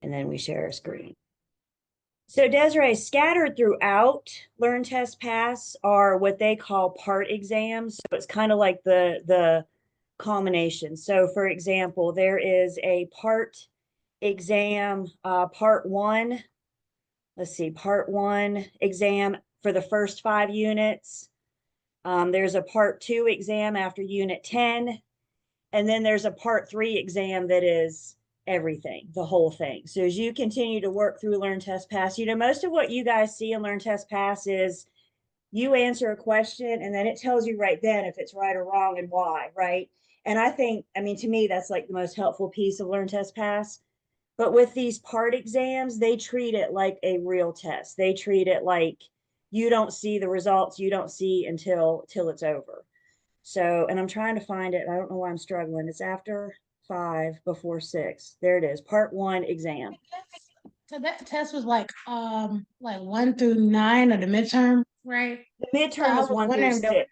And then we share a screen. So Desiree, scattered throughout Learn Test Pass are what they call part exams. So it's kind of like the culmination. So for example, there is a part exam, part one. Let's see, part one exam for the first 5 units. There's a part two exam after unit 10. And then there's a part three exam that is everything, the whole thing. So as you continue to work through Learn Test Pass, most of what you guys see in Learn Test Pass is you answer a question and then it tells you right then if it's right or wrong and why, right? And I mean, to me, that's like the most helpful piece of Learn Test Pass. But with these part exams, they treat it like a real test. They treat it like you don't see the results, you don't see until it's over. So, and I'm trying to find it. I don't know why I'm struggling. It's after 5, before 6. There it is. Part one exam. So that test was like 1 through 9 of the midterm, right? The So midterm I is was 1 through wondering the 6. The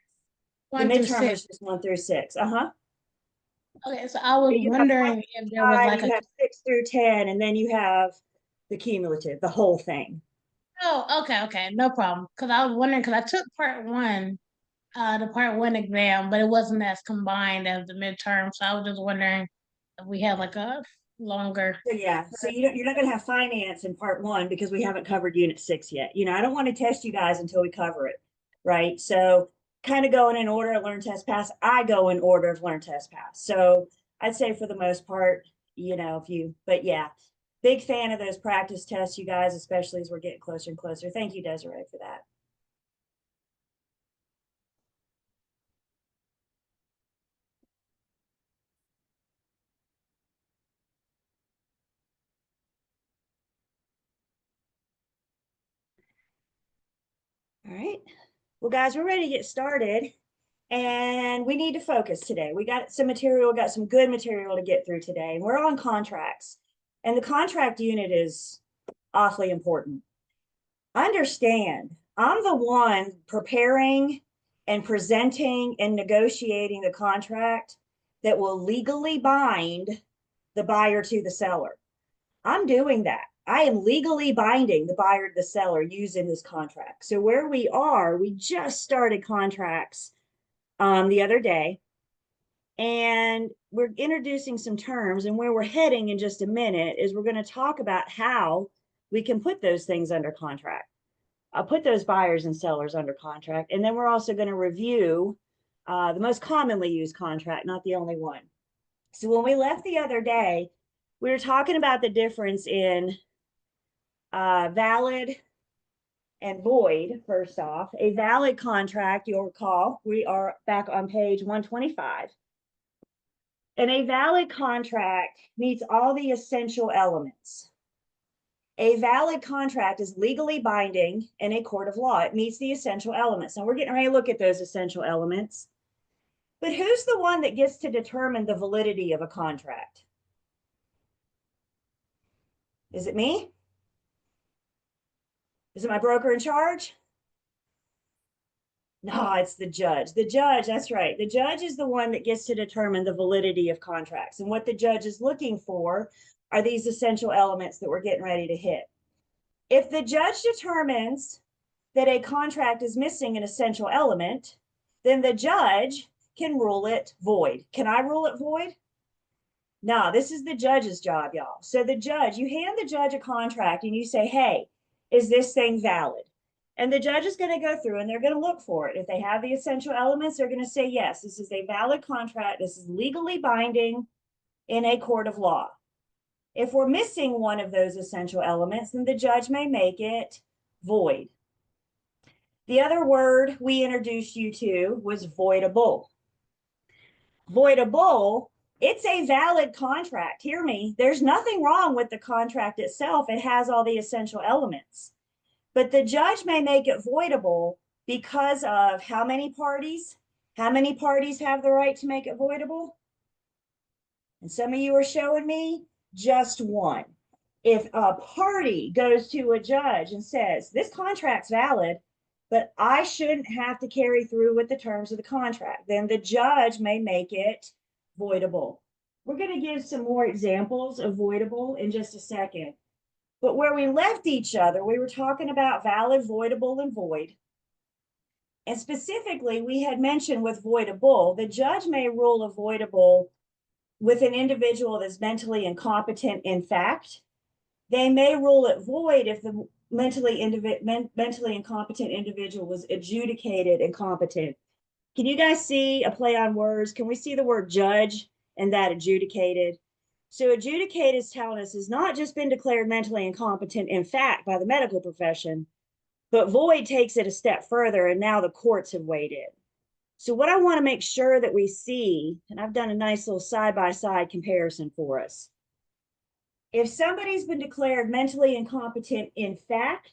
one through midterm six. is just 1 through 6. Uh-huh. Okay, so I was You have 1 wondering if there through was 5, like you a have 6 through 10, and then you have the cumulative, the whole thing. oh, okay, no problem. Because I was wondering because I took the part one exam, but it wasn't as combined as the midterm. So I was just wondering if we had like a longer. So yeah, so you're not going to have finance in part one because we haven't covered unit 6 yet. I don't want to test you guys until we cover it, right? So kind of going in order of Learn Test Pass. I go in order of Learn Test Pass. So I'd say for the most part, if you, but yeah, big fan of those practice tests, you guys, especially as we're getting closer and closer. Thank you, Desiree, for that. All right. Well, guys, we're ready to get started. And we need to focus today. We got some material, got some good material to get through today. We're on contracts, and the contract unit is awfully important. Understand, I'm the one preparing and presenting and negotiating the contract that will legally bind the buyer to the seller. I'm doing that. I am legally binding the buyer to the seller using this contract. So where we are, we just started contracts the other day, and we're introducing some terms. And where we're heading in just a minute is we're going to talk about how we can put those things under contract. I'll put those buyers and sellers under contract. And then we're also going to review the most commonly used contract, not the only one. So when we left the other day, we were talking about the difference in valid and void. First off, a valid contract, you'll recall, we are back on page 125. And a valid contract meets all the essential elements. A valid contract is legally binding in a court of law. It meets the essential elements. Now we're getting ready to look at those essential elements. But who's the one that gets to determine the validity of a contract? Is it me? Is it my broker in charge? No, it's the judge. The judge, that's right. The judge is the one that gets to determine the validity of contracts. And what the judge is looking for are these essential elements that we're getting ready to hit. If the judge determines that a contract is missing an essential element, then the judge can rule it void. Can I rule it void? No, this is the judge's job, y'all. So the judge, you hand the judge a contract and you say, hey, is this thing valid? And the judge is going to go through and they're going to look for it. If they have the essential elements, they're going to say, yes, this is a valid contract. This is legally binding in a court of law. If we're missing one of those essential elements, then the judge may make it void. The other word we introduced you to was voidable. Voidable, it's a valid contract. Hear me. There's nothing wrong with the contract itself. It has all the essential elements. But the judge may make it voidable because of how many parties? How many parties have the right to make it voidable? And some of you are showing me just one. If a party goes to a judge and says, this contract's valid, but I shouldn't have to carry through with the terms of the contract, then the judge may make it voidable. We're going to give some more examples of voidable in just a second. But where we left each other, we were talking about valid, voidable, and void. And specifically, we had mentioned with voidable, the judge may rule a voidable with an individual that's mentally incompetent in fact. They may rule it void if the mentally incompetent individual was adjudicated incompetent. Can you guys see a play on words? Can we see the word judge and that adjudicated? So adjudicated is telling us has not just been declared mentally incompetent in fact by the medical profession, but void takes it a step further, and now the courts have weighed in. So what I want to make sure that we see, and I've done a nice little side-by-side comparison for us. If somebody's been declared mentally incompetent in fact,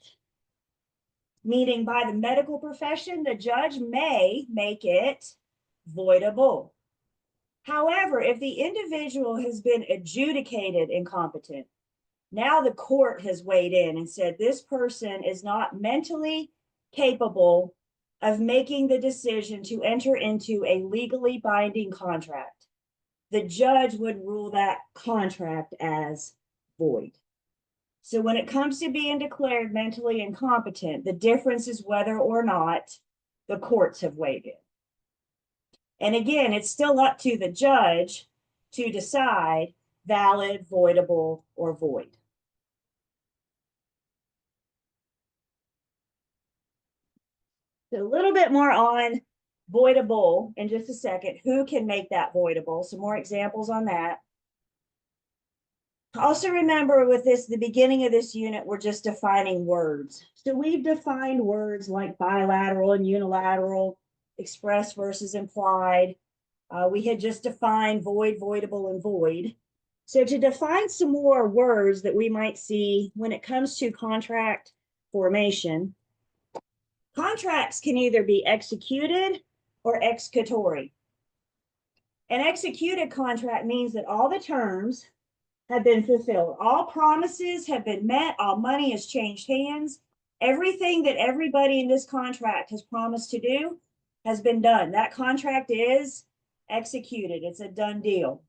meaning by the medical profession, the judge may make it voidable. However, if the individual has been adjudicated incompetent, now the court has weighed in and said this person is not mentally capable of making the decision to enter into a legally binding contract. The judge would rule that contract as void. So when it comes to being declared mentally incompetent, the difference is whether or not the courts have weighed in. And again, it's still up to the judge to decide valid, voidable, or void. So a little bit more on voidable in just a second. Who can make that voidable? Some more examples on that. Also remember with this, the beginning of this unit, we're just defining words. So we've defined words like bilateral and unilateral, express versus implied. We had just defined void, voidable, and void. So to define some more words that we might see when it comes to contract formation, contracts can either be executed or executory. An executed contract means that all the terms have been fulfilled. All promises have been met. All money has changed hands. Everything that everybody in this contract has promised to do has been done. That contract is executed. It's a done deal.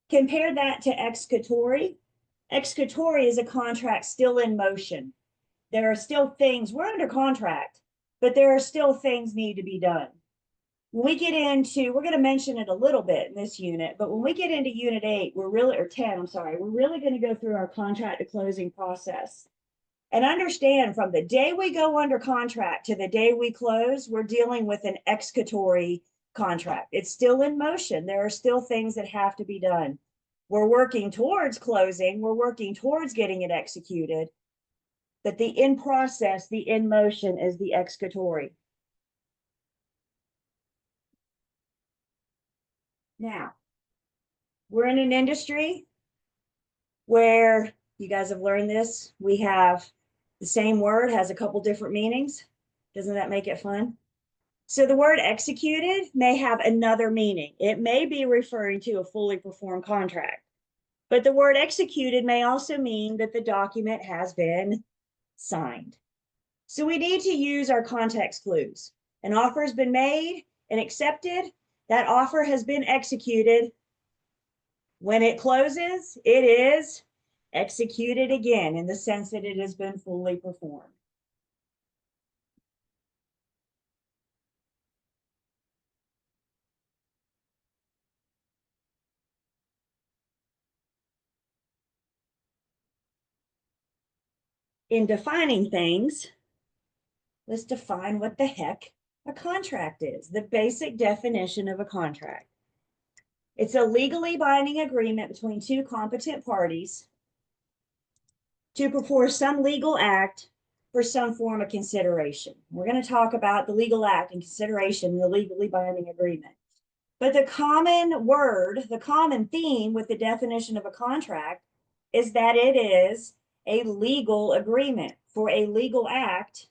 Compare that to executory. Executory is a contract still in motion. There are still things, we're under contract, but there are still things need to be done. When we get into, we're going to mention it a little bit in this unit, but when we get into unit 8, we're really, or 10, I'm sorry, we're really going to go through our contract to closing process. And understand from the day we go under contract to the day we close, we're dealing with an executory contract. It's still in motion. There are still things that have to be done. We're working towards closing. We're working towards getting it executed. But the in process, the in motion is the executory. Now, we're in an industry where you guys have learned this. We have the same word has a couple different meanings. Doesn't that make it fun? So the word executed may have another meaning. It may be referring to a fully performed contract, but the word executed may also mean that the document has been signed. So we need to use our context clues. An offer has been made and accepted. That offer has been executed. When it closes, it is executed again in the sense that it has been fully performed. In defining things, let's define what the heck a contract is, the basic definition of a contract. It's a legally binding agreement between two competent parties to perform some legal act for some form of consideration. We're going to talk about the legal act and consideration in the legally binding agreement. But the common word, the common theme with the definition of a contract is that it is a legal agreement for a legal act.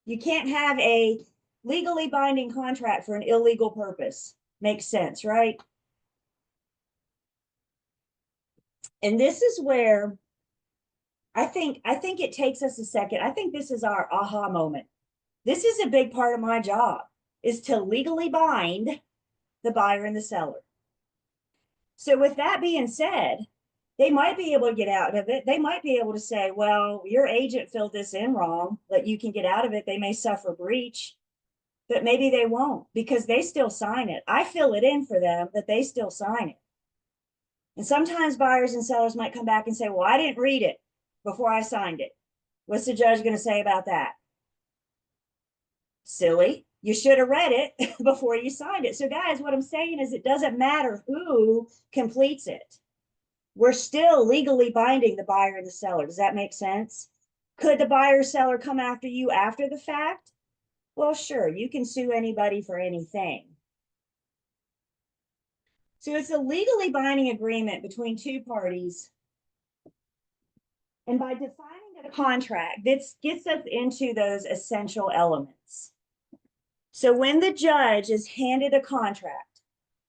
You can't have a legally binding contract for an illegal purpose. Makes sense, right? And this is where I think it takes us a second. I think this is our aha moment. This is a big part of my job, is to legally bind the buyer and the seller. So with that being said, they might be able to get out of it. They might be able to say, well, your agent filled this in wrong, but you can get out of it. They may suffer breach, but maybe they won't because they still sign it. I fill it in for them, but they still sign it. And sometimes buyers and sellers might come back and say, well, I didn't read it before I signed it. What's the judge going to say about that? Silly. You should have read it before you signed it. So, guys, what I'm saying is it doesn't matter who completes it. We're still legally binding the buyer and the seller. Does that make sense? Could the buyer or seller come after you after the fact? Well, sure, you can sue anybody for anything. So it's a legally binding agreement between two parties. And by defining the contract, this gets us into those essential elements. So when the judge is handed a contract,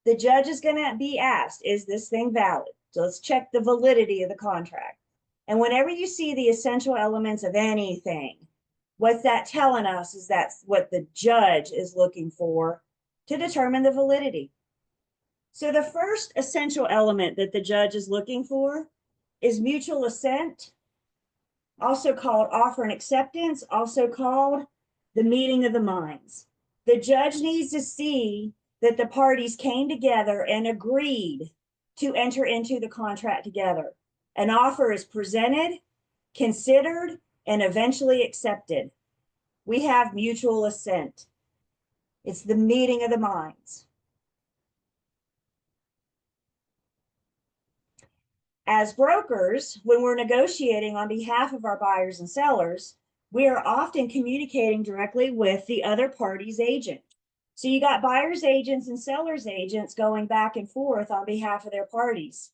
the judge is going to be asked, is this thing valid? So let's check the validity of the contract. And whenever you see the essential elements of anything, what's that telling us is that's what the judge is looking for to determine the validity. So the first essential element that the judge is looking for is mutual assent, also called offer and acceptance, also called the meeting of the minds. The judge needs to see that the parties came together and agreed to enter into the contract together. An offer is presented, considered, and eventually accepted. We have mutual assent. It's the meeting of the minds. As brokers, when we're negotiating on behalf of our buyers and sellers, we are often communicating directly with the other party's agent. So you got buyers agents and sellers agents going back and forth on behalf of their parties.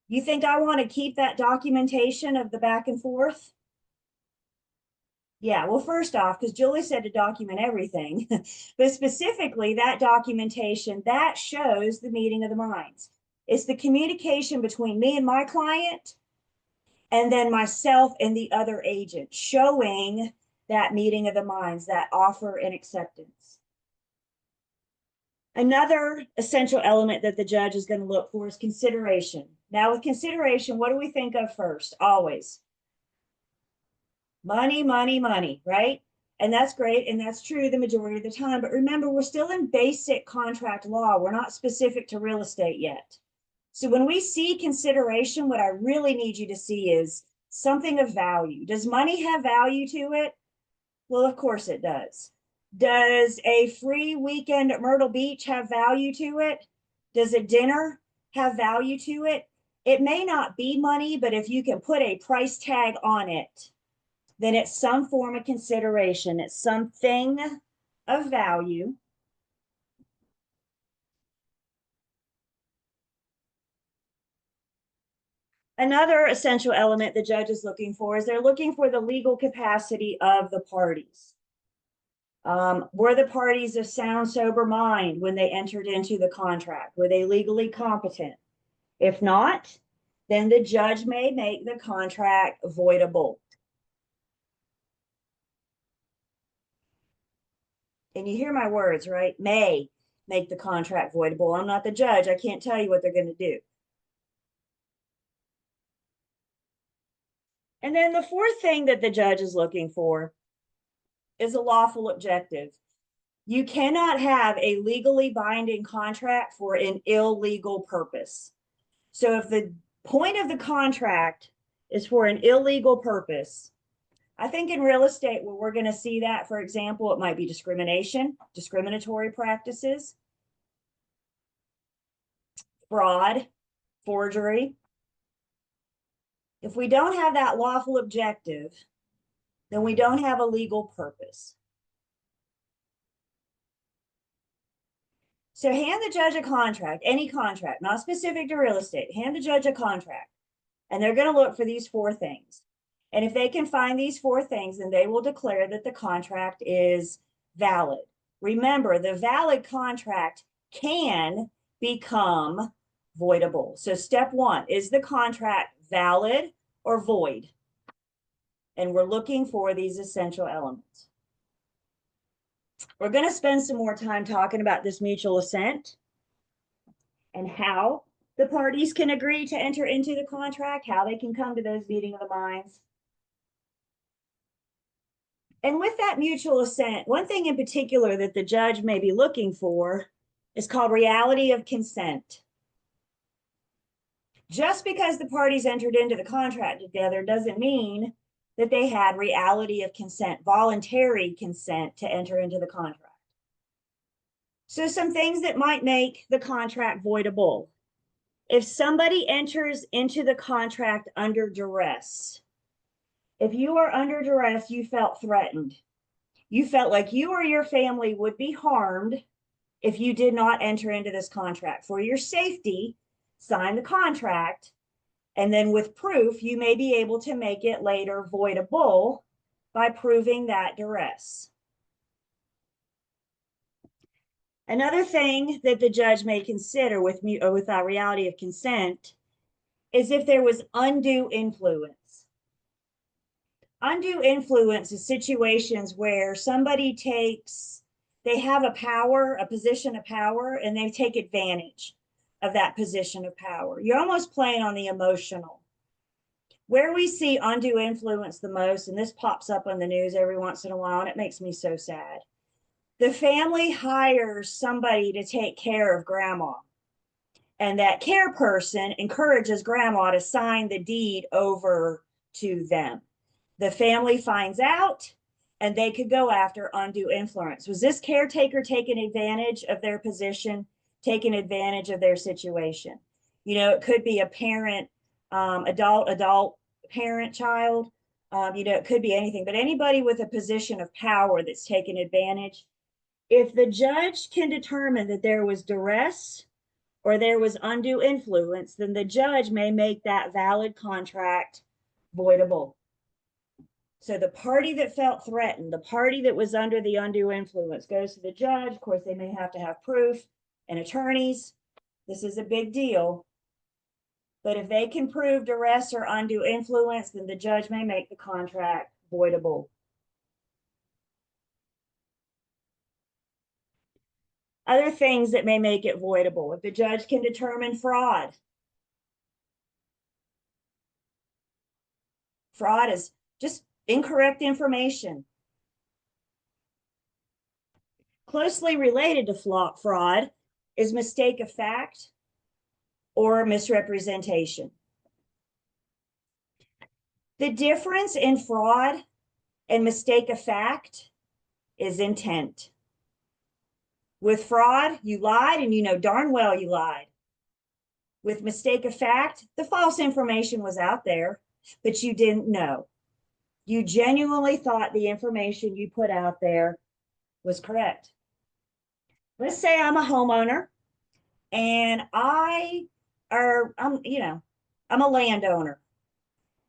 You think I want to keep that documentation of the back and forth? Yeah, well, first off, because Julie said to document everything, but specifically that documentation, that shows the meeting of the minds. It's the communication between me and my client, and then myself and the other agent, showing that meeting of the minds, that offer and acceptance. Another essential element that the judge is going to look for is consideration. Now, with consideration, what do we think of first? Always money, money, money, right? And that's great. And that's true the majority of the time. But remember, we're still in basic contract law. We're not specific to real estate yet. So when we see consideration, what I really need you to see is something of value. Does money have value to it? Well, of course it does. Does a free weekend at Myrtle Beach have value to it? Does a dinner have value to it? It may not be money, but if you can put a price tag on it, then it's some form of consideration. It's something of value. Another essential element the judge is looking for is they're looking for the legal capacity of the parties. Were the parties of sound, sober mind when they entered into the contract? Were they legally competent? If not, then the judge may make the contract voidable. And you hear my words, right? May make the contract voidable. I'm not the judge. I can't tell you what they're going to do. And then the fourth thing that the judge is looking for is a lawful objective. You cannot have a legally binding contract for an illegal purpose. So if the point of the contract is for an illegal purpose, I think in real estate, where we're going to see that, for example, it might be discrimination, discriminatory practices, fraud, forgery. If we don't have that lawful objective, then we don't have a legal purpose. So hand the judge a contract, any contract, not specific to real estate, hand the judge a contract, and they're going to look for these four things. And if they can find these four things, then they will declare that the contract is valid. Remember, the valid contract can become voidable. So step one, is the contract valid or void? And we're looking for these essential elements. We're going to spend some more time talking about this mutual assent and how the parties can agree to enter into the contract, how they can come to those meeting of the minds. And with that mutual assent, one thing in particular that the judge may be looking for is called reality of consent. Just because the parties entered into the contract together doesn't mean that they had reality of consent, voluntary consent to enter into the contract. So some things that might make the contract voidable. If somebody enters into the contract under duress, if you are under duress, you felt threatened. You felt like you or your family would be harmed if you did not enter into this contract. For your safety, sign the contract, and then with proof, you may be able to make it later voidable by proving that duress. Another thing that the judge may consider with a reality of consent is if there was undue influence. Undue influence is situations where somebody they have a power, a position of power, and they take advantage of that position of power. You're almost playing on the emotional. Where we see undue influence the most, and this pops up on the news every once in a while, and it makes me so sad. The family hires somebody to take care of grandma, and that care person encourages grandma to sign the deed over to them. The family finds out, and they could go after undue influence. Was this caretaker taking advantage of their position, taking advantage of their situation? You know, it could be a parent, adult, parent, child. It could be anything, but anybody with a position of power that's taken advantage. If the judge can determine that there was duress or there was undue influence, then the judge may make that valid contract voidable. So the party that felt threatened, the party that was under the undue influence goes to the judge. Of course, they may have to have proof and attorneys. This is a big deal. But if they can prove duress or undue influence, then the judge may make the contract voidable. Other things that may make it voidable, if the judge can determine fraud. Fraud is just incorrect information. Closely related to fraud is mistake of fact or misrepresentation. The difference in fraud and mistake of fact is intent. With fraud, you lied and you know darn well you lied. With mistake of fact, the false information was out there, but you didn't know. You genuinely thought the information you put out there was correct. Let's say I'm a homeowner and I'm a landowner.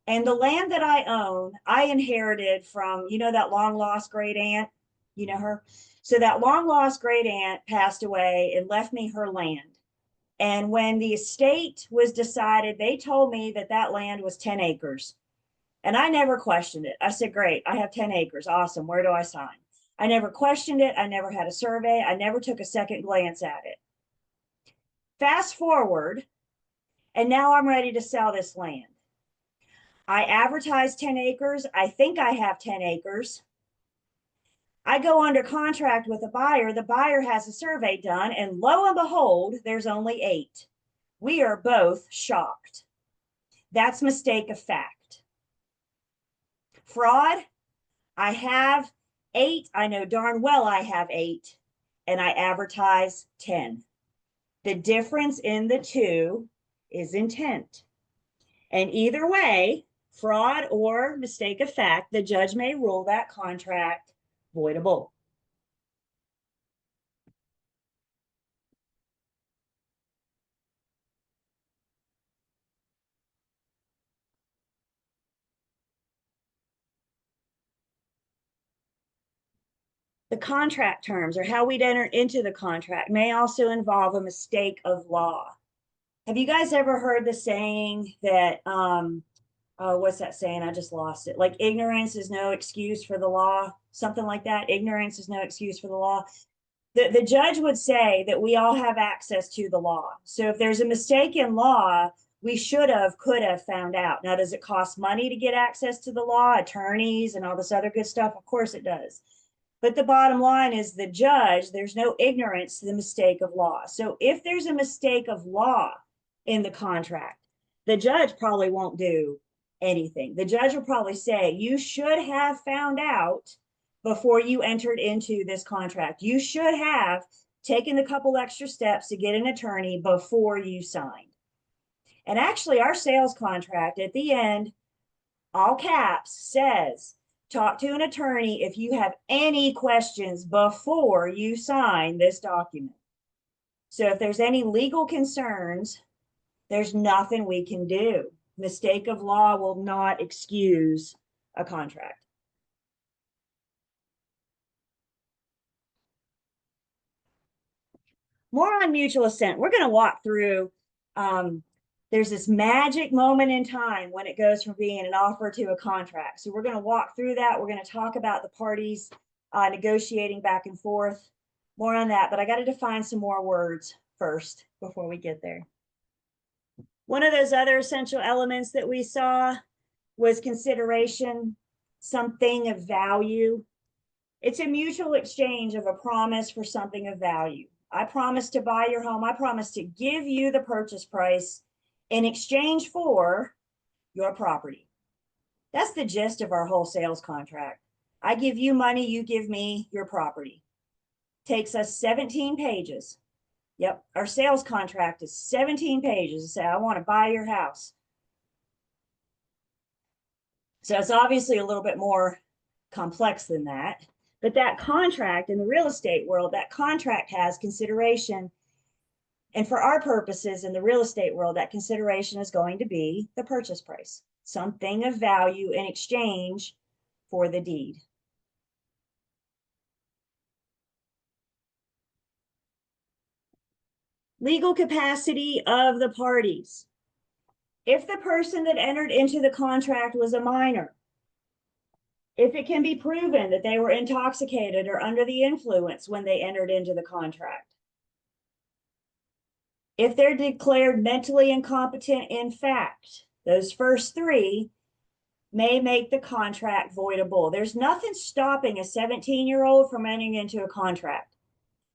And the land that I own, I inherited from, that long lost great aunt, you know her. So that long lost great aunt passed away and left me her land. And when the estate was decided, they told me that that land was 10 acres. And I never questioned it. I said, great, I have 10 acres. Awesome. Where do I sign? I never questioned it. I never had a survey. I never took a second glance at it. Fast forward, and now I'm ready to sell this land. I advertise 10 acres. I think I have 10 acres. I go under contract with a buyer. The buyer has a survey done, and lo and behold, there's only 8. We are both shocked. That's mistake of fact. Fraud, I have 8. I know darn well I have 8, and I advertise 10. The difference in the two is intent. And either way, fraud or mistake of fact, the judge may rule that contract voidable. The contract terms or how we'd enter into the contract may also involve a mistake of law. Have you guys ever heard the saying that, what's that saying? I just lost it. Like ignorance is no excuse for the law, something like that. Ignorance is no excuse for the law. the judge would say that we all have access to the law. So if there's a mistake in law, we should have, could have found out. Now, does it cost money to get access to the law, attorneys and all this other good stuff? Of course it does. But the bottom line is the judge, there's no ignorance to the mistake of law. So if there's a mistake of law in the contract, the judge probably won't do anything. The judge will probably say, you should have found out before you entered into this contract. You should have taken a couple extra steps to get an attorney before you signed. And actually, our sales contract at the end, all caps, says, talk to an attorney if you have any questions before you sign this document. So if there's any legal concerns, there's nothing we can do. Mistake of law will not excuse a contract. More on mutual assent. We're going to walk through. There's this magic moment in time when it goes from being an offer to a contract. So we're going to walk through that. We're going to talk about the parties negotiating back and forth. More on that, but I got to define some more words first before we get there. One of those other essential elements that we saw was consideration, something of value. It's a mutual exchange of a promise for something of value. I promise to buy your home. I promise to give you the purchase price in exchange for your property. That's the gist of our whole sales contract. I give you money, you give me your property. Takes us 17 pages. Yep, our sales contract is 17 pages to say, I want to buy your house. So it's obviously a little bit more complex than that. But that contract in the real estate world, that contract has consideration. And for our purposes in the real estate world, that consideration is going to be the purchase price, something of value in exchange for the deed. Legal capacity of the parties. If the person that entered into the contract was a minor, if it can be proven that they were intoxicated or under the influence when they entered into the contract, if they're declared mentally incompetent in fact, those first three may make the contract voidable. There's nothing stopping a 17-year-old from entering into a contract.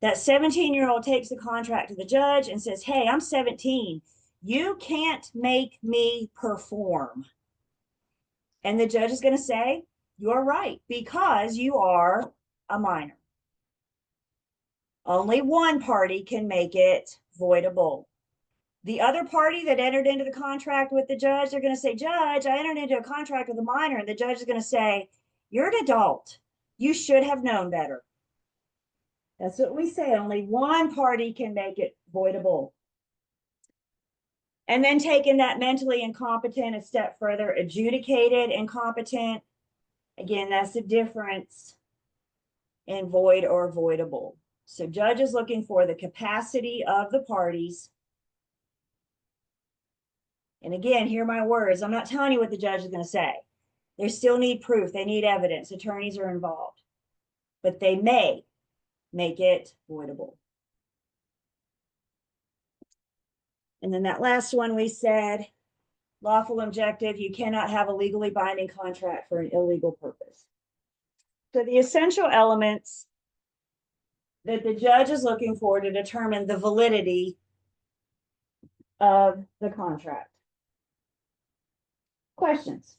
That 17-year-old takes the contract to the judge and says, hey, I'm 17. You can't make me perform. And the judge is going to say, you're right, because you are a minor. Only one party can make it voidable. The other party that entered into the contract with the judge, they're going to say, Judge, I entered into a contract with a minor. And the judge is going to say, you're an adult. You should have known better. That's what we say. Only one party can make it voidable. And then taking that mentally incompetent a step further, adjudicated incompetent. Again, that's the difference in void or voidable. So judge is looking for the capacity of the parties. And again, hear my words. I'm not telling you what the judge is going to say. They still need proof. They need evidence. Attorneys are involved. But they may make it voidable. And then that last one we said, lawful objective, you cannot have a legally binding contract for an illegal purpose. So the essential elements that the judge is looking for to determine the validity of the contract. Questions?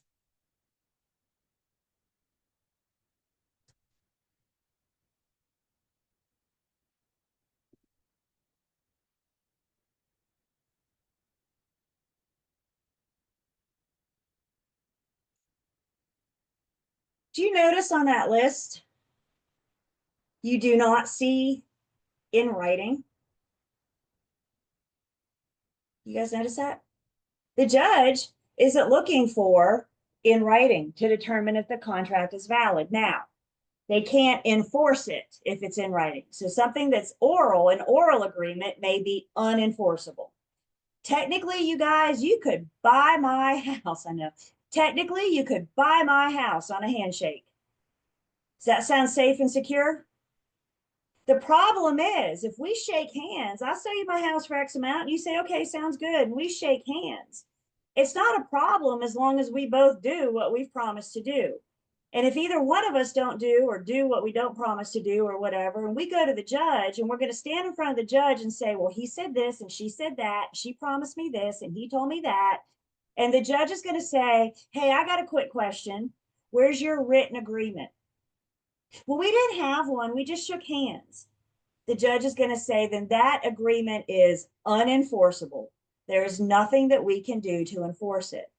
Do you notice on that list, you do not see in writing? You guys notice that? The judge isn't looking for in writing to determine if the contract is valid. Now, they can't enforce it if it's in writing. So something that's oral, an oral agreement may be unenforceable. Technically, you guys, you could buy my house. I know. Technically, you could buy my house on a handshake. Does that sound safe and secure? The problem is if we shake hands, I'll sell you my house for X amount, and you say, okay, sounds good, and we shake hands. It's not a problem as long as we both do what we've promised to do. And if either one of us don't do or do what we don't promise to do or whatever, and we go to the judge and we're going to stand in front of the judge and say, well, he said this and she said that, she promised me this and he told me that. And the judge is going to say, hey, I got a quick question. Where's your written agreement? Well, we didn't have one. We just shook hands. The judge is going to say, then that agreement is unenforceable. There is nothing that we can do to enforce it.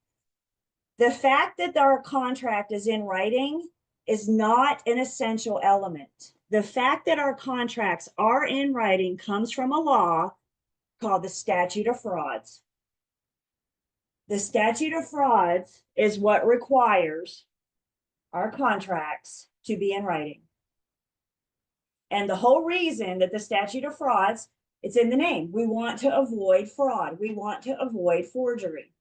The fact that our contract is in writing is not an essential element. The fact that our contracts are in writing comes from a law called the Statute of Frauds. The Statute of Frauds is what requires our contracts to be in writing. And the whole reason that the Statute of Frauds, it's in the name. We want to avoid fraud. We want to avoid forgery.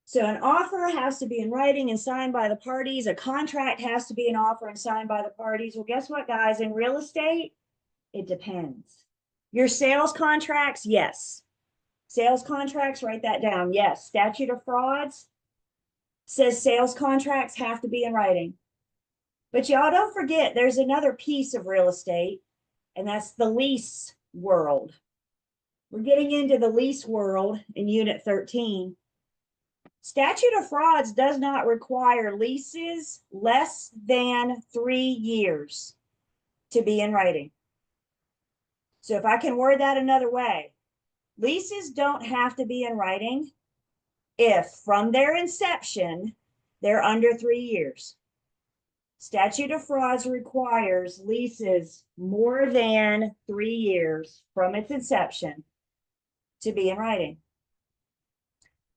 So an offer has to be in writing and signed by the parties. A contract has to be an offer and signed by the parties. Well, guess what, guys? In real estate, it depends. Your sales contracts, yes. Sales contracts, write that down. Yes. Statute of Frauds says sales contracts have to be in writing. But y'all don't forget, there's another piece of real estate, and that's the lease world. We're getting into the lease world in Unit 13. Statute of Frauds does not require leases less than 3 years to be in writing. So if I can word that another way, leases don't have to be in writing if from their inception, they're under 3 years. Statute of Frauds requires leases more than 3 years from its inception to be in writing.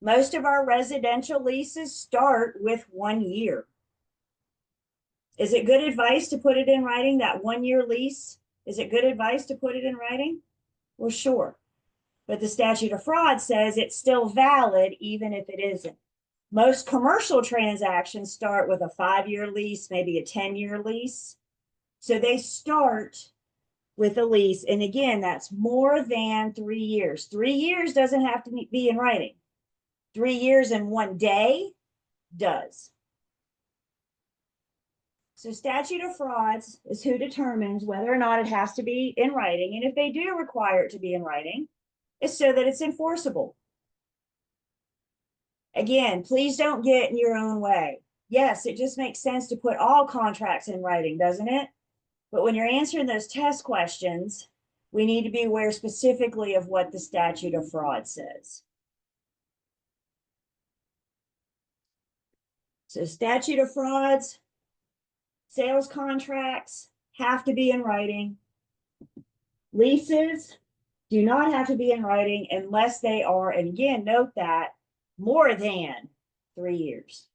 Most of our residential leases start with 1 year. Is it good advice to put it in writing, that 1 year lease? Is it good advice to put it in writing? Well, sure. But the Statute of Frauds says it's still valid even if it isn't. Most commercial transactions start with a 5-year lease, maybe a 10-year lease. So they start with a lease. And again, that's more than 3 years. 3 years doesn't have to be in writing. 3 years and 1 day does. So Statute of Frauds is who determines whether or not it has to be in writing. And if they do require it to be in writing, it's so that it's enforceable. Again, please don't get in your own way. Yes, it just makes sense to put all contracts in writing, doesn't it? But when you're answering those test questions, we need to be aware specifically of what the Statute of Frauds says. So Statute of Frauds, sales contracts have to be in writing. Leases do not have to be in writing unless they are, and again, note that, more than 3 years.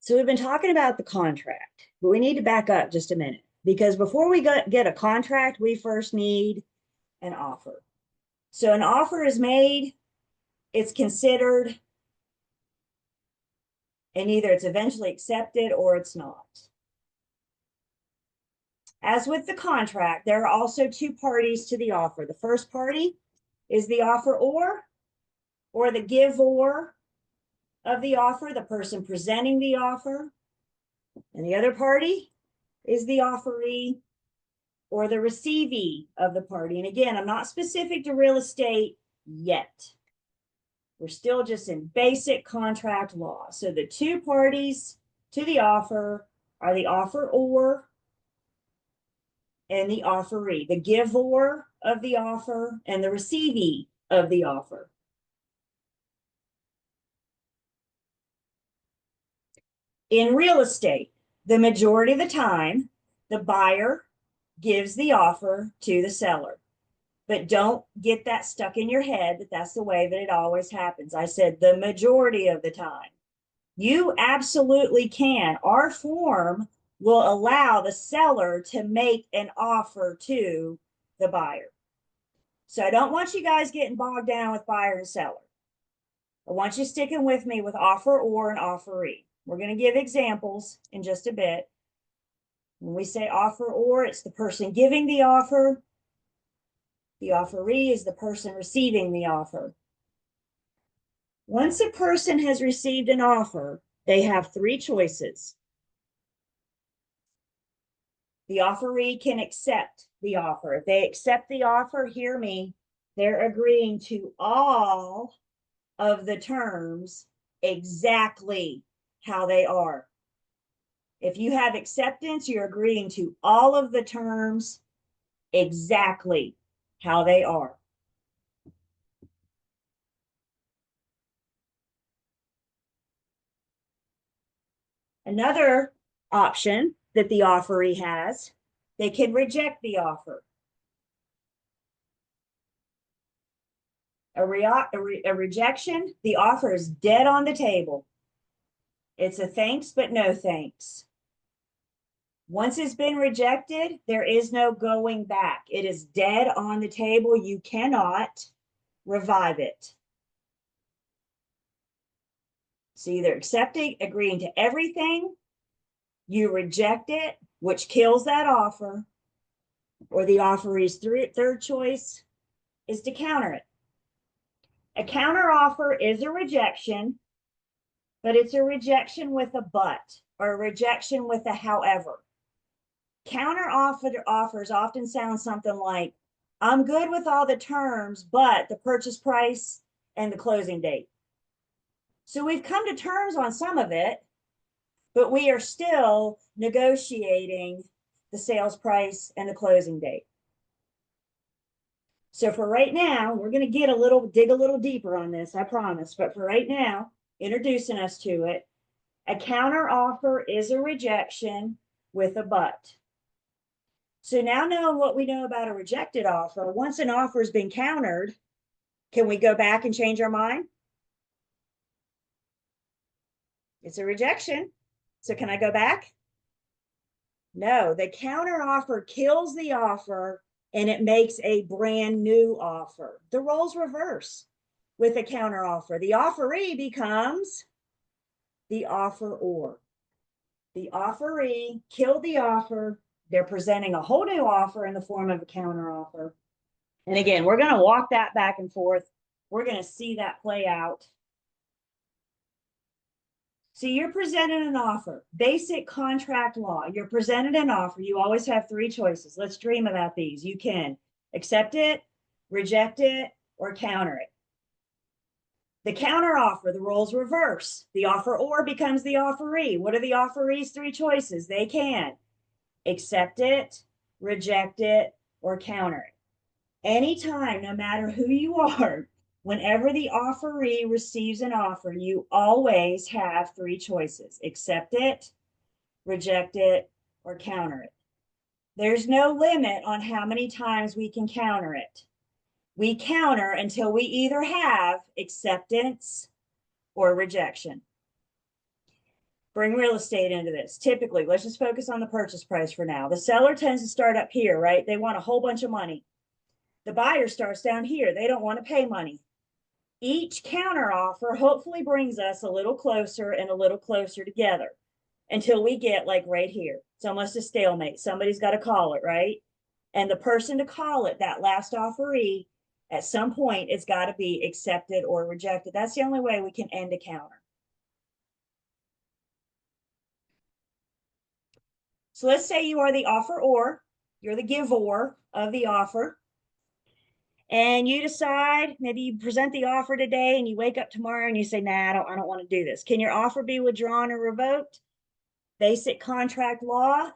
So we've been talking about the contract, but we need to back up just a minute because before we get a contract, we first need an offer. So an offer is made, it's considered, and either it's eventually accepted or it's not. As with the contract, there are also 2 parties to the offer. The first party is the offeror or the giver of the offer, the person presenting the offer. And the other party is the offeree or the receivee of the party. And again, I'm not specific to real estate yet. We're still just in basic contract law. So the 2 parties to the offer are the offeror and the offeree, the giver of the offer and the receivee of the offer. In real estate, the majority of the time, The buyer gives the offer to the seller. But don't get that stuck in your head that that's the way that it always happens. I said the majority of the time. You absolutely can. Our form will allow the seller to make an offer to the buyer. So I don't want you guys getting bogged down with buyer and seller. I want you sticking with me with offer or an offeree. We're going to give examples in just a bit. When we say offer or, it's the person giving the offer. The offeree is the person receiving the offer. Once a person has received an offer, they have three choices. The offeree can accept the offer. If they accept the offer, hear me, they're agreeing to all of the terms exactly how they are. If you have acceptance, you're agreeing to all of the terms exactly how they are. Another option that the offeree has, they can reject the offer. A rejection, the offer is dead on the table. It's a thanks, but no thanks. Once it's been rejected, there is no going back. It is dead on the table. You cannot revive it. So either accepting, agreeing to everything, you reject it, which kills that offer, or the offeree's third choice is to counter it. A counter offer is a rejection, but it's a rejection with a but or a rejection with a however. Counter offers often sound something like, I'm good with all the terms, but the purchase price and the closing date. So we've come to terms on some of it, but we are still negotiating the sales price and the closing date. So for right now, we're going to dig a little deeper on this, I promise. But for right now, introducing us to it, a counter offer is a rejection with a but. So now knowing what we know about a rejected offer, once an offer has been countered, can we go back and change our mind? It's a rejection. So can I go back? No, the counter offer kills the offer and it makes a brand new offer. The roles reverse with a counter offer. The offeree becomes the offeror. The offeree killed the offer. They're presenting a whole new offer in the form of a counter offer. And again, we're going to walk that back and forth. We're going to see that play out. So you're presented an offer, basic contract law. You're presented an offer. You always have three choices. Let's dream about these. You can accept it, reject it, or counter it. The counter offer, the roles reverse. The offeror becomes the offeree. What are the offeree's three choices? They can accept it, reject it, or counter it. Anytime, no matter who you are, whenever the offeree receives an offer, you always have three choices: accept it, reject it, or counter it. There's no limit on how many times we can counter it. We counter until we either have acceptance or rejection. Bring real estate into this. Typically, let's just focus on the purchase price for now. The seller tends to start up here, right? They want a whole bunch of money. The buyer starts down here. They don't want to pay money. Each counter offer hopefully brings us a little closer and a little closer together until we get like right here. It's almost a stalemate. Somebody's got to call it, right? And the person to call it, that last offeree, at some point, it's got to be accepted or rejected. That's the only way we can end a counter. So let's say you are the offeror, you're the giver of the offer, and you decide, maybe you present the offer today and you wake up tomorrow and you say, nah, I don't want to do this. Can your offer be withdrawn or revoked? Basic contract law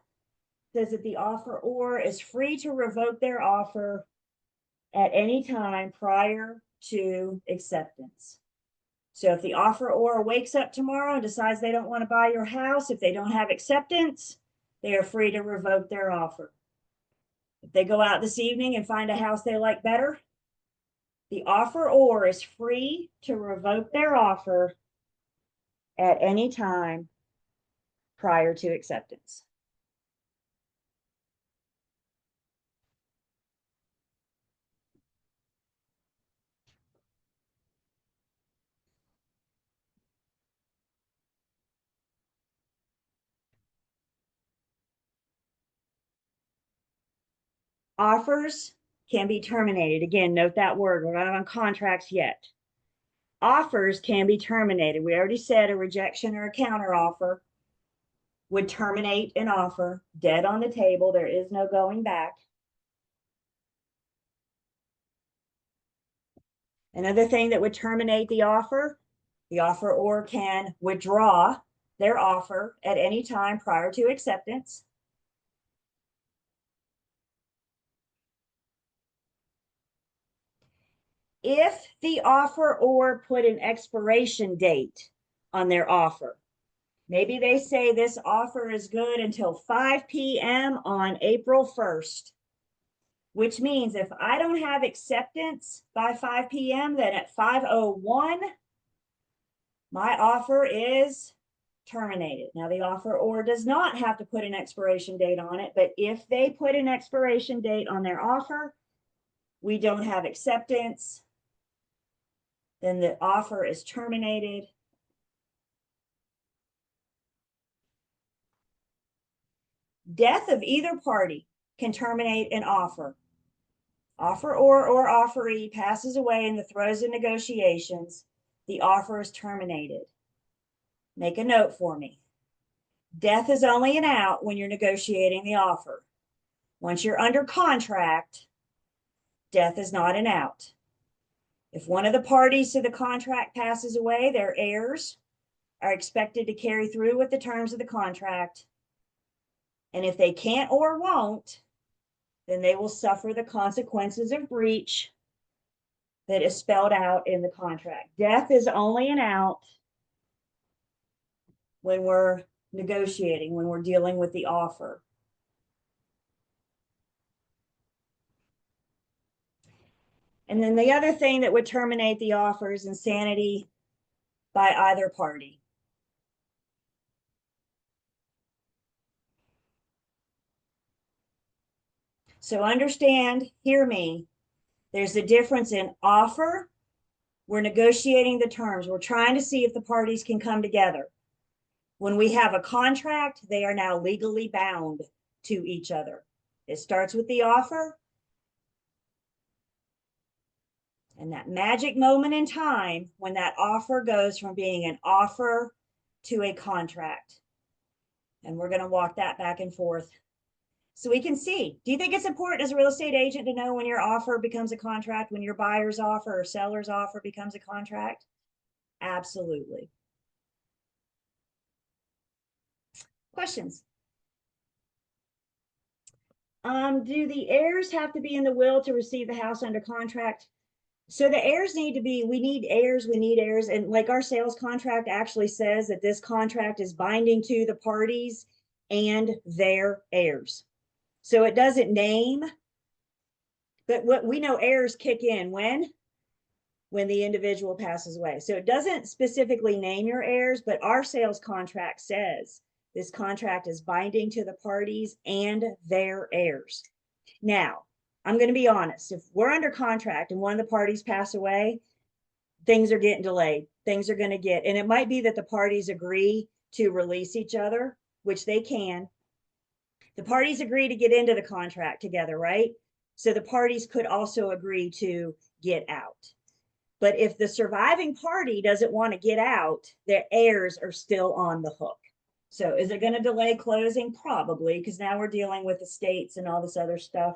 says that the offeror is free to revoke their offer at any time prior to acceptance. So if the offeror wakes up tomorrow and decides they don't want to buy your house, if they don't have acceptance, they are free to revoke their offer. If they go out this evening and find a house they like better, the offeror is free to revoke their offer at any time prior to acceptance. Offers can be terminated. Again, note that word. We're not on contracts yet. Offers can be terminated. We already said a rejection or a counter offer would terminate an offer, dead on the table. There is no going back. Another thing that would terminate the offeror can withdraw their offer at any time prior to acceptance. If the offeror put an expiration date on their offer, maybe they say this offer is good until 5 p.m. on April 1st, which means if I don't have acceptance by 5 p.m., then at 5:01, my offer is terminated. Now, the offeror does not have to put an expiration date on it, but if they put an expiration date on their offer, we don't have acceptance, then the offer is terminated. Death of either party can terminate an offer. Offeror or offeree passes away in the throes of negotiations, the offer is terminated. Make a note for me. Death is only an out when you're negotiating the offer. Once you're under contract, death is not an out. If one of the parties to the contract passes away, their heirs are expected to carry through with the terms of the contract. And if they can't or won't, then they will suffer the consequences of breach that is spelled out in the contract. Death is only an out when we're negotiating, when we're dealing with the offer. And then the other thing that would terminate the offer is insanity by either party. So understand, hear me, there's a difference in offer. We're negotiating the terms. We're trying to see if the parties can come together. When we have a contract, they are now legally bound to each other. It starts with the offer. And that magic moment in time when that offer goes from being an offer to a contract. And we're going to walk that back and forth so we can see. Do you think it's important as a real estate agent to know when your offer becomes a contract, when your buyer's offer or seller's offer becomes a contract? Absolutely. Questions? Do the heirs have to be in the will to receive the house under contract? So the heirs need to be, we need heirs. And like our sales contract actually says that this contract is binding to the parties and their heirs. So it doesn't name, but what we know heirs kick in when the individual passes away. So it doesn't specifically name your heirs, but our sales contract says this contract is binding to the parties and their heirs. Now, I'm going to be honest. If we're under contract and one of the parties pass away, things are getting delayed. Things are going to get, and it might be that the parties agree to release each other, which they can. The parties agree to get into the contract together, right? So the parties could also agree to get out. But if the surviving party doesn't want to get out, their heirs are still on the hook. So is it going to delay closing? Probably, because now we're dealing with estates and all this other stuff.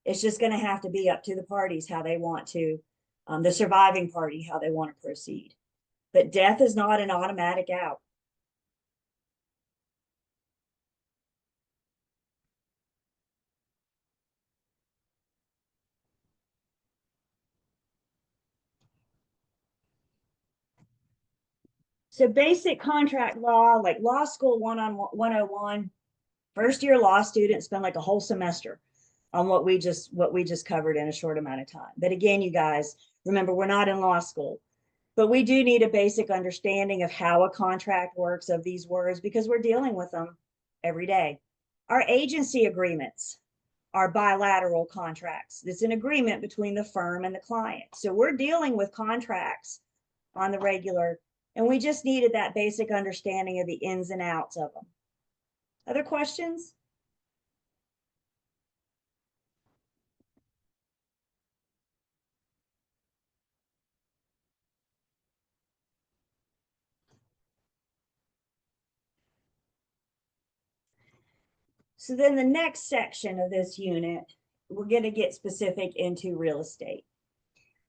It's just going to have to be up to the parties how they want to, the surviving party, how they want to proceed. But death is not an automatic out. So basic contract law, like law school 101, First year law students spend like a whole semester on what we just covered in a short amount of time. But again, you guys, remember, we're not in law school, but we do need a basic understanding of how a contract works, of these words, because we're dealing with them every day. Our agency agreements are bilateral contracts. It's an agreement between the firm and the client. So we're dealing with contracts on the regular, and we just needed that basic understanding of the ins and outs of them. Other questions? So then the next section of this unit, we're going to get specific into real estate.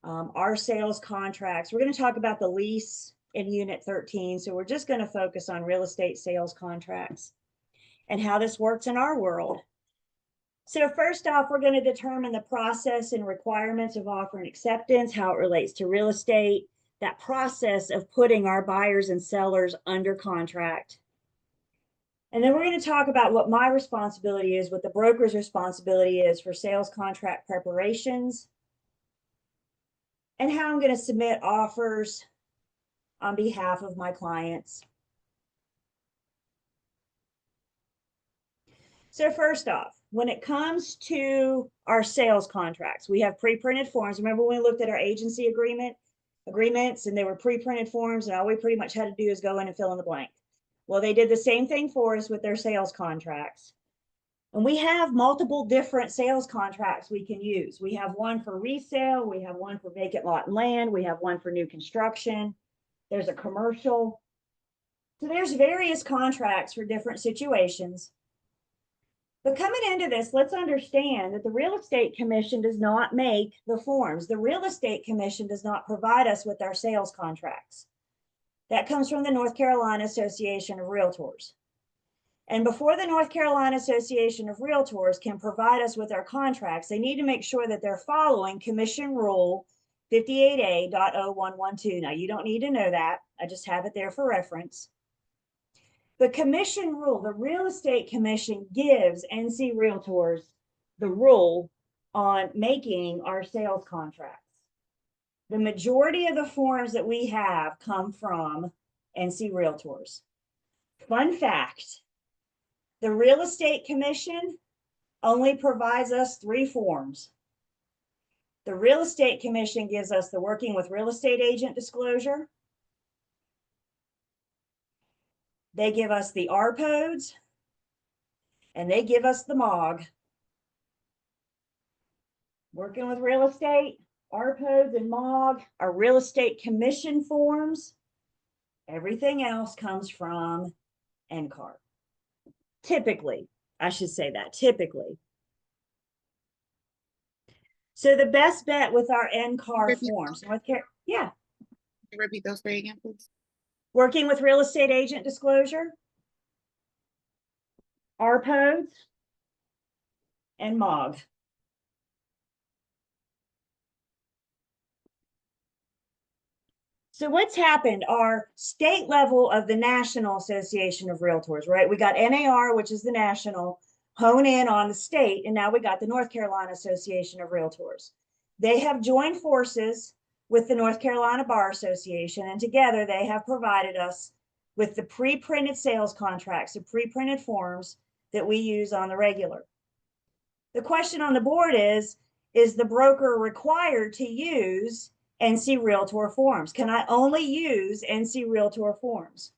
Our sales contracts, we're going to talk about the lease in unit 13. So we're just going to focus on real estate sales contracts and how this works in our world. So first off, we're going to determine the process and requirements of offer and acceptance, how it relates to real estate, that process of putting our buyers and sellers under contract. And then we're going to talk about what my responsibility is, what the broker's responsibility is for sales contract preparations, and how I'm going to submit offers on behalf of my clients. So first off, when it comes to our sales contracts, we have pre-printed forms. Remember when we looked at our agency agreements, and they were pre-printed forms, and all we pretty much had to do is go in and fill in the blank. Well, they did the same thing for us with their sales contracts. And we have multiple different sales contracts we can use. We have one for resale, we have one for vacant lot and land, we have one for new construction. There's a commercial. So there's various contracts for different situations. But coming into this, let's understand that the Real Estate Commission does not make the forms. The Real Estate Commission does not provide us with our sales contracts. That comes from the North Carolina Association of Realtors. And before the North Carolina Association of Realtors can provide us with our contracts, they need to make sure that they're following Commission Rule 58A.0112. Now, you don't need to know that. I just have it there for reference. The commission rule, the Real Estate Commission gives NC Realtors the rule on making our sales contracts. The majority of the forms that we have come from NC Realtors. Fun fact, the Real Estate Commission only provides us 3 forms. The Real Estate Commission gives us the working with real estate agent disclosure. They give us the RPODs, and they give us the MOG. Working with real estate, RPODs and MOG are real estate commission forms. Everything else comes from NCAR. Typically, I should say that, typically. So the best bet with our NCAR forms, yeah. Repeat those 3 again, please. Working with real estate agent disclosure, RPODs, and MOG. So what's happened, our state level of the National Association of Realtors, right? We got NAR, which is the national, hone in on the state, and now we got the North Carolina Association of Realtors. They have joined forces with the North Carolina Bar Association, and together they have provided us with the pre-printed sales contracts, the pre-printed forms that we use on the regular. The question on the board is the broker required to use NC Realtor forms? Can I only use NC Realtor forms?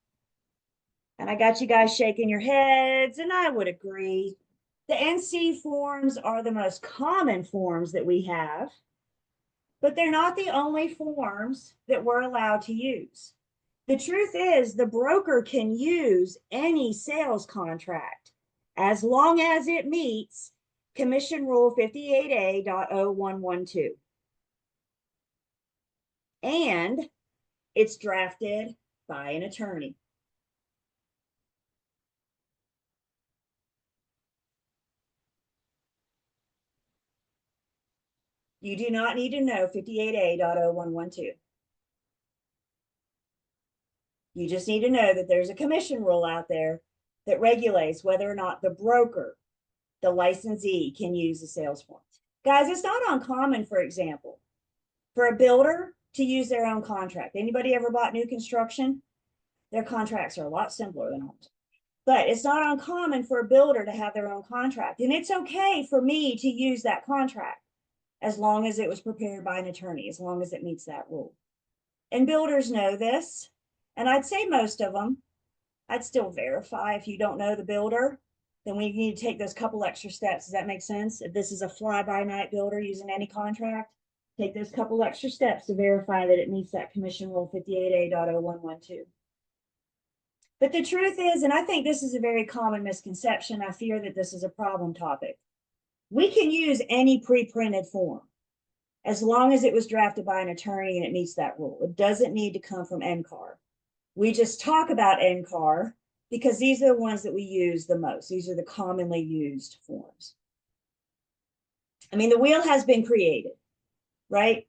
And I got you guys shaking your heads, and I would agree. The NC forms are the most common forms that we have, but they're not the only forms that we're allowed to use. The truth is, the broker can use any sales contract as long as it meets Commission Rule 58A.0112. And it's drafted by an attorney. You do not need to know 58A.0112. You just need to know that there's a commission rule out there that regulates whether or not the broker, the licensee, can use the sales forms. Guys, it's not uncommon, for example, for a builder to use their own contract. Anybody ever bought new construction? Their contracts are a lot simpler than ours. But it's not uncommon for a builder to have their own contract. And it's okay for me to use that contract as long as it was prepared by an attorney, as long as it meets that rule. And builders know this. And I'd say most of them. I'd still verify if you don't know the builder, then we need to take those couple extra steps. Does that make sense? If this is a fly-by-night builder using any contract, take those couple extra steps to verify that it meets that commission rule 58A.0112. But the truth is, and I think this is a very common misconception, I fear that this is a problem topic. We can use any pre-printed form as long as it was drafted by an attorney and it meets that rule. It doesn't need to come from NCAR. We just talk about NCAR because these are the ones that we use the most. These are the commonly used forms. I mean, the wheel has been created, right?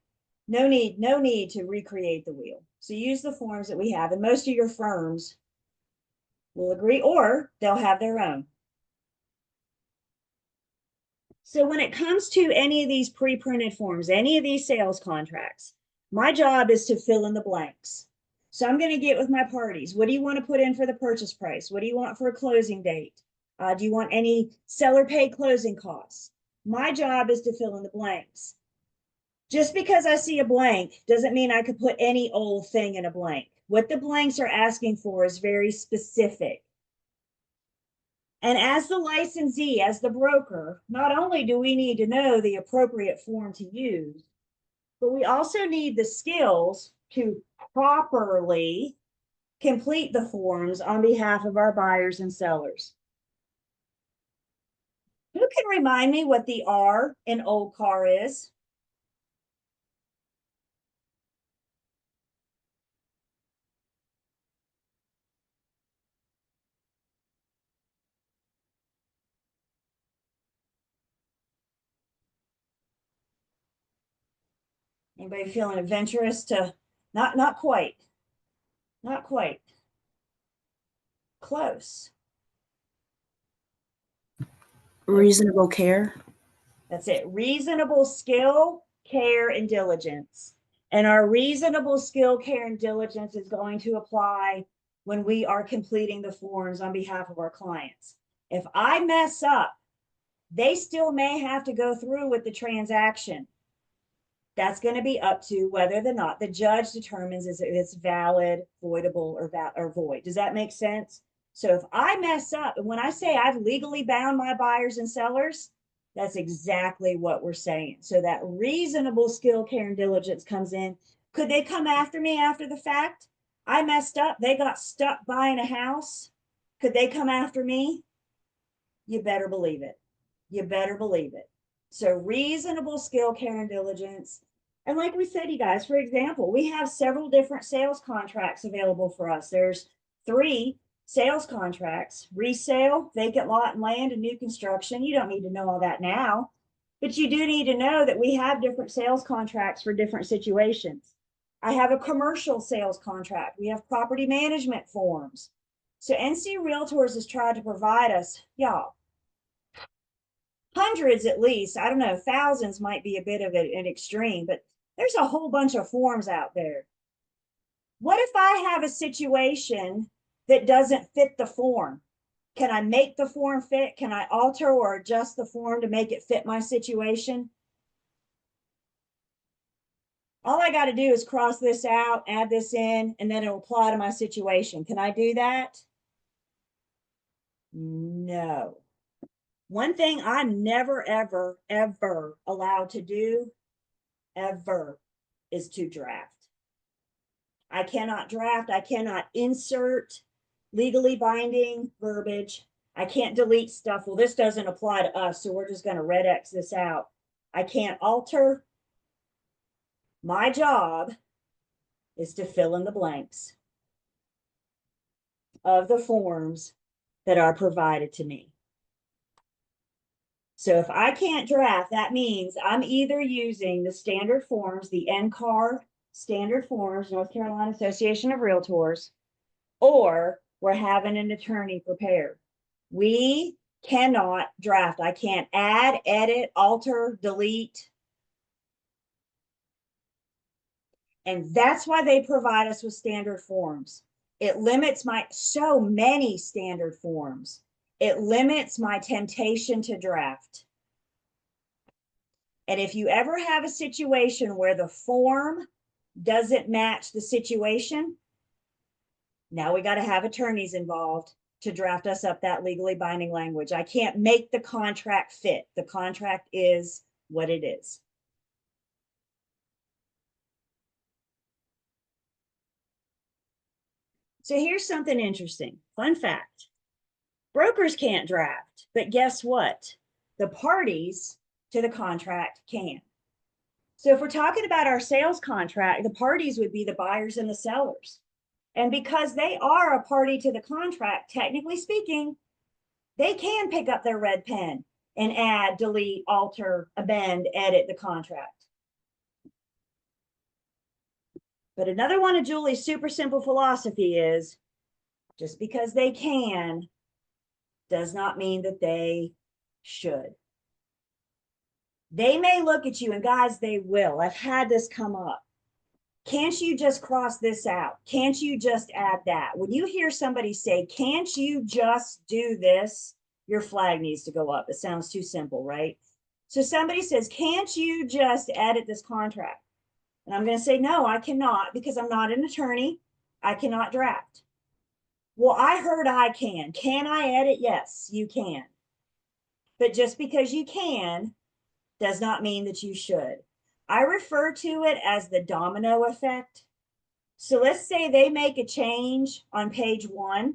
No need to recreate the wheel. So use the forms that we have, and most of your firms will agree, or they'll have their own. So when it comes to any of these pre-printed forms, any of these sales contracts, my job is to fill in the blanks. So I'm going to get with my parties. What do you want to put in for the purchase price? What do you want for a closing date? Do you want any seller pay closing costs? My job is to fill in the blanks. Just because I see a blank doesn't mean I could put any old thing in a blank. What the blanks are asking for is very specific. And as the licensee, as the broker, not only do we need to know the appropriate form to use, but we also need the skills to properly complete the forms on behalf of our buyers and sellers. Who can remind me what the R in old car is? Anybody feeling adventurous to not quite. Not quite. Close. Reasonable care. That's it. Reasonable skill, care, and diligence. And our reasonable skill, care, and diligence is going to apply when we are completing the forms on behalf of our clients. If I mess up, they still may have to go through with the transaction. That's going to be up to whether or not the judge determines if it's valid, voidable, or void. Does that make sense? So if I mess up, and when I say I've legally bound my buyers and sellers, that's exactly what we're saying. So that reasonable skill, care, and diligence comes in. Could they come after me after the fact? I messed up. They got stuck buying a house. Could they come after me? You better believe it. You better believe it. So reasonable skill, care, and diligence. And like we said, you guys, for example, we have several different sales contracts available for us. There's 3 sales contracts: resale, vacant lot and land, and new construction. You don't need to know all that now, but you do need to know that we have different sales contracts for different situations. I have a commercial sales contract. We have property management forms. So NC Realtors has tried to provide us, y'all, hundreds at least. I don't know, thousands might be a bit of an extreme, but there's a whole bunch of forms out there. What if I have a situation that doesn't fit the form? Can I make the form fit? Can I alter or adjust the form to make it fit my situation? All I got to do is cross this out, add this in, and then it'll apply to my situation. Can I do that? No. One thing I'm never, ever, ever allowed to do, ever, is to draft. I cannot draft. I cannot insert legally binding verbiage. I can't delete stuff. Well, this doesn't apply to us, so we're just going to red X this out. I can't alter. My job is to fill in the blanks of the forms that are provided to me. So if I can't draft, that means I'm either using the standard forms, the NCAR standard forms, North Carolina Association of Realtors, or we're having an attorney prepare. We cannot draft. I can't add, edit, alter, delete. And that's why they provide us with standard forms. It limits so many standard forms. It limits my temptation to draft. And if you ever have a situation where the form doesn't match the situation, now we got to have attorneys involved to draft us up that legally binding language. I can't make the contract fit. The contract is what it is. So here's something interesting. Fun fact. Brokers can't draft, but guess what? The parties to the contract can. So if we're talking about our sales contract, the parties would be the buyers and the sellers. And because they are a party to the contract, technically speaking, they can pick up their red pen and add, delete, alter, amend, edit the contract. But another one of Julie's super simple philosophy is just because they can does not mean that they should. They may look at you, and guys, they will. I've had this come up. Can't you just cross this out? Can't you just add that? When you hear somebody say, can't you just do this? Your flag needs to go up. It sounds too simple, right? So somebody says, can't you just edit this contract? And I'm going to say, no, I cannot, because I'm not an attorney. I cannot draft. Well, I heard I can. Can I edit? Yes, you can. But just because you can does not mean that you should. I refer to it as the domino effect. So let's say they make a change on page 1.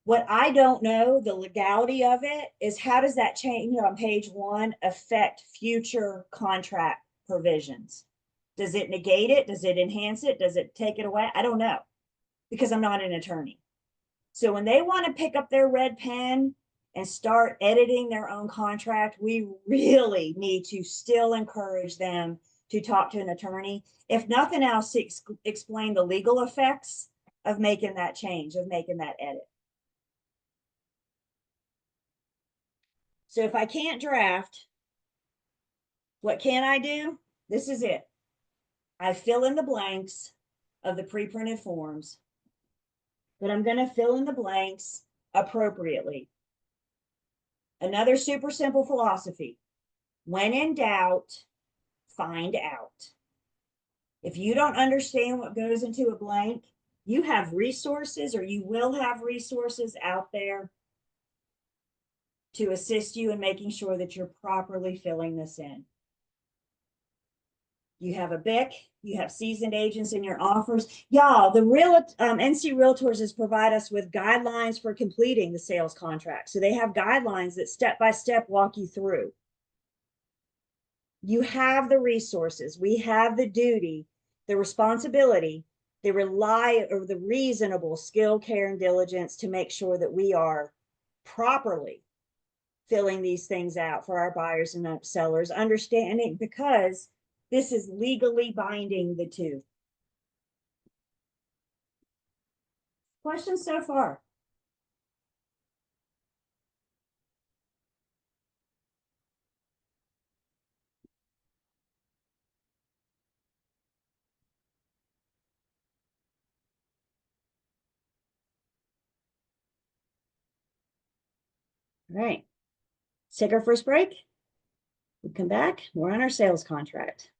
What I don't know, the legality of it, is how does that change on page 1 affect future contract provisions? Does it negate it? Does it enhance it? Does it take it away? I don't know, because I'm not an attorney. So when they want to pick up their red pen and start editing their own contract, we really need to still encourage them to talk to an attorney. If nothing else, to explain the legal effects of making that change, of making that edit. So if I can't draft, what can I do? This is it. I fill in the blanks of the pre-printed forms, but I'm going to fill in the blanks appropriately. Another super simple philosophy. When in doubt, find out. If you don't understand what goes into a blank, you have resources, or you will have resources out there to assist you in making sure that you're properly filling this in. You have a BIC, you have seasoned agents in your offers. Y'all, the NC Realtors has provide us with guidelines for completing the sales contract. So they have guidelines that step-by-step walk you through. You have the resources. We have the duty, the responsibility, the reasonable skill, care, and diligence to make sure that we are properly filling these things out for our buyers and sellers, understanding, because this is legally binding the two. Questions so far? All right. Let's take our first break. We come back. We're on our sales contract.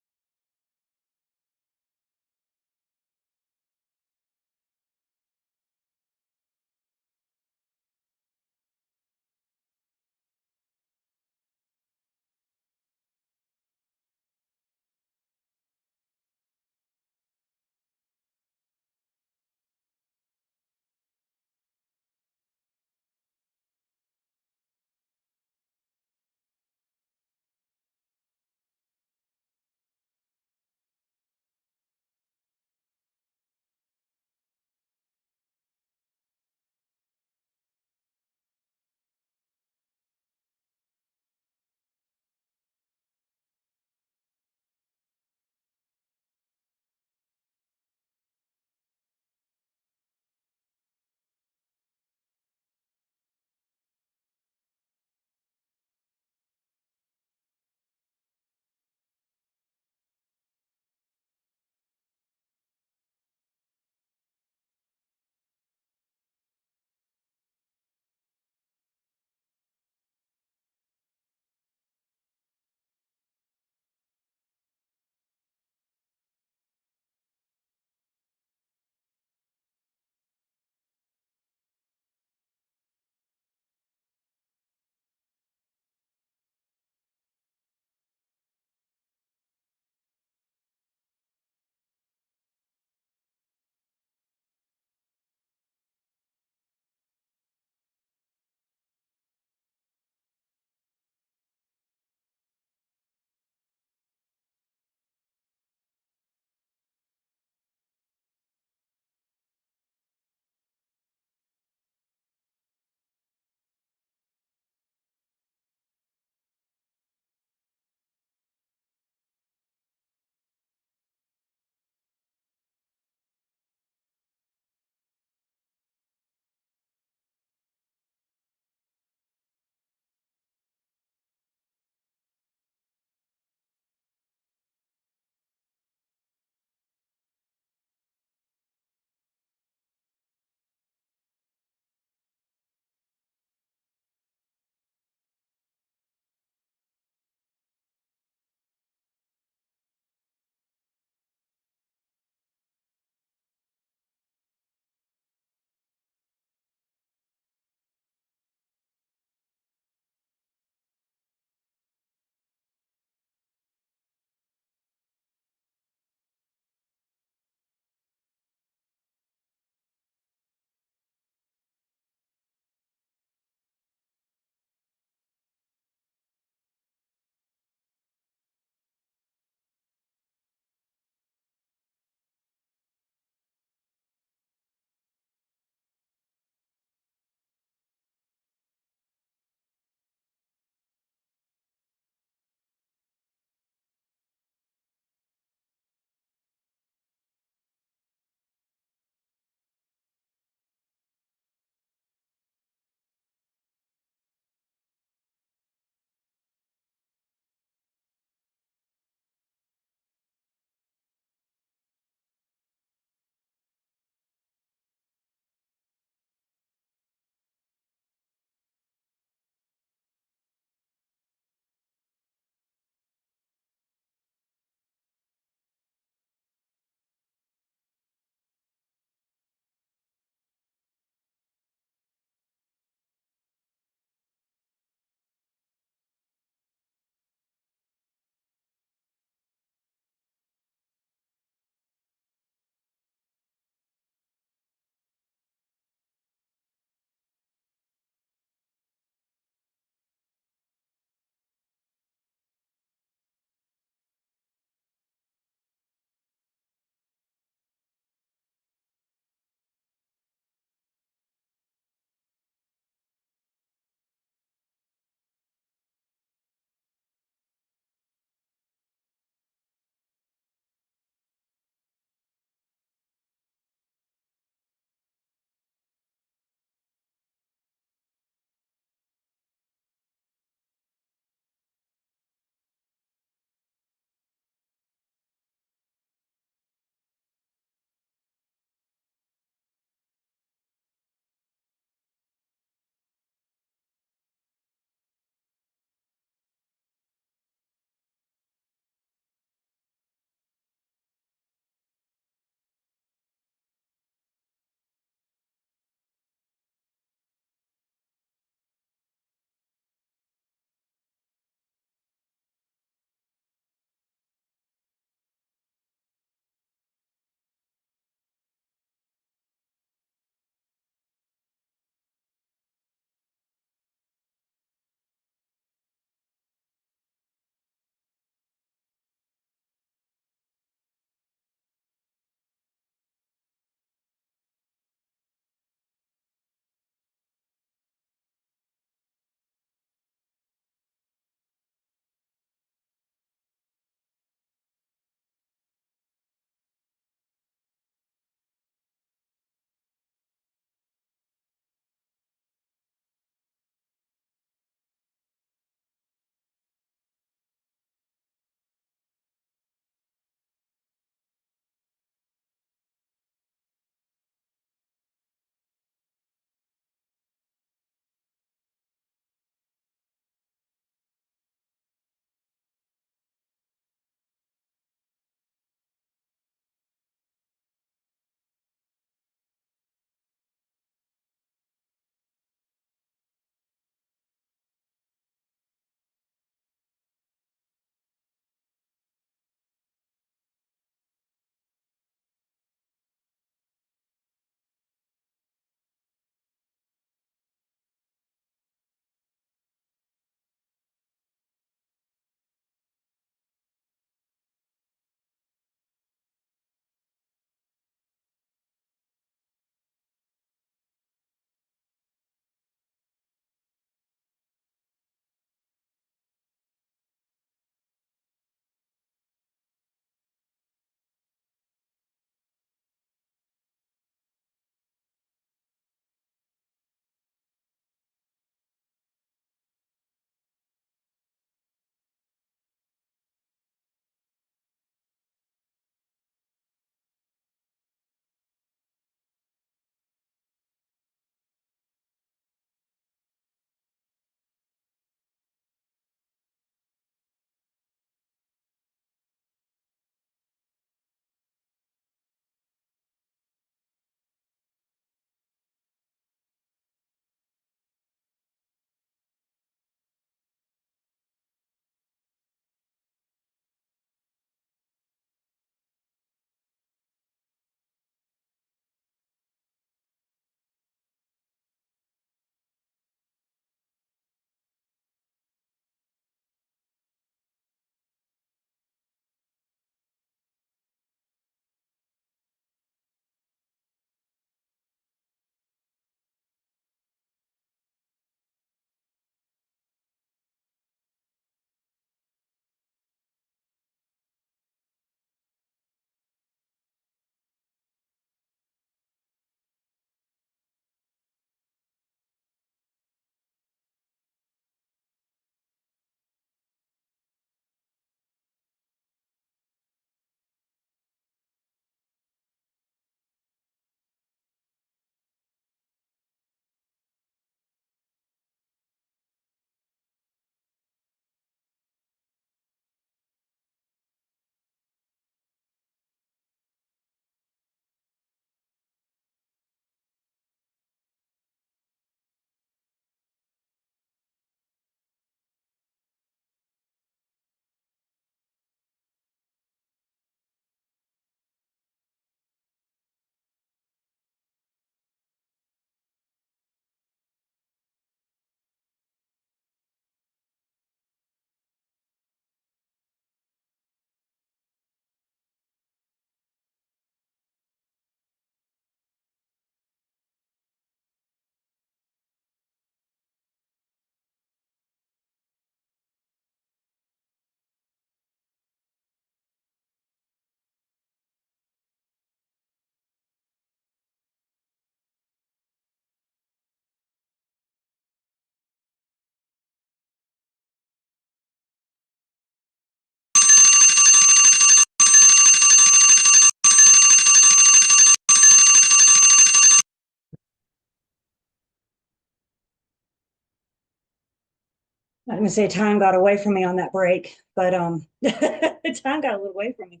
I'm gonna say time got away from me on that break, but time got a little away from me.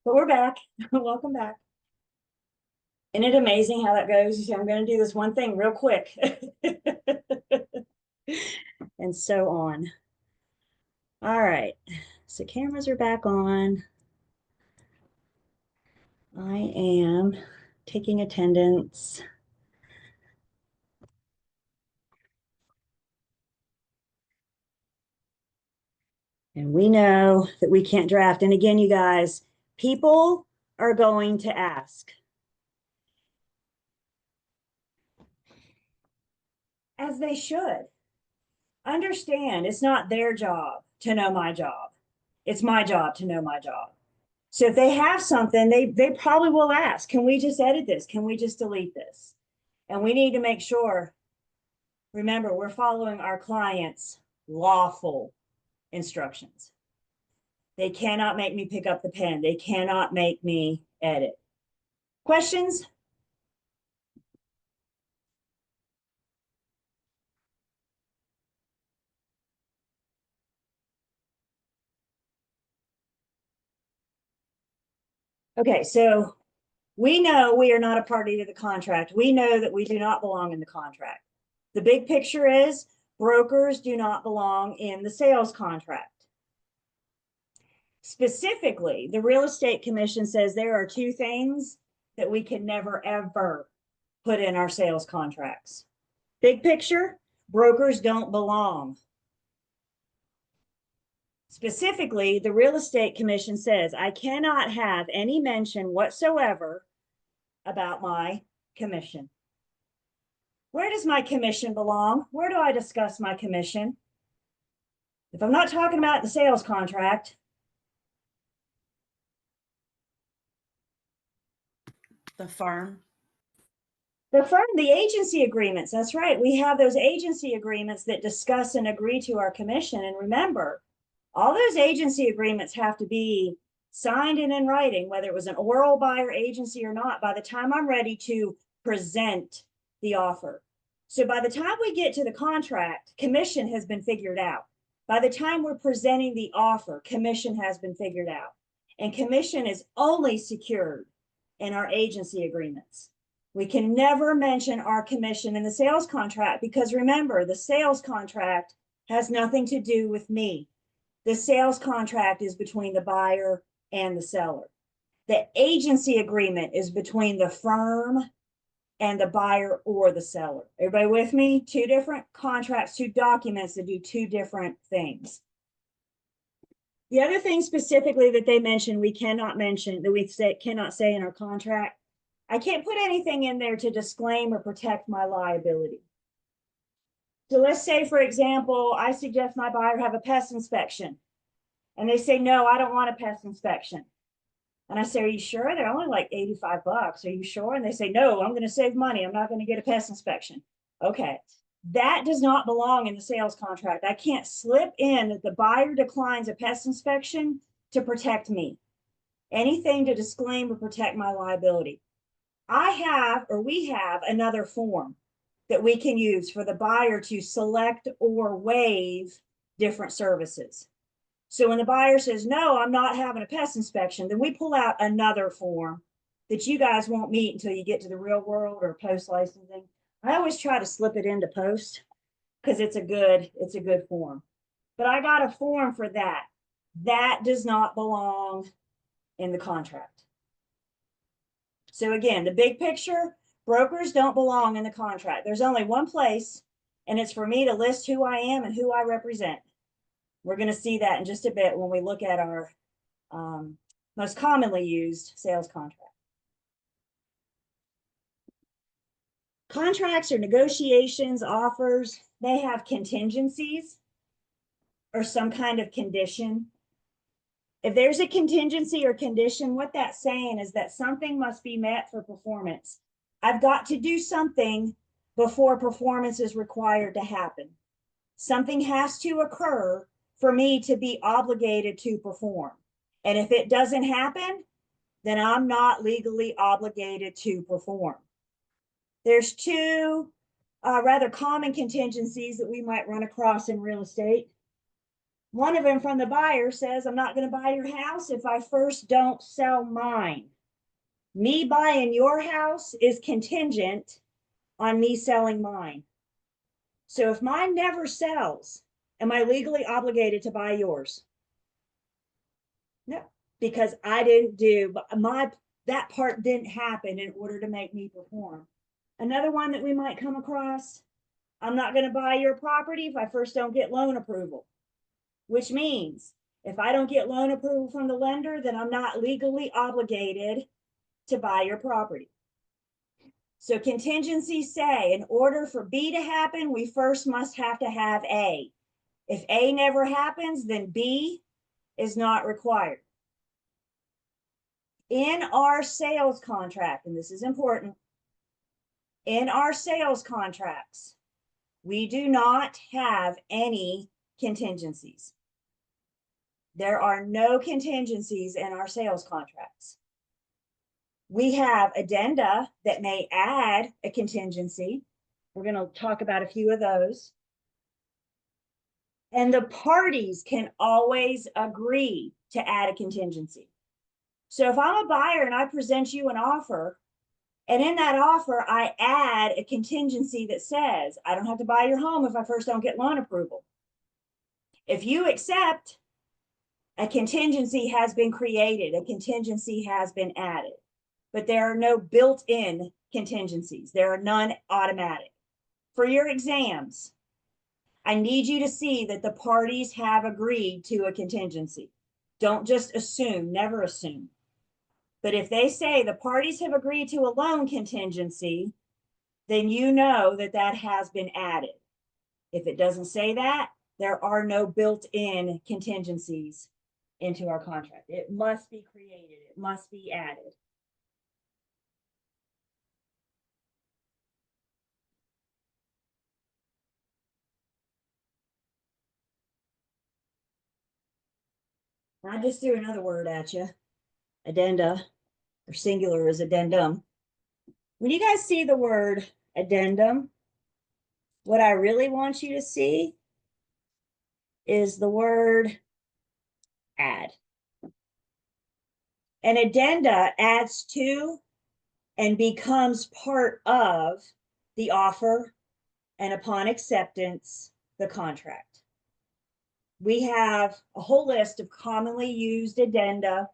But we're back. Welcome back. Isn't it amazing how that goes? You say, I'm gonna do this one thing real quick. And so on. All right. So cameras are back on. I am taking attendance. And we know that we can't draft. And again, you guys, people are going to ask. As they should. Understand, it's not their job to know my job. It's my job to know my job. So if they have something, they probably will ask, can we just edit this? Can we just delete this? And we need to make sure, remember, we're following our clients' lawful instructions. They cannot make me pick up the pen. They cannot make me edit. Questions? Okay, so we know we are not a party to the contract. We know that we do not belong in the contract. The big picture is brokers do not belong in the sales contract. Specifically, the real estate commission says there are two things that we can never, ever put in our sales contracts. Big picture, brokers don't belong. Specifically, the real estate commission says I cannot have any mention whatsoever about my commission. Where does my commission belong? Where do I discuss my commission? If I'm not talking about the sales contract, The farm. the agency agreements, that's right. We have those agency agreements that discuss and agree to our commission. And remember, all those agency agreements have to be signed and in writing, whether it was an oral buyer agency or not, by the time I'm ready to present the offer. So by the time we get to the contract, commission has been figured out. By the time we're presenting the offer, commission has been figured out. And commission is only secured in our agency agreements. We can never mention our commission in the sales contract because remember, the sales contract has nothing to do with me. The sales contract is between the buyer and the seller. The agency agreement is between the firm and the buyer or the seller. Everybody with me? Two different contracts, two documents that do two different things. The other thing specifically that they mentioned, we cannot mention, that we cannot say in our contract, I can't put anything in there to disclaim or protect my liability. So let's say, for example, I suggest my buyer have a pest inspection. And they say, no, I don't want a pest inspection. And I say, are you sure? They're only like $85. Are you sure? And they say, no, I'm going to save money. I'm not going to get a pest inspection. Okay. That does not belong in the sales contract. I can't slip in that the buyer declines a pest inspection to protect me. Anything to disclaim or protect my liability. We have another form that we can use for the buyer to select or waive different services. So when the buyer says, no, I'm not having a pest inspection, then we pull out another form that you guys won't meet until you get to the real world or post licensing. I always try to slip it into post because it's a good form. But I got a form for that. That does not belong in the contract. So again, the big picture, brokers don't belong in the contract. There's only one place, and it's for me to list who I am and who I represent. We're going to see that in just a bit when we look at our most commonly used sales contract. Contracts or negotiations, offers, they have contingencies or some kind of condition. If there's a contingency or condition, what that's saying is that something must be met for performance. I've got to do something before performance is required to happen. Something has to occur for me to be obligated to perform. And if it doesn't happen, then I'm not legally obligated to perform. There's two rather common contingencies that we might run across in real estate. One of them from the buyer says, I'm not going to buy your house if I first don't sell mine. Me buying your house is contingent on me selling mine. So if mine never sells, am I legally obligated to buy yours? No, because I didn't do that part didn't happen in order to make me perform. Another one that we might come across, I'm not going to buy your property if I first don't get loan approval, which means if I don't get loan approval from the lender, then I'm not legally obligated to buy your property. So contingencies say in order for B to happen, we first must have to have A. If A never happens, then B is not required. In our sales contract, and this is important, in our sales contracts, we do not have any contingencies. There are no contingencies in our sales contracts. We have addenda that may add a contingency. We're going to talk about a few of those. And the parties can always agree to add a contingency. So if I'm a buyer and I present you an offer, and in that offer, I add a contingency that says, I don't have to buy your home if I first don't get loan approval. If you accept, a contingency has been created, a contingency has been added, but there are no built-in contingencies. There are none automatic. For your exams, I need you to see that the parties have agreed to a contingency. Don't just assume, never assume. But if they say the parties have agreed to a loan contingency, then you know that that has been added. If it doesn't say that, there are no built-in contingencies into our contract. It must be created. It must be added. I just threw another word at you. Addenda, or singular is addendum. When you guys see the word addendum, what I really want you to see is the word add. An addenda adds to and becomes part of the offer, and upon acceptance, the contract. We have a whole list of commonly used addenda.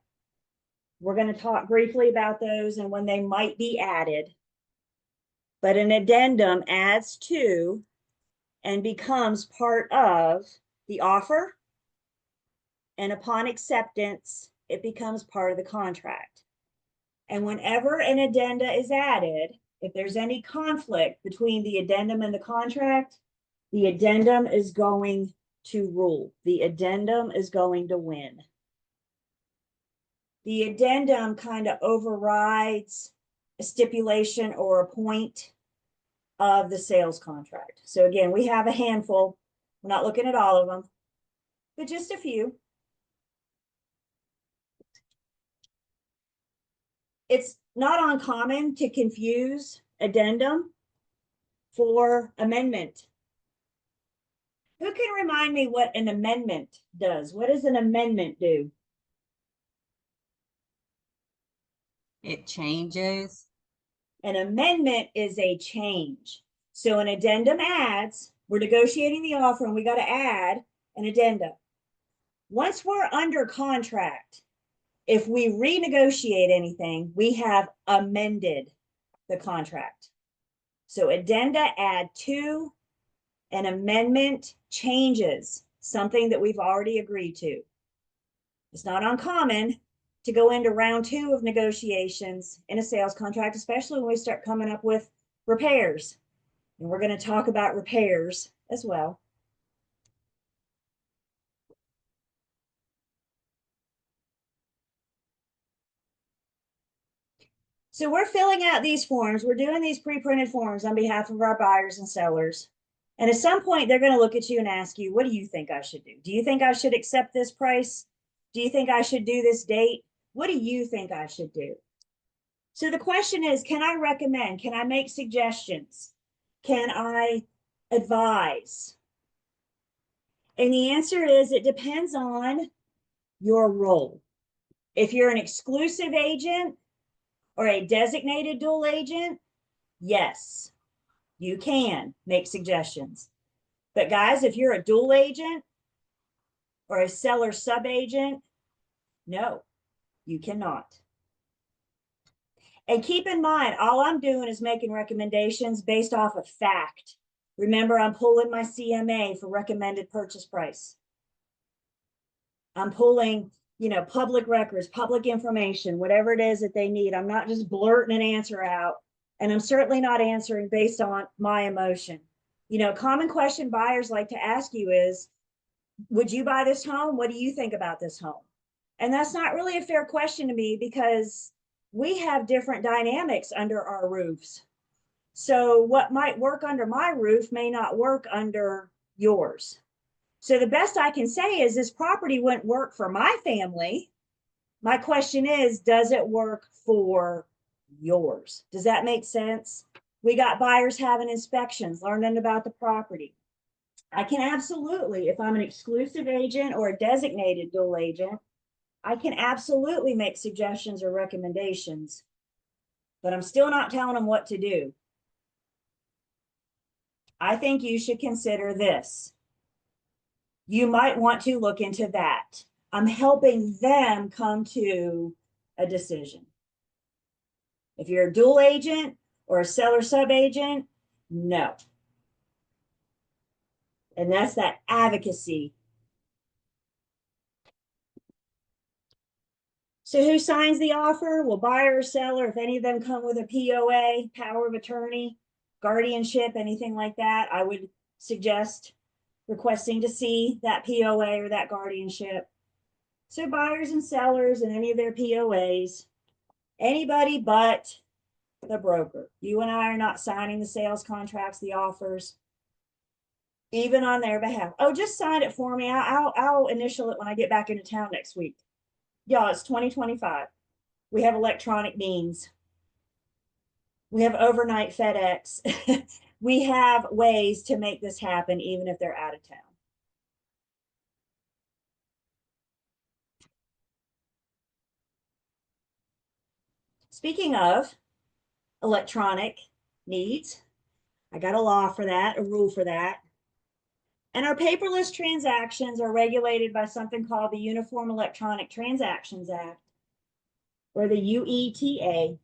We're going to talk briefly about those and when they might be added. But an addendum adds to and becomes part of the offer, and upon acceptance, it becomes part of the contract. And whenever an addenda is added, if there's any conflict between the addendum and the contract, the addendum is going to rule. The addendum is going to win. The addendum kind of overrides a stipulation or a point of the sales contract. So again, we have a handful. We're not looking at all of them, but just a few. It's not uncommon to confuse addendum for amendment. Who can remind me what an amendment does? What does an amendment do? It changes. An amendment is a change. So an addendum adds, we're negotiating the offer and we got to add an addendum. Once we're under contract, if we renegotiate anything, we have amended the contract. So addenda add to, an amendment changes something that we've already agreed to. It's not uncommon to go into round 2 of negotiations in a sales contract, especially when we start coming up with repairs. And we're going to talk about repairs as well. So we're filling out these forms. We're doing these pre-printed forms on behalf of our buyers and sellers. And at some point, they're going to look at you and ask you, what do you think I should do? Do you think I should accept this price? Do you think I should do this date? What do you think I should do? So the question is, can I recommend? Can I make suggestions? Can I advise? And the answer is it depends on your role. If you're an exclusive agent or a designated dual agent, yes, you can make suggestions. But guys, if you're a dual agent or a seller sub-agent, no, you cannot. And keep in mind, all I'm doing is making recommendations based off of fact. Remember, I'm pulling my CMA for recommended purchase price. I'm pulling, public records, public information, whatever it is that they need. I'm not just blurting an answer out. And I'm certainly not answering based on my emotion. Common question buyers like to ask you is, would you buy this home? What do you think about this home? And that's not really a fair question to me because we have different dynamics under our roofs. So what might work under my roof may not work under yours. So the best I can say is this property wouldn't work for my family. My question is, does it work for yours? Does that make sense? We got buyers having inspections, learning about the property. I can absolutely, if I'm an exclusive agent or a designated dual agent, I can absolutely make suggestions or recommendations, but I'm still not telling them what to do. I think you should consider this. You might want to look into that. I'm helping them come to a decision. If you're a dual agent or a seller sub-agent, no. And that's that advocacy. So who signs the offer? Well, buyer or seller, if any of them come with a POA, power of attorney, guardianship, anything like that, I would suggest requesting to see that POA or that guardianship. So buyers and sellers and any of their POAs, anybody but the broker. You and I are not signing the sales contracts, the offers, even on their behalf. Oh, just sign it for me. I'll initial it when I get back into town next week. Y'all, it's 2025. We have electronic means. We have overnight FedEx. We have ways to make this happen, even if they're out of town. Speaking of electronic needs, I got a law for that, a rule for that. And our paperless transactions are regulated by something called the Uniform Electronic Transactions Act, or the UETA.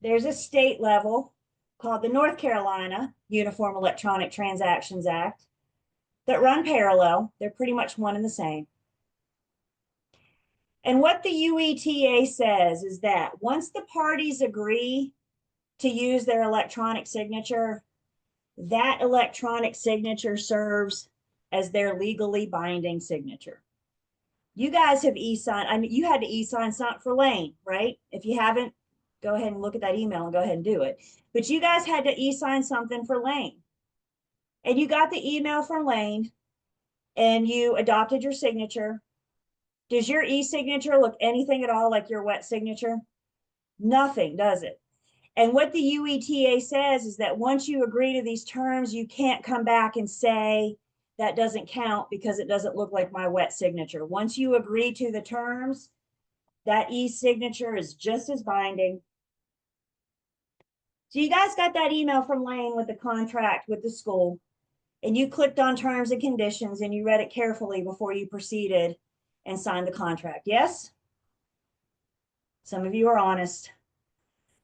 There's a state level called the North Carolina Uniform Electronic Transactions Act that run parallel. They're pretty much one and the same. And what the UETA says is that once the parties agree to use their electronic signature, that electronic signature serves as their legally binding signature. You guys have e-signed, I mean, you had to e-sign something for Lane, right? If you haven't, go ahead and look at that email and go ahead and do it. But you guys had to e-sign something for Lane. And you got the email from Lane and you adopted your signature. Does your e-signature look anything at all like your wet signature? Nothing, does it? And what the UETA says is that once you agree to these terms, you can't come back and say that doesn't count because it doesn't look like my wet signature. Once you agree to the terms, that e-signature is just as binding. So you guys got that email from Lane with the contract with the school, and you clicked on terms and conditions and you read it carefully before you proceeded and signed the contract. Yes? Some of you are honest.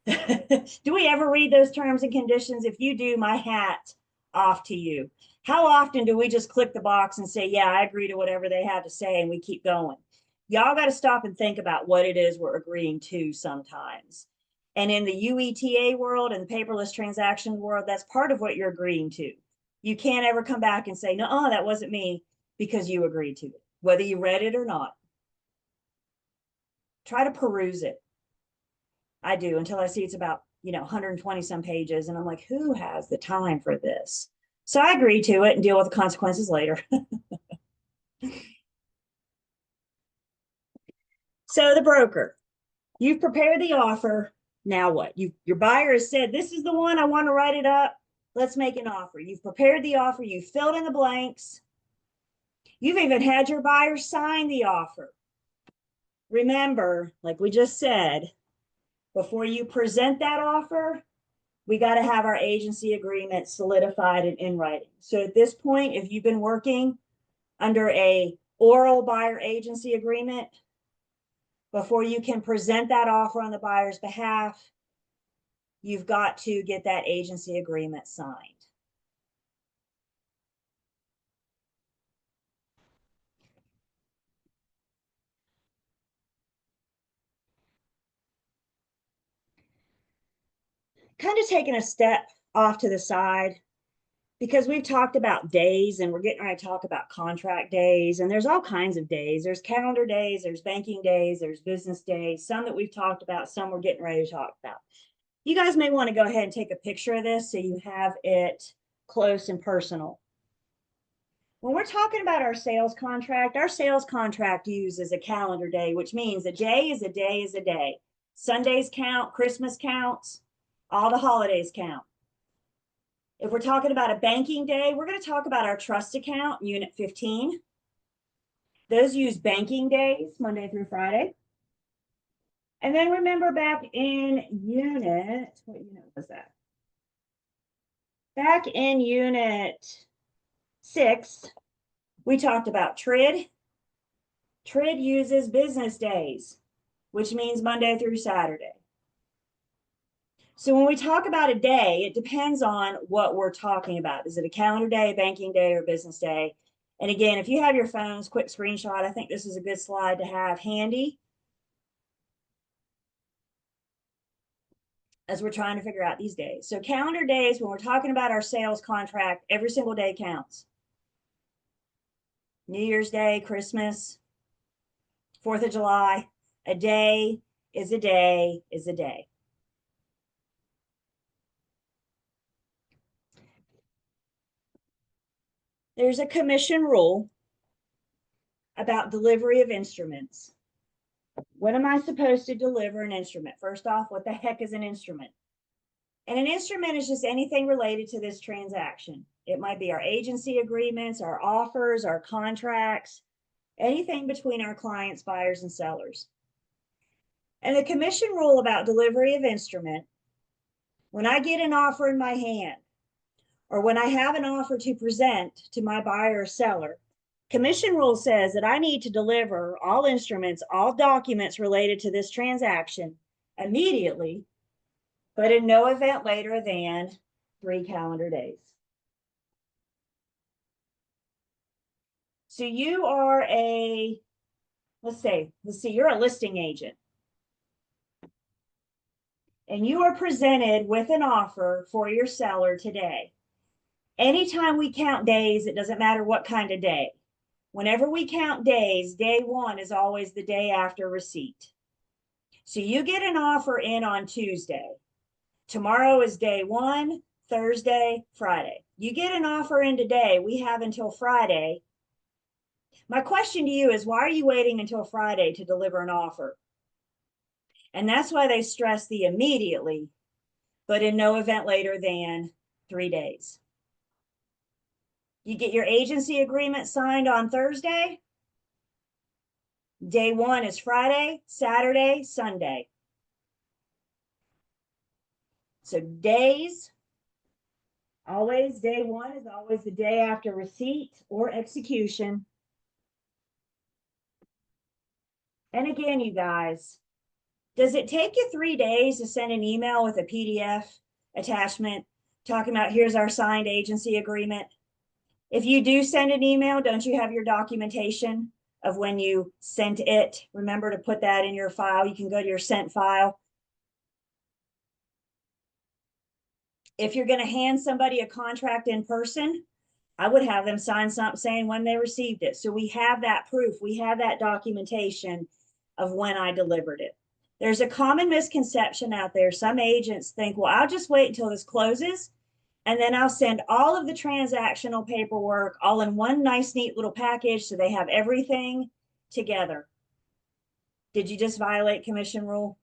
Do we ever read those terms and conditions? If you do, my hat off to you. How often do we just click the box and say, yeah, I agree to whatever they have to say, and we keep going? Y'all got to stop and think about what it is we're agreeing to sometimes. And in the UETA world and the paperless transaction world, that's part of what you're agreeing to. You can't ever come back and say, no, that wasn't me, because you agreed to it, whether you read it or not. Try to peruse it. I do, until I see it's about 120 some pages, and I'm like, who has the time for this? So I agree to it and deal with the consequences later. So the broker, you've prepared the offer. Now what? Your buyer has said, this is the one, I want to write it up. Let's make an offer. You've prepared the offer, you've filled in the blanks. You've even had your buyer sign the offer. Remember, like we just said, before you present that offer, we got to have our agency agreement solidified and in writing. So at this point, if you've been working under a oral buyer agency agreement, before you can present that offer on the buyer's behalf, you've got to get that agency agreement signed. Kind of taking a step off to the side, because we've talked about days and we're getting ready to talk about contract days, and there's all kinds of days. There's calendar days, there's banking days, there's business days, some that we've talked about, some we're getting ready to talk about. You guys may want to go ahead and take a picture of this so you have it close and personal. When we're talking about our sales contract uses a calendar day, which means a day is a day is a day. Sundays count, Christmas counts, all the holidays count. If we're talking about a banking day, we're going to talk about our trust account, Unit 15. Those use banking days, Monday through Friday. And then remember back in unit, what unit was that? Back in Unit 6, we talked about TRID. TRID uses business days, which means Monday through Saturday. So when we talk about a day, it depends on what we're talking about. Is it a calendar day, a banking day, or business day? And again, if you have your phones, quick screenshot, I think this is a good slide to have handy as we're trying to figure out these days. So calendar days, when we're talking about our sales contract, every single day counts. New Year's Day, Christmas, 4th of July, a day is a day is a day. There's a commission rule about delivery of instruments. When am I supposed to deliver an instrument? First off, what the heck is an instrument? And an instrument is just anything related to this transaction. It might be our agency agreements, our offers, our contracts, anything between our clients, buyers, and sellers. And the commission rule about delivery of instrument, when I get an offer in my hand, or when I have an offer to present to my buyer or seller, commission rule says that I need to deliver all instruments, all documents related to this transaction immediately, but in no event later than 3 calendar days. So you are a, let's see, you're a listing agent. And you are presented with an offer for your seller today. Anytime we count days, it doesn't matter what kind of day. Whenever we count days, day 1 is always the day after receipt. So you get an offer in on Tuesday. Tomorrow is day 1, Thursday, Friday. You get an offer in today, we have until Friday. My question to you is, why are you waiting until Friday to deliver an offer? And that's why they stress the immediately, but in no event later than 3 days. You get your agency agreement signed on Thursday. Day 1 is Friday, Saturday, Sunday. So days, always day 1 is always the day after receipt or execution. And again, you guys, does it take you 3 days to send an email with a PDF attachment talking about here's our signed agency agreement? If you do send an email, don't you have your documentation of when you sent it? Remember to put that in your file. You can go to your sent file. If you're going to hand somebody a contract in person, I would have them sign something saying when they received it. So we have that proof. We have that documentation of when I delivered it. There's a common misconception out there. Some agents think, well, I'll just wait until this closes, and then I'll send all of the transactional paperwork all in one nice, neat little package so they have everything together. Did you just violate commission rule?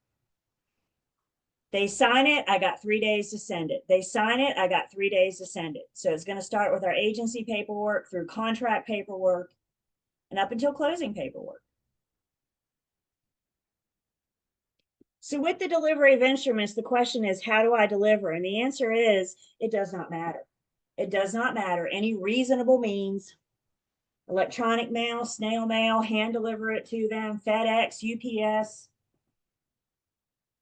They sign it, I got 3 days to send it. They sign it, I got 3 days to send it. So it's going to start with our agency paperwork through contract paperwork and up until closing paperwork. So with the delivery of instruments, the question is, how do I deliver? And the answer is, it does not matter. It does not matter. Any reasonable means, electronic mail, snail mail, hand deliver it to them, FedEx, UPS,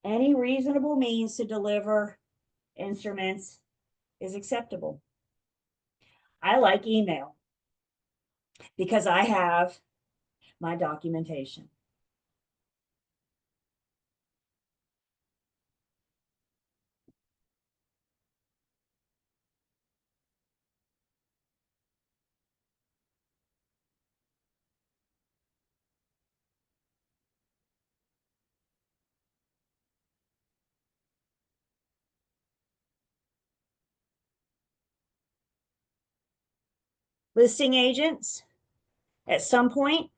any reasonable means to deliver instruments is acceptable. I like email because I have my documentation. Listing agents, at some point,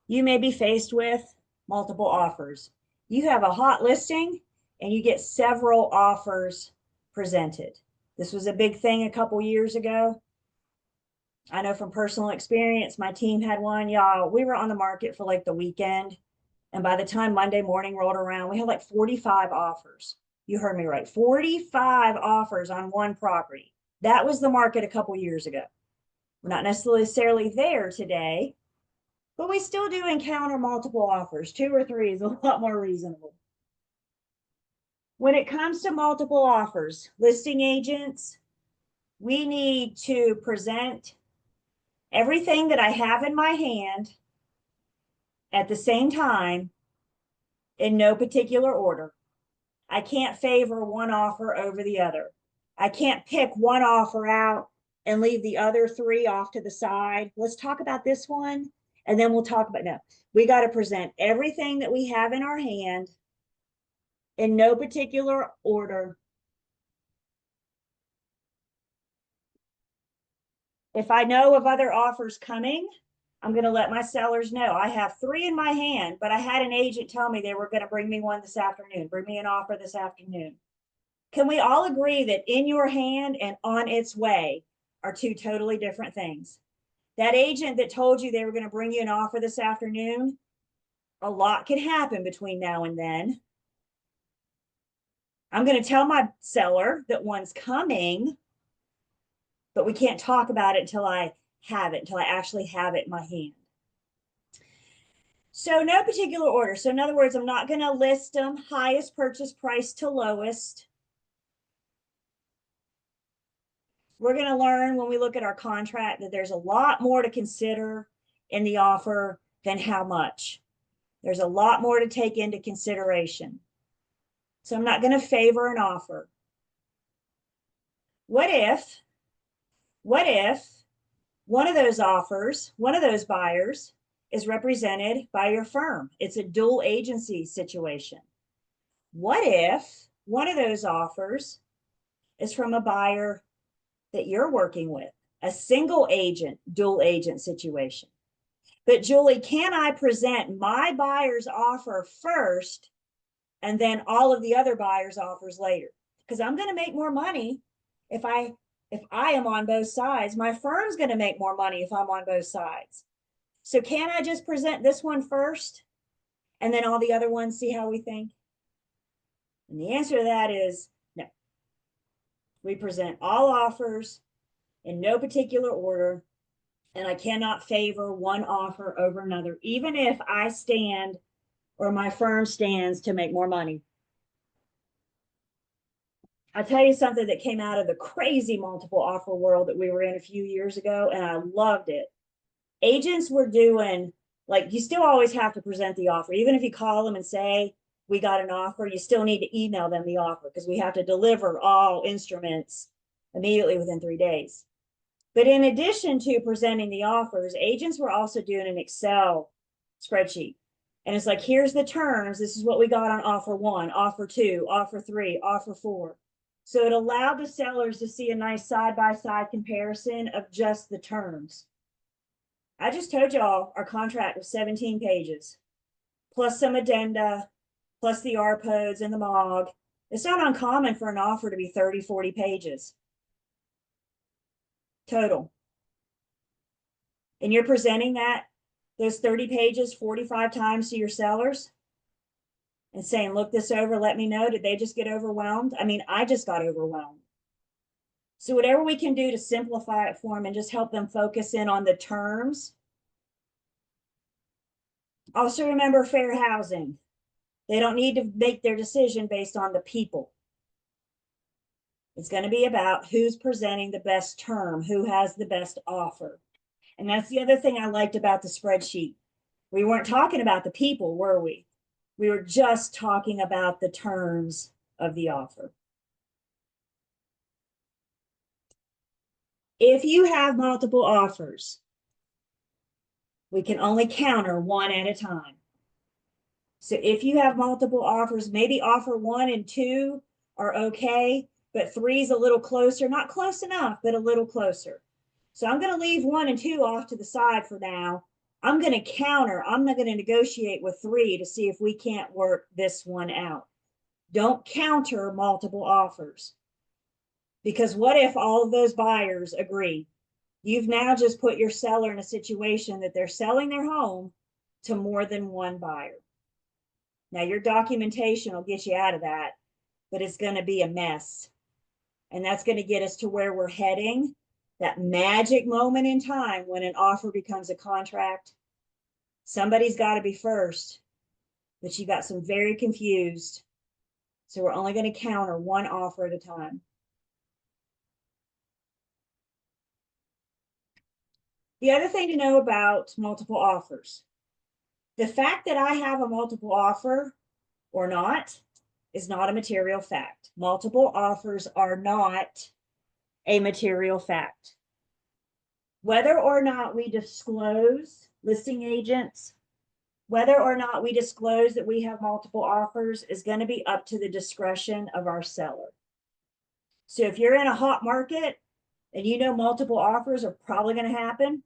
you may be faced with multiple offers. You have a hot listing and you get several offers presented. This was a big thing a couple years ago. I know from personal experience, my team had one. Y'all, we were on the market for like the weekend. And by the time Monday morning rolled around, we had like 45 offers. You heard me right. 45 offers on one property. That was the market a couple years ago. We're not necessarily there today, but we still do encounter multiple offers. 2 or 3 is a lot more reasonable. When it comes to multiple offers, listing agents, we need to present everything that I have in my hand at the same time in no particular order. I can't favor one offer over the other. I can't pick one offer out and leave the other 3 off to the side. Let's talk about this one and then we'll talk about, no, we got to present everything that we have in our hand in no particular order. If I know of other offers coming, I'm going to let my sellers know. I have 3 in my hand, but I had an agent tell me they were going to bring me one this afternoon, bring me an offer this afternoon. Can we all agree that in your hand and on its way are 2 totally different things? That agent that told you they were going to bring you an offer this afternoon, a lot can happen between now and then. I'm going to tell my seller that one's coming, but we can't talk about it until I have it, until I actually have it in my hand. So no particular order. So in other words, I'm not going to list them highest purchase price to lowest. We're going to learn when we look at our contract that there's a lot more to consider in the offer than how much. There's a lot more to take into consideration. So I'm not going to favor an offer. What if one of those offers, one of those buyers is represented by your firm? It's a dual agency situation. What if one of those offers is from a buyer that you're working with, a single agent, dual agent situation? But Julie, can I present my buyer's offer first and then all of the other buyers' offers later? Because I'm going to make more money if I am on both sides. My firm's going to make more money if I'm on both sides. So can I just present this one first and then all the other ones see how we think? And the answer to that is no. We present all offers in no particular order, and I cannot favor one offer over another, even if I stand or my firm stands to make more money. I'll tell you something that came out of the crazy multiple offer world that we were in a few years ago, and I loved it. Agents were doing, like, you still always have to present the offer. Even if you call them and say, we got an offer, you still need to email them the offer because we have to deliver all instruments immediately within 3 days. But in addition to presenting the offers, agents were also doing an Excel spreadsheet. And it's like, here's the terms. This is what we got on offer 1, offer 2, offer 3, offer 4. So it allowed the sellers to see a nice side-by-side comparison of just the terms. I just told y'all our contract was 17 pages, plus some addenda, plus the RPOs and the MOG. It's not uncommon for an offer to be 30, 40 pages total. And you're presenting those 30 pages 45 times to your sellers and saying, look this over, let me know. Did they just get overwhelmed? I mean, I just got overwhelmed. So whatever we can do to simplify it for them and just help them focus in on the terms. Also remember fair housing. They don't need to make their decision based on the people. It's going to be about who's presenting the best term, who has the best offer. And that's the other thing I liked about the spreadsheet. We weren't talking about the people, were we? We were just talking about the terms of the offer. If you have multiple offers, we can only counter one at a time. So if you have multiple offers, maybe offer 1 and 2 are okay, but 3 is a little closer, not close enough, but a little closer. So I'm going to leave 1 and 2 off to the side for now. I'm going to counter. I'm not going to negotiate with 3 to see if we can't work this one out. Don't counter multiple offers. Because what if all of those buyers agree? You've now just put your seller in a situation that they're selling their home to more than one buyer. Now, your documentation will get you out of that, but it's going to be a mess. And that's going to get us to where we're heading, that magic moment in time when an offer becomes a contract. Somebody's got to be first, but you got some very confused. So we're only going to counter one offer at a time. The other thing to know about multiple offers, the fact that I have a multiple offer or not is not a material fact. Multiple offers are not a material fact. Whether or not we disclose, listing agents, whether or not we disclose that we have multiple offers is going to be up to the discretion of our seller. So if you're in a hot market and you know multiple offers are probably going to happen,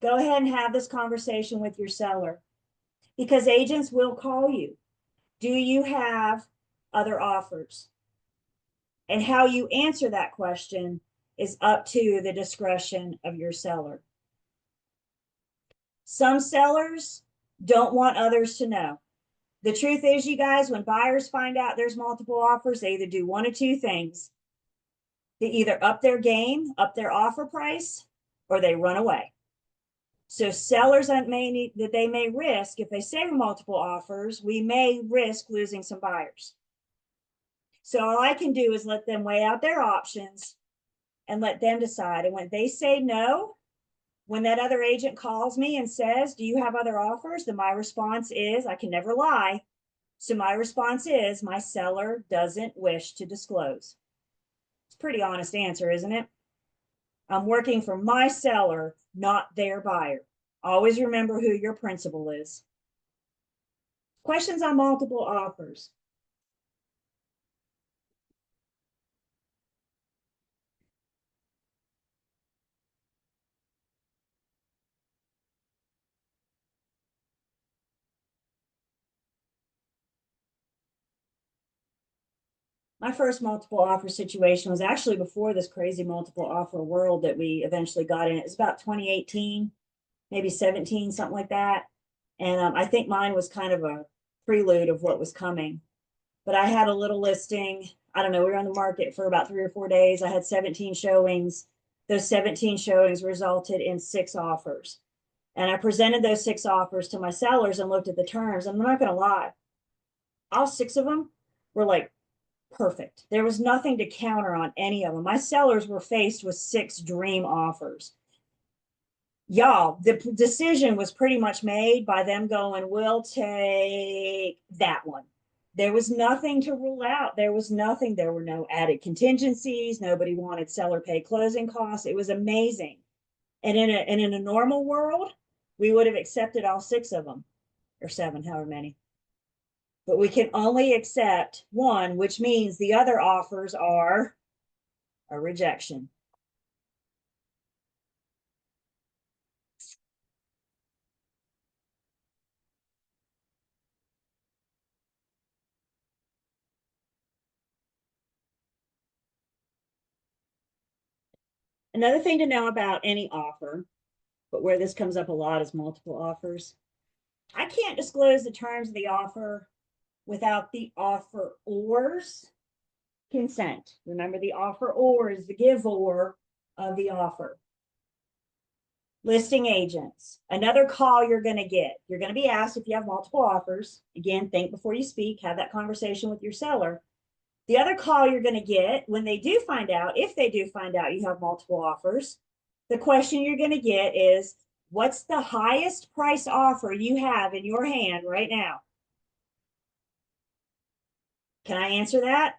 go ahead and have this conversation with your seller, because agents will call you. Do you have other offers? And how you answer that question is up to the discretion of your seller. Some sellers don't want others to know. The truth is, you guys, when buyers find out there's multiple offers, they either do one of two things. They either up their game, up their offer price, or they run away. So sellers that they may risk, if they say multiple offers, we may risk losing some buyers. So all I can do is let them weigh out their options and let them decide. And when they say no, when that other agent calls me and says, do you have other offers? Then my response is, I can never lie. So my response is, my seller doesn't wish to disclose. It's a pretty honest answer, isn't it? I'm working for my seller, not their buyer. Always remember who your principal is. Questions on multiple offers. My first multiple offer situation was actually before this crazy multiple offer world that we eventually got in. It was about 2018, maybe 17, something like that. And I think mine was kind of a prelude of what was coming. But I had a little listing. I don't know, we were on the market for about 3 or 4 days. I had 17 showings. Those 17 showings resulted in 6 offers. And I presented those 6 offers to my sellers and looked at the terms. And I'm not going to lie, all 6 of them were like perfect. There was nothing to counter on any of them. My sellers were faced with 6 dream offers. Y'all, the decision was pretty much made by them going, we'll take that one. There was nothing to rule out. There was nothing. There were no added contingencies. Nobody wanted seller pay closing costs. It was amazing. And in a normal world, we would have accepted all 6 of them, or 7, however many. But we can only accept one, which means the other offers are a rejection. Another thing to know about any offer, but where this comes up a lot is multiple offers. I can't disclose the terms of the offer without the offeror's consent. Remember, the offeror is the giver of the offer. Listing agents, another call you're going to get. You're going to be asked if you have multiple offers. Again, think before you speak, have that conversation with your seller. The other call you're going to get when they do find out, if they do find out you have multiple offers, the question you're going to get is, what's the highest price offer you have in your hand right now? Can I answer that?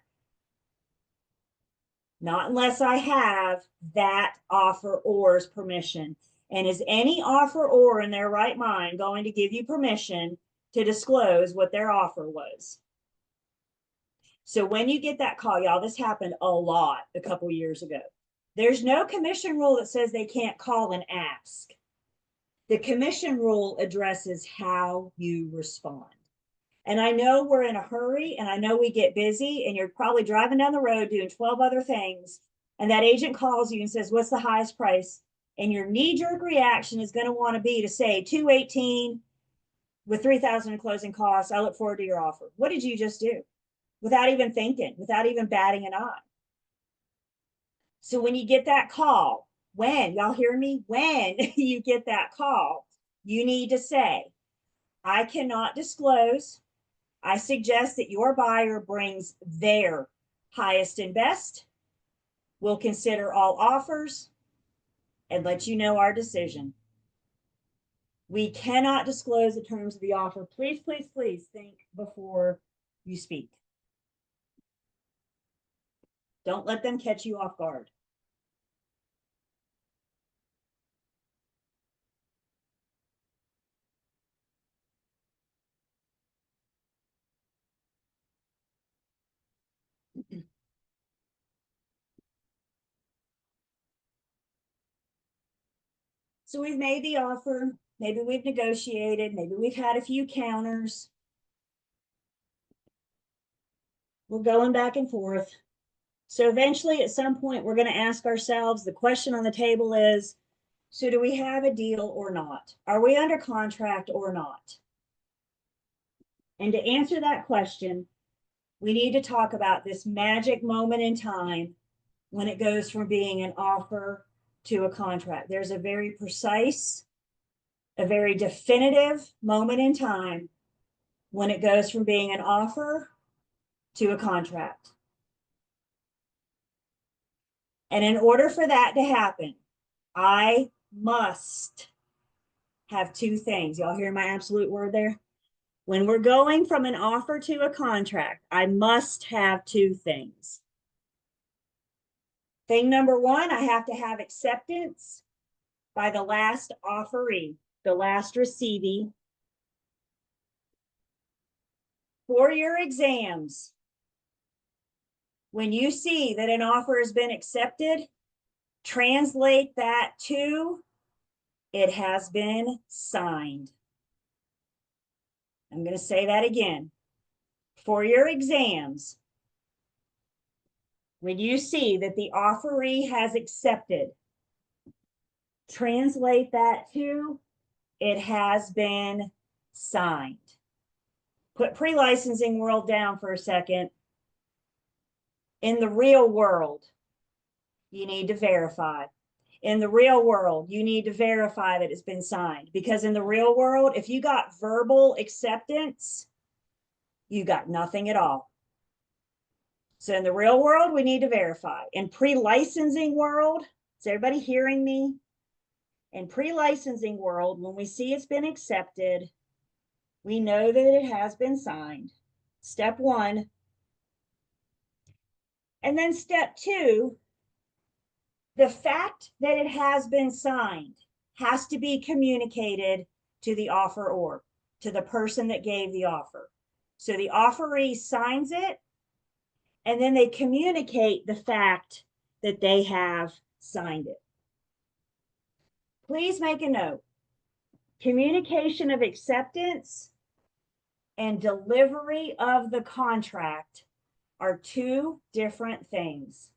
Not unless I have that offeror's permission. And is any offeror in their right mind going to give you permission to disclose what their offer was? So when you get that call, y'all, this happened a lot a couple years ago. There's no commission rule that says they can't call and ask. The commission rule addresses how you respond. And I know we're in a hurry, and I know we get busy, and you're probably driving down the road doing 12 other things, and that agent calls you and says, what's the highest price? And your knee-jerk reaction is going to want to be to say 218 with 3,000 in closing costs. I look forward to your offer. What did you just do? Without even thinking, without even batting an eye. So when you get that call, when, y'all hear me? When you get that call, you need to say, I cannot disclose. I suggest that your buyer brings their highest and best. We'll consider all offers and let you know our decision. We cannot disclose the terms of the offer. Please, please, please think before you speak. Don't let them catch you off guard. So we've made the offer. Maybe we've negotiated. Maybe we've had a few counters. We're going back and forth. So eventually, at some point, we're going to ask ourselves, the question on the table is, so do we have a deal or not? Are we under contract or not? And to answer that question, we need to talk about this magic moment in time when it goes from being an offer to a contract. There's a very precise, a very definitive moment in time when it goes from being an offer to a contract. And in order for that to happen, I must have two things. Y'all hear my absolute word there? When we're going from an offer to a contract, I must have two things. Thing number one, I have to have acceptance by the last offeree, the last receivee. For your exams, when you see that an offer has been accepted, translate that to it has been signed. I'm going to say that again. For your exams, when you see that the offeree has accepted, translate that to it has been signed. Put pre-licensing world down for a second. In the real world, you need to verify. In the real world, you need to verify that it's been signed, because in the real world, if you got verbal acceptance, you got nothing at all. So in the real world, we need to verify. In pre-licensing world, is everybody hearing me? In pre-licensing world, when we see it's been accepted, we know that it has been signed. Step one. And then step two, the fact that it has been signed has to be communicated to the offeror, to the person that gave the offer. So the offeree signs it, and then they communicate the fact that they have signed it. Please make a note. Communication of acceptance and delivery of the contract are two different things.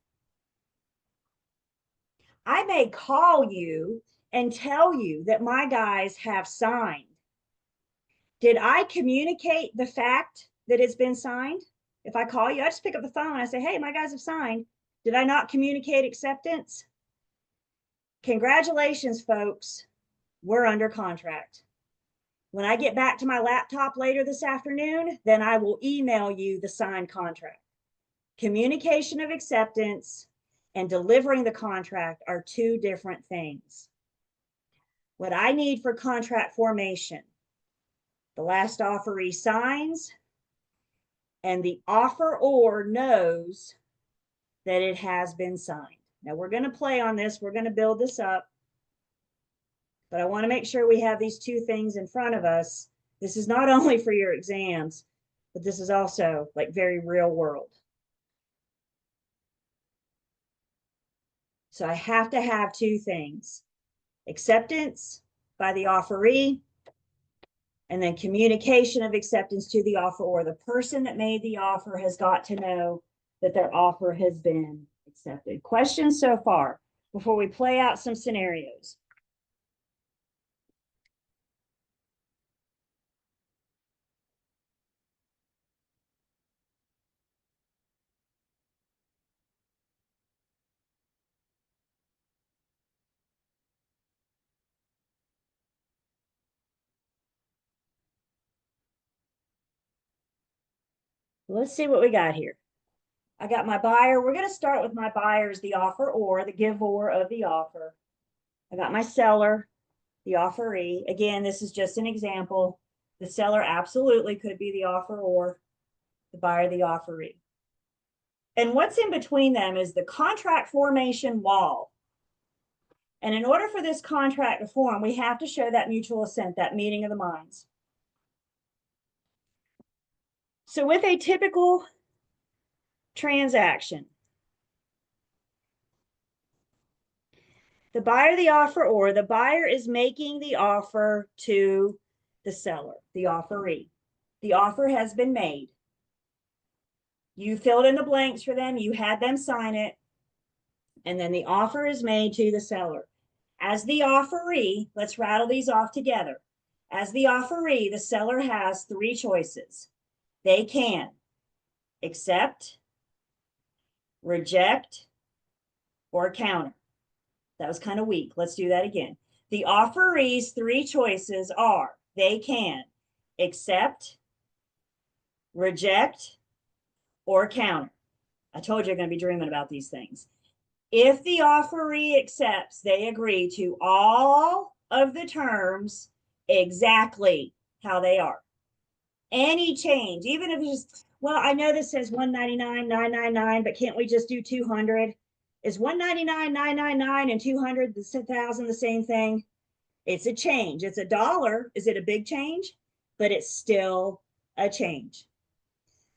I may call you and tell you that my guys have signed. Did I communicate the fact that it's been signed? If I call you, I just pick up the phone and I say, hey, my guys have signed. Did I not communicate acceptance? Congratulations, folks. We're under contract. When I get back to my laptop later this afternoon, then I will email you the signed contract. Communication of acceptance and delivering the contract are two different things. What I need for contract formation, the last offeree signs and the offeror knows that it has been signed. Now we're going to play on this. We're going to build this up. But I want to make sure we have these two things in front of us. This is not only for your exams, but this is also like very real world. So I have to have two things: acceptance by the offeree, and then communication of acceptance to the offeror. The person that made the offer has got to know that their offer has been accepted. Questions so far before we play out some scenarios? Let's see what we got here. I got my buyer. We're going to start with my buyer as the offeror, the giver of the offer. I got my seller, the offeree. Again, this is just an example. The seller absolutely could be the offeror, the buyer, the offeree. And what's in between them is the contract formation wall. And in order for this contract to form, we have to show that mutual assent, that meeting of the minds. So with a typical transaction, the buyer, the offeror, the buyer is making the offer to the seller, the offeree. The offer has been made. You filled in the blanks for them, you had them sign it, and then the offer is made to the seller. As the offeree, let's rattle these off together. As the offeree, the seller has three choices. They can accept, reject, or counter. That was kind of weak. Let's do that again. The offeree's three choices are they can accept, reject, or counter. I told you you're going to be dreaming about these things. If the offeree accepts, they agree to all of the terms exactly how they are. Any change, even if it's just, well, I know this says $199, $999, but can't we just do $200? Is $199, $999, and $200, the $1,000 the same thing? It's a change. It's $1. Is it a big change? But it's still a change.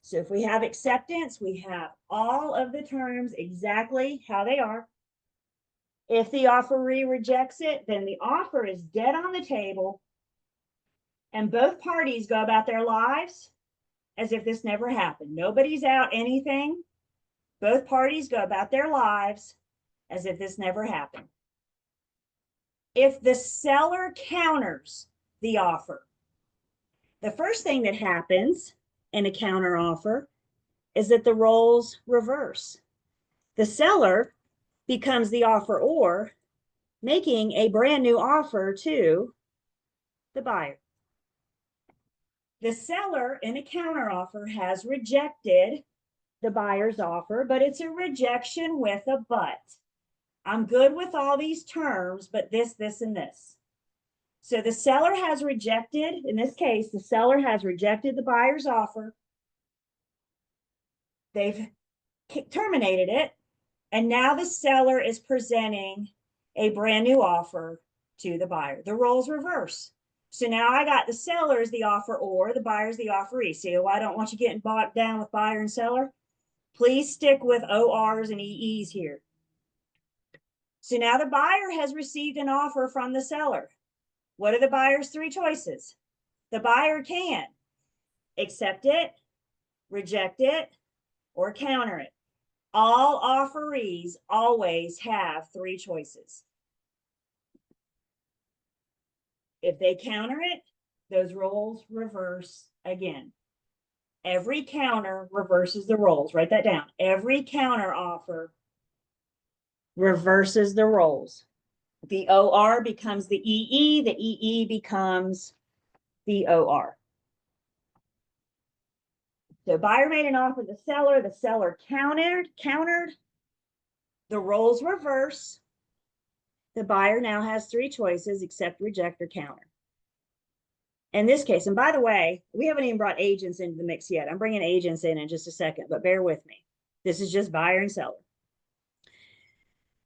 So if we have acceptance, we have all of the terms exactly how they are. If the offeree rejects it, then the offer is dead on the table, and both parties go about their lives as if this never happened. Nobody's out anything. Both parties go about their lives as if this never happened. If the seller counters the offer, the first thing that happens in a counter offer is that the roles reverse. The seller becomes the offeror, making a brand new offer to the buyer. The seller in a counter offer has rejected the buyer's offer, but it's a rejection with a but. I'm good with all these terms, but this, and this. So the seller has rejected, in this case, the seller has rejected the buyer's offer. They've terminated it. And now the seller is presenting a brand new offer to the buyer. The roles reverse. So now I got the seller as the offeror, the buyer's the offeree. See why I don't want you getting bogged down with buyer and seller? Please stick with ORs and EEs here. So now the buyer has received an offer from the seller. What are the buyer's three choices? The buyer can accept it, reject it, or counter it. All offerees always have three choices. If they counter it, those roles reverse again. Every counter reverses the roles. Write that down. Every counter offer reverses the roles. The OR becomes the EE, the EE becomes the OR. So buyer made an offer to the seller countered, the roles reverse. The buyer now has three choices: accept, reject, or counter. In this case, and by the way, we haven't even brought agents into the mix yet. I'm bringing agents in just a second, but bear with me. This is just buyer and seller.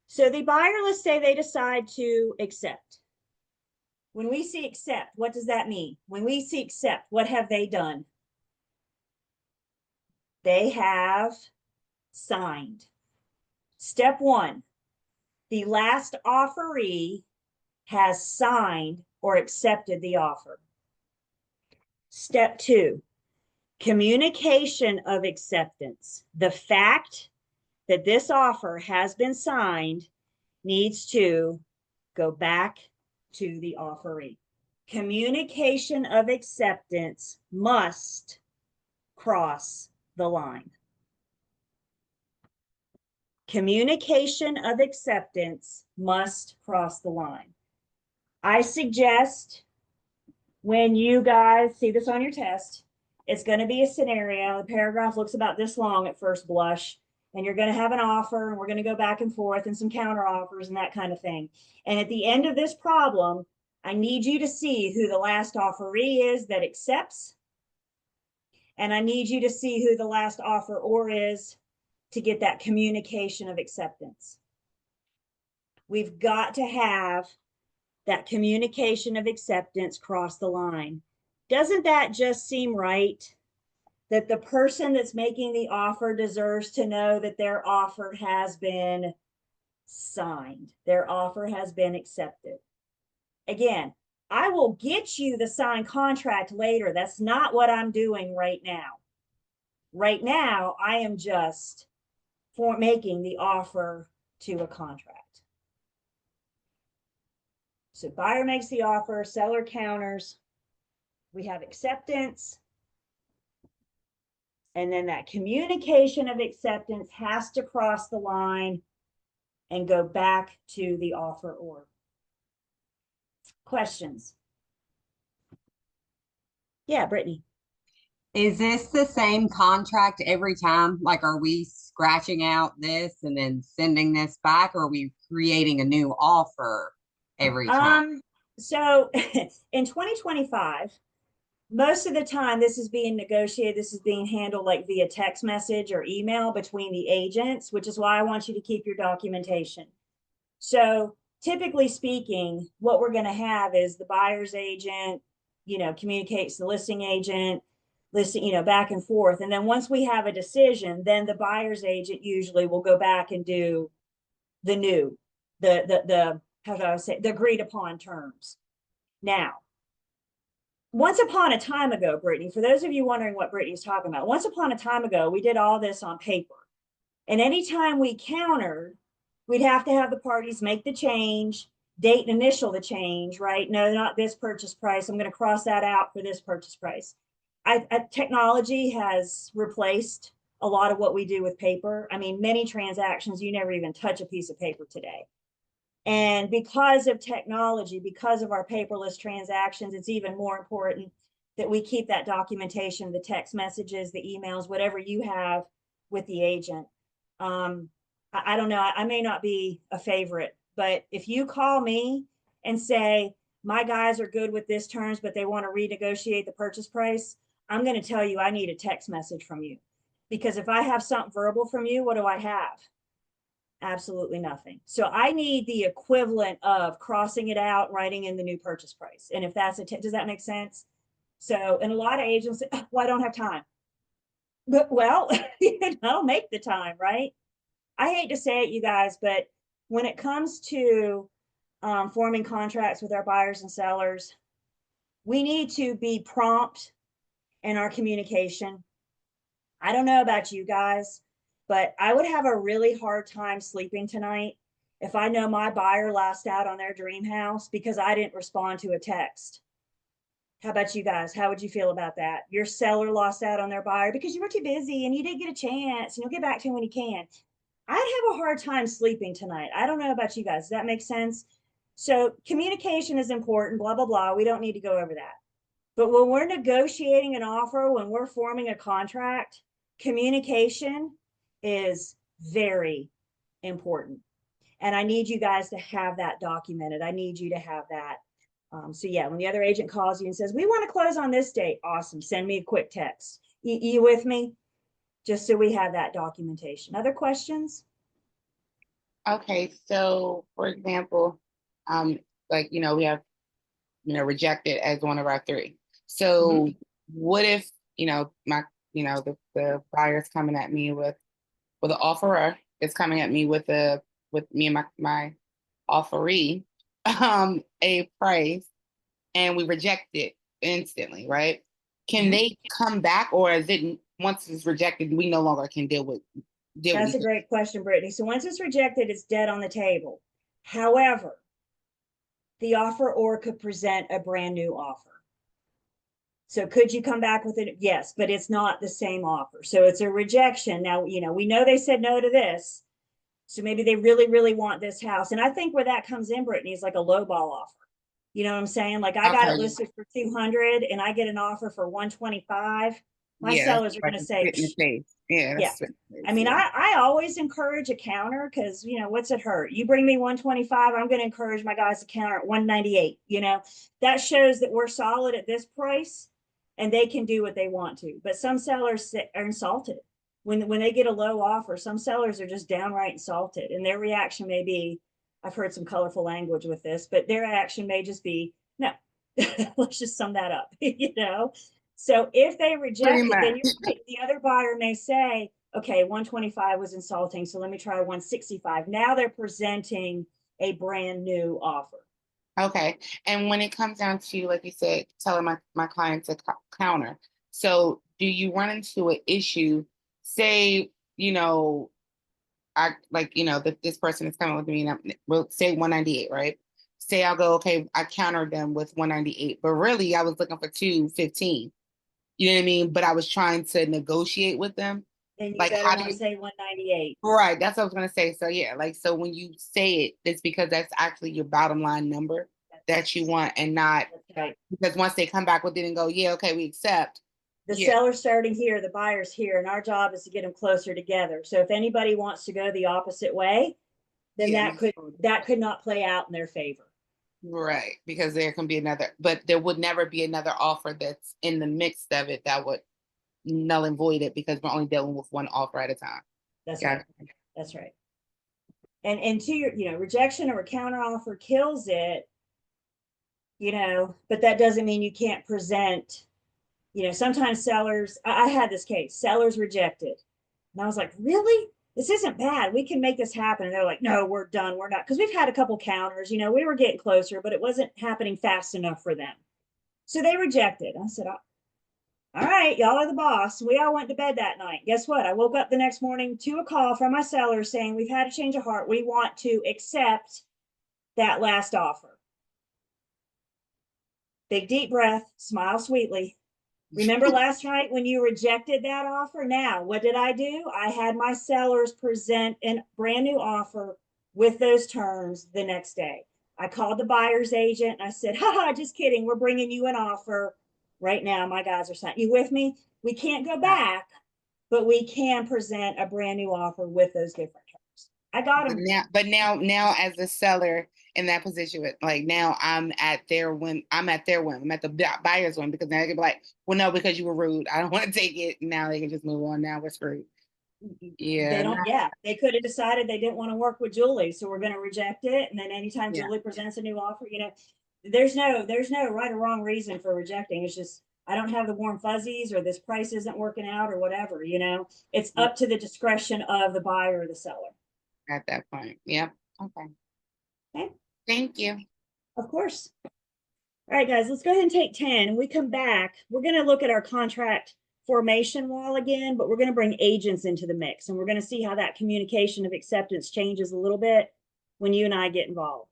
So the buyer, let's say they decide to accept. When we see accept, what does that mean? When we see accept, what have they done? They have signed. Step one, the last offeree has signed or accepted the offer. Step two, communication of acceptance. The fact that this offer has been signed needs to go back to the offeree. Communication of acceptance must cross the line. Communication of acceptance must cross the line. I suggest when you guys see this on your test, it's going to be a scenario. The paragraph looks about this long at first blush, and you're going to have an offer, and we're going to go back and forth and some counter offers and that kind of thing. And at the end of this problem, I need you to see who the last offeree is that accepts, and I need you to see who the last offeror is to get that communication of acceptance. We've got to have that communication of acceptance cross the line. Doesn't that just seem right? That the person that's making the offer deserves to know that their offer has been signed, their offer has been accepted. Again, I will get you the signed contract later. That's not what I'm doing right now. Right now, I am just making the offer to a contract. So buyer makes the offer, seller counters. We have acceptance. And then that communication of acceptance has to cross the line and go back to the offeror. Questions? Yeah, Brittany. Is this the same contract every time? Like, are we scratching out this and then sending this back, or are we creating a new offer every time? So in 2025, most of the time this is being negotiated, this is being handled like via text message or email between the agents, which is why I want you to keep your documentation. So typically speaking, what we're going to have is the buyer's agent, communicates the listing agent, listing, back and forth. And then once we have a decision, then the buyer's agent usually will go back and do the how do I say, the agreed upon terms. Now, once upon a time ago, Brittany, for those of you wondering what Brittany's talking about, once upon a time ago, we did all this on paper. And anytime we countered, we'd have to have the parties make the change, date and initial the change, right? No, not this purchase price. I'm going to cross that out for this purchase price. Technology has replaced a lot of what we do with paper. I mean, many transactions, you never even touch a piece of paper today. And because of technology, because of our paperless transactions, it's even more important that we keep that documentation, the text messages, the emails, whatever you have with the agent. I don't know, I may not be a favorite, but if you call me and say, my guys are good with this terms, but they want to renegotiate the purchase price, I'm going to tell you I need a text message from you. Because if I have something verbal from you, what do I have? Absolutely nothing. So I need the equivalent of crossing it out, writing in the new purchase price. And if that's does that make sense? So, and a lot of agents say, oh, well, I don't have time. But well, make the time, right? I hate to say it, you guys, but when it comes to forming contracts with our buyers and sellers, we need to be prompt in our communication. I don't know about you guys, But I would have a really hard time sleeping tonight if I know my buyer lost out on their dream house because I didn't respond to a text. How about you guys? How would you feel about that? Your seller lost out on their buyer because you were too busy and you didn't get a chance and you'll get back to him when you can. I'd have a hard time sleeping tonight. I don't know about you guys. Does that make sense? So communication is important, blah, blah, blah. We don't need to go over that. But when we're negotiating an offer, when we're forming a contract, communication is very important. And I need you guys to have that documented. I need you to have that. So yeah, when the other agent calls you and says, we want to close on this date, awesome. Send me a quick text. You with me? Just so we have that documentation. Other questions? Okay, so for example, like, we have, rejected as one of our three. So what if, the buyer's coming at me with the offerer is coming at me with me and my offeree, a price, and we reject it instantly, right? Can they come back, or is it once it's rejected, we no longer can deal with That's a great question, Brittany. So once it's rejected, it's dead on the table. However, the offeror could present a brand new offer. So could you come back with it? Yes, but it's not the same offer. So it's a rejection. Now, we know they said no to this. So maybe they really, really want this house. And I think where that comes in, Brittany, is like a low ball offer. You know what I'm saying? Like I got it listed for 200 and I get an offer for 125. My sellers are going to say, yeah. I mean, I always encourage a counter because, what's it hurt? You bring me 125, I'm going to encourage my guys to counter at 198. That shows that we're solid at this price and they can do what they want to. But some sellers are insulted when they get a low offer. Some sellers are just downright insulted, and their reaction may be, I've heard some colorful language with this, but their reaction may just be, no. Let's just sum that up. So if they reject it, then the other buyer may say, okay, 125 was insulting, so let me try 165. Now they're presenting a brand new offer. Okay. And when it comes down to, like you said, telling my client to counter, so do you run into an issue, say, this person is coming with me and we'll say 198, right? Say I'll go, okay, I countered them with 198, but really I was looking for 215. You know what I mean? But I was trying to negotiate with them. And you better not say 198. Right. That's what I was going to say. So yeah, so when you say it, it's because that's actually your bottom line number that you want, and not because once they come back with it and go, yeah, okay, we accept. The seller's starting here, the buyer's here, and our job is to get them closer together. So if anybody wants to go the opposite way, then that could not play out in their favor. Right, because there can be but there would never be another offer that's in the mix of it that would null and void it, because we're only dealing with one offer at a time. That's right. That's right. And to your, rejection or a counter offer kills it, but that doesn't mean you can't present, sometimes sellers, I had this case, sellers rejected. And I was like, really? This isn't bad. We can make this happen. And they're like, no, we're done. We're not. Because we've had a couple counters, we were getting closer, but it wasn't happening fast enough for them. So they rejected. I said, all right, y'all are the boss. We all went to bed that night. Guess what? I woke up the next morning to a call from my seller saying, we've had a change of heart. We want to accept that last offer. Big deep breath, smile sweetly. Remember last night when you rejected that offer? Now, what did I do? I had my sellers present a brand new offer with those terms the next day. I called the buyer's agent and I said, haha, just kidding. We're bringing you an offer right now. My guys are signing. You with me? We can't go back, but we can present a brand new offer with those different terms. I got them. But now as a seller in that position, like now I'm at their whim. I'm at the buyer's whim, because now they can be like, well, no, because you were rude, I don't want to take it. Now they can just move on. Now we're screwed. Yeah. They could have decided they didn't want to work with Julie, so we're going to reject it. And then anytime Julie presents a new offer, there's no right or wrong reason for rejecting. It's just, I don't have the warm fuzzies, or this price isn't working out, or whatever. It's up to the discretion of the buyer or the seller at that point. Yep. Okay. Thank you. Of course. All right, guys, let's go ahead and take 10. When we come back, we're going to look at our contract formation wall again, but we're going to bring agents into the mix, and we're going to see how that communication of acceptance changes a little bit when you and I get involved.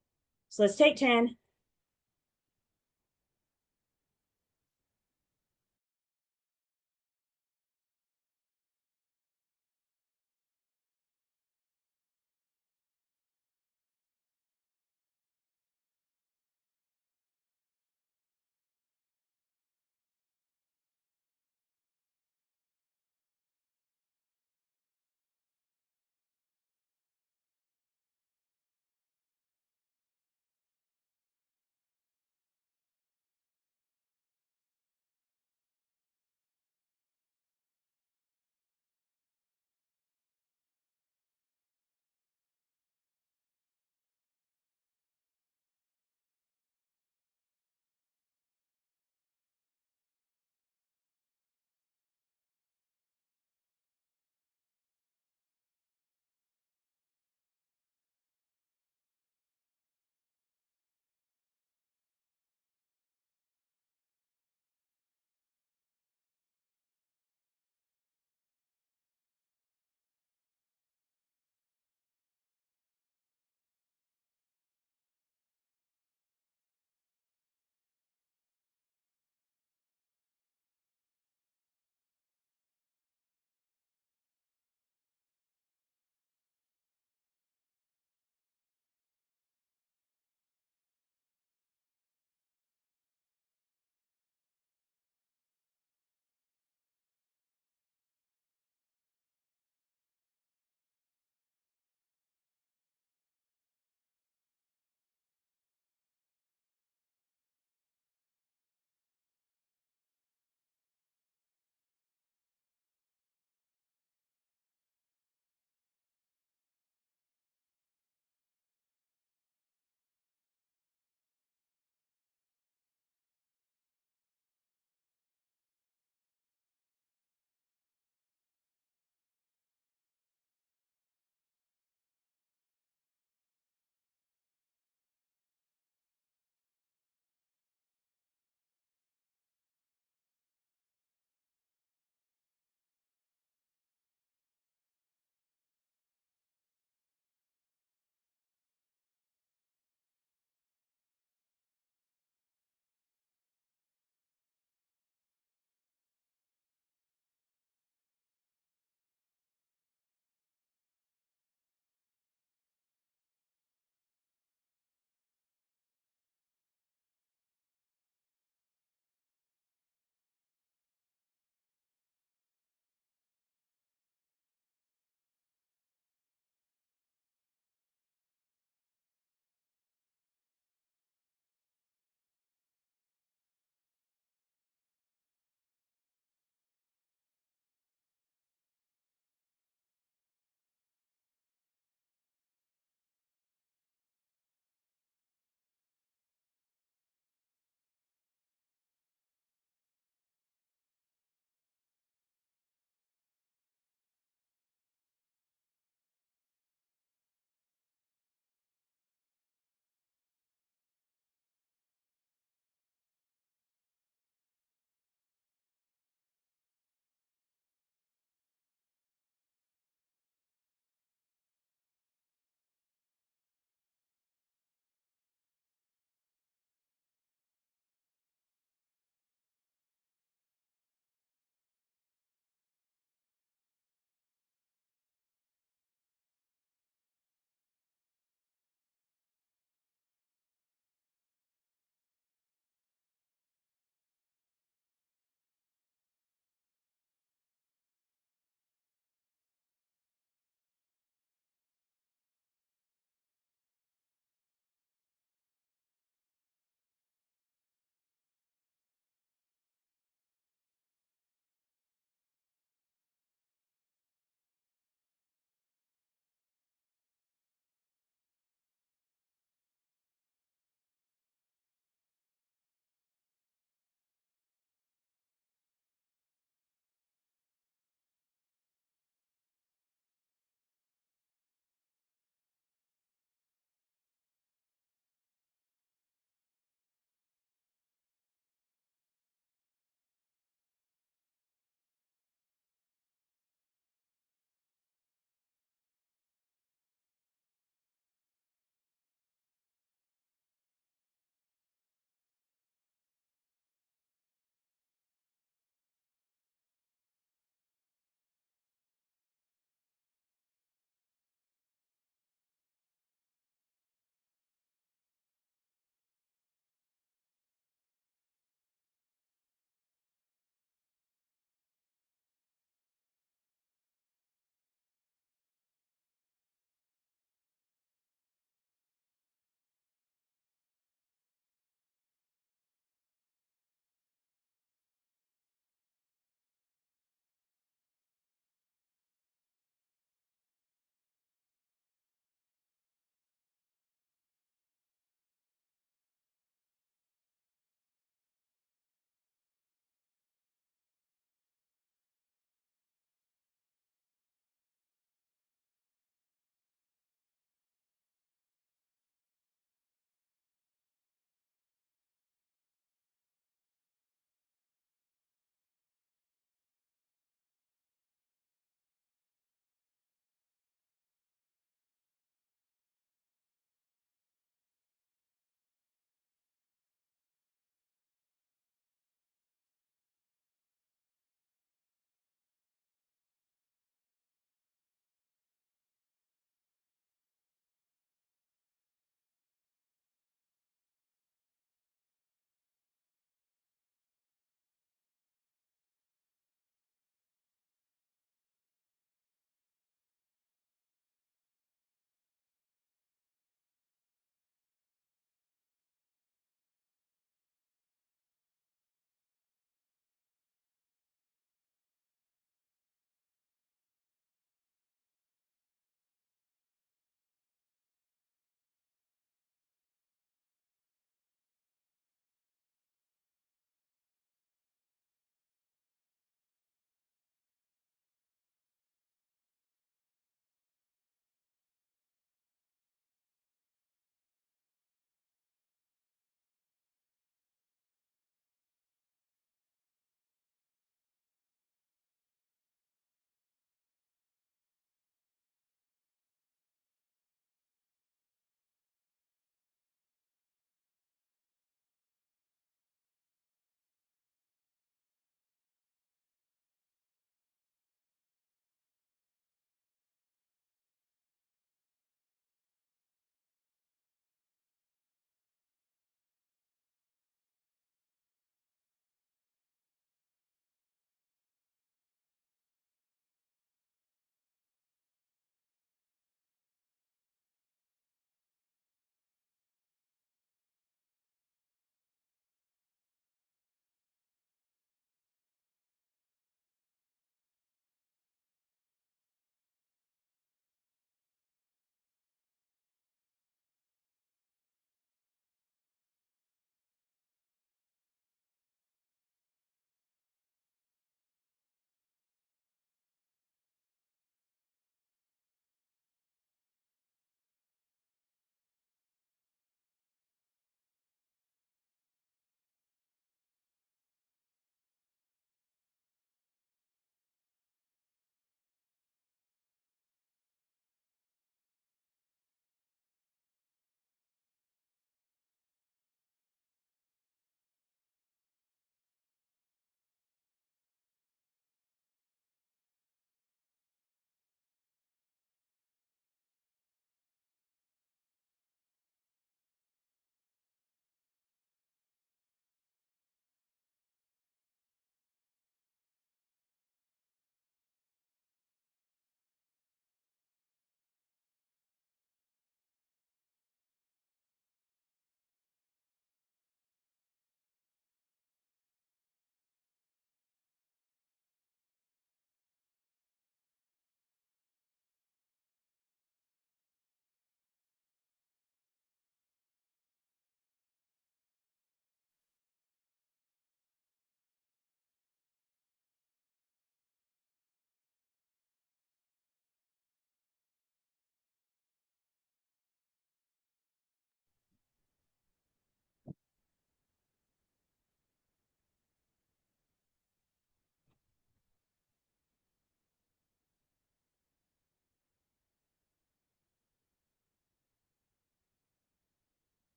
So let's take 10.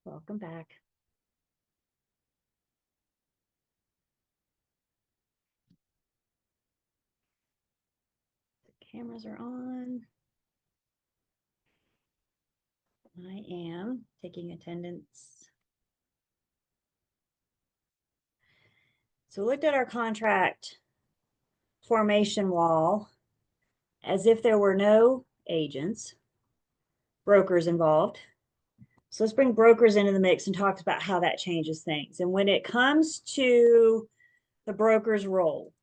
Welcome back. The cameras are on. I am taking attendance. So we looked at our contract formation wall as if there were no agents, brokers involved. So let's bring brokers into the mix and talk about how that changes things. And when it comes to the broker's role,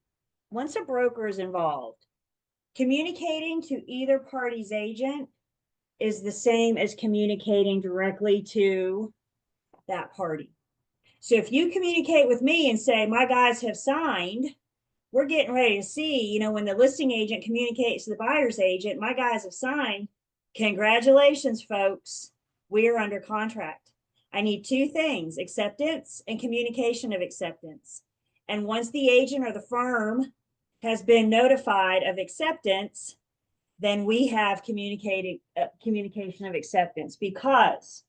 once a broker is involved, communicating to either party's agent is the same as communicating directly to that party. So if you communicate with me and say, my guys have signed, we're getting ready to see, you know, when the listing agent communicates to the buyer's agent, my guys have signed, congratulations, folks, we are under contract. I need two things, acceptance and communication of acceptance. And once the agent or the firm has been notified of acceptance, then we have communication of acceptance, because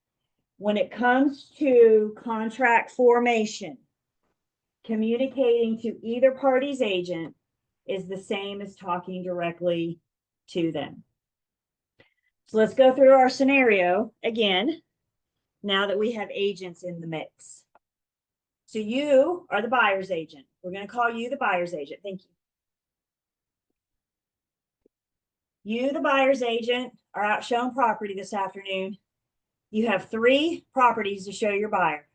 when it comes to contract formation, communicating to either party's agent is the same as talking directly to them. So let's go through our scenario again, now that we have agents in the mix. So you are the buyer's agent. We're going to call you the buyer's agent. Thank you. You, the buyer's agent, are out showing property this afternoon. You have 3 properties to show your buyer.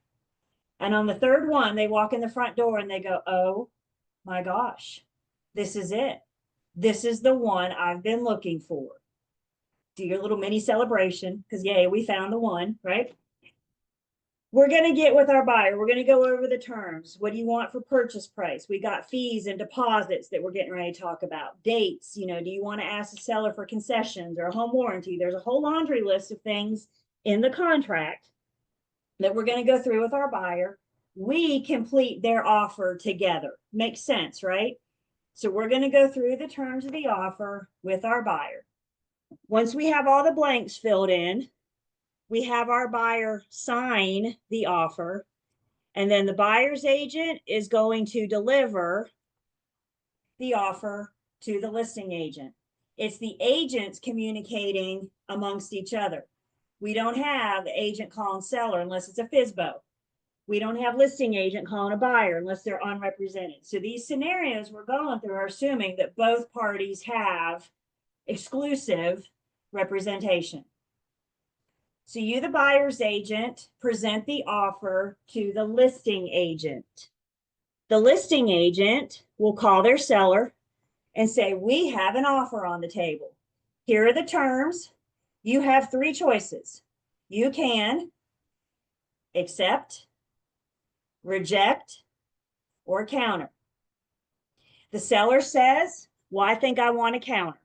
And on the third one, they walk in the front door and they go, oh my gosh, this is it. This is the one I've been looking for. Do your little mini celebration, because yay, we found the one, right? We're going to get with our buyer. We're going to go over the terms. What do you want for purchase price? We got fees and deposits that we're getting ready to talk about. Dates, you know, do you want to ask the seller for concessions or a home warranty? There's a whole laundry list of things in the contract that we're going to go through with our buyer. We complete their offer together. Makes sense, right? So we're going to go through the terms of the offer with our buyer. Once we have all the blanks filled in, we have our buyer sign the offer, and then the buyer's agent is going to deliver the offer to the listing agent. It's the agents communicating amongst each other. We don't have the agent calling seller unless it's a FSBO. We don't have listing agent calling a buyer unless they're unrepresented. So these scenarios we're going through are assuming that both parties have exclusive representation. So you, the buyer's agent, present the offer to the listing agent. The listing agent will call their seller and say, we have an offer on the table. Here are the terms. You have 3 choices. You can accept, reject, or counter. The seller says, well, I think I want to counter.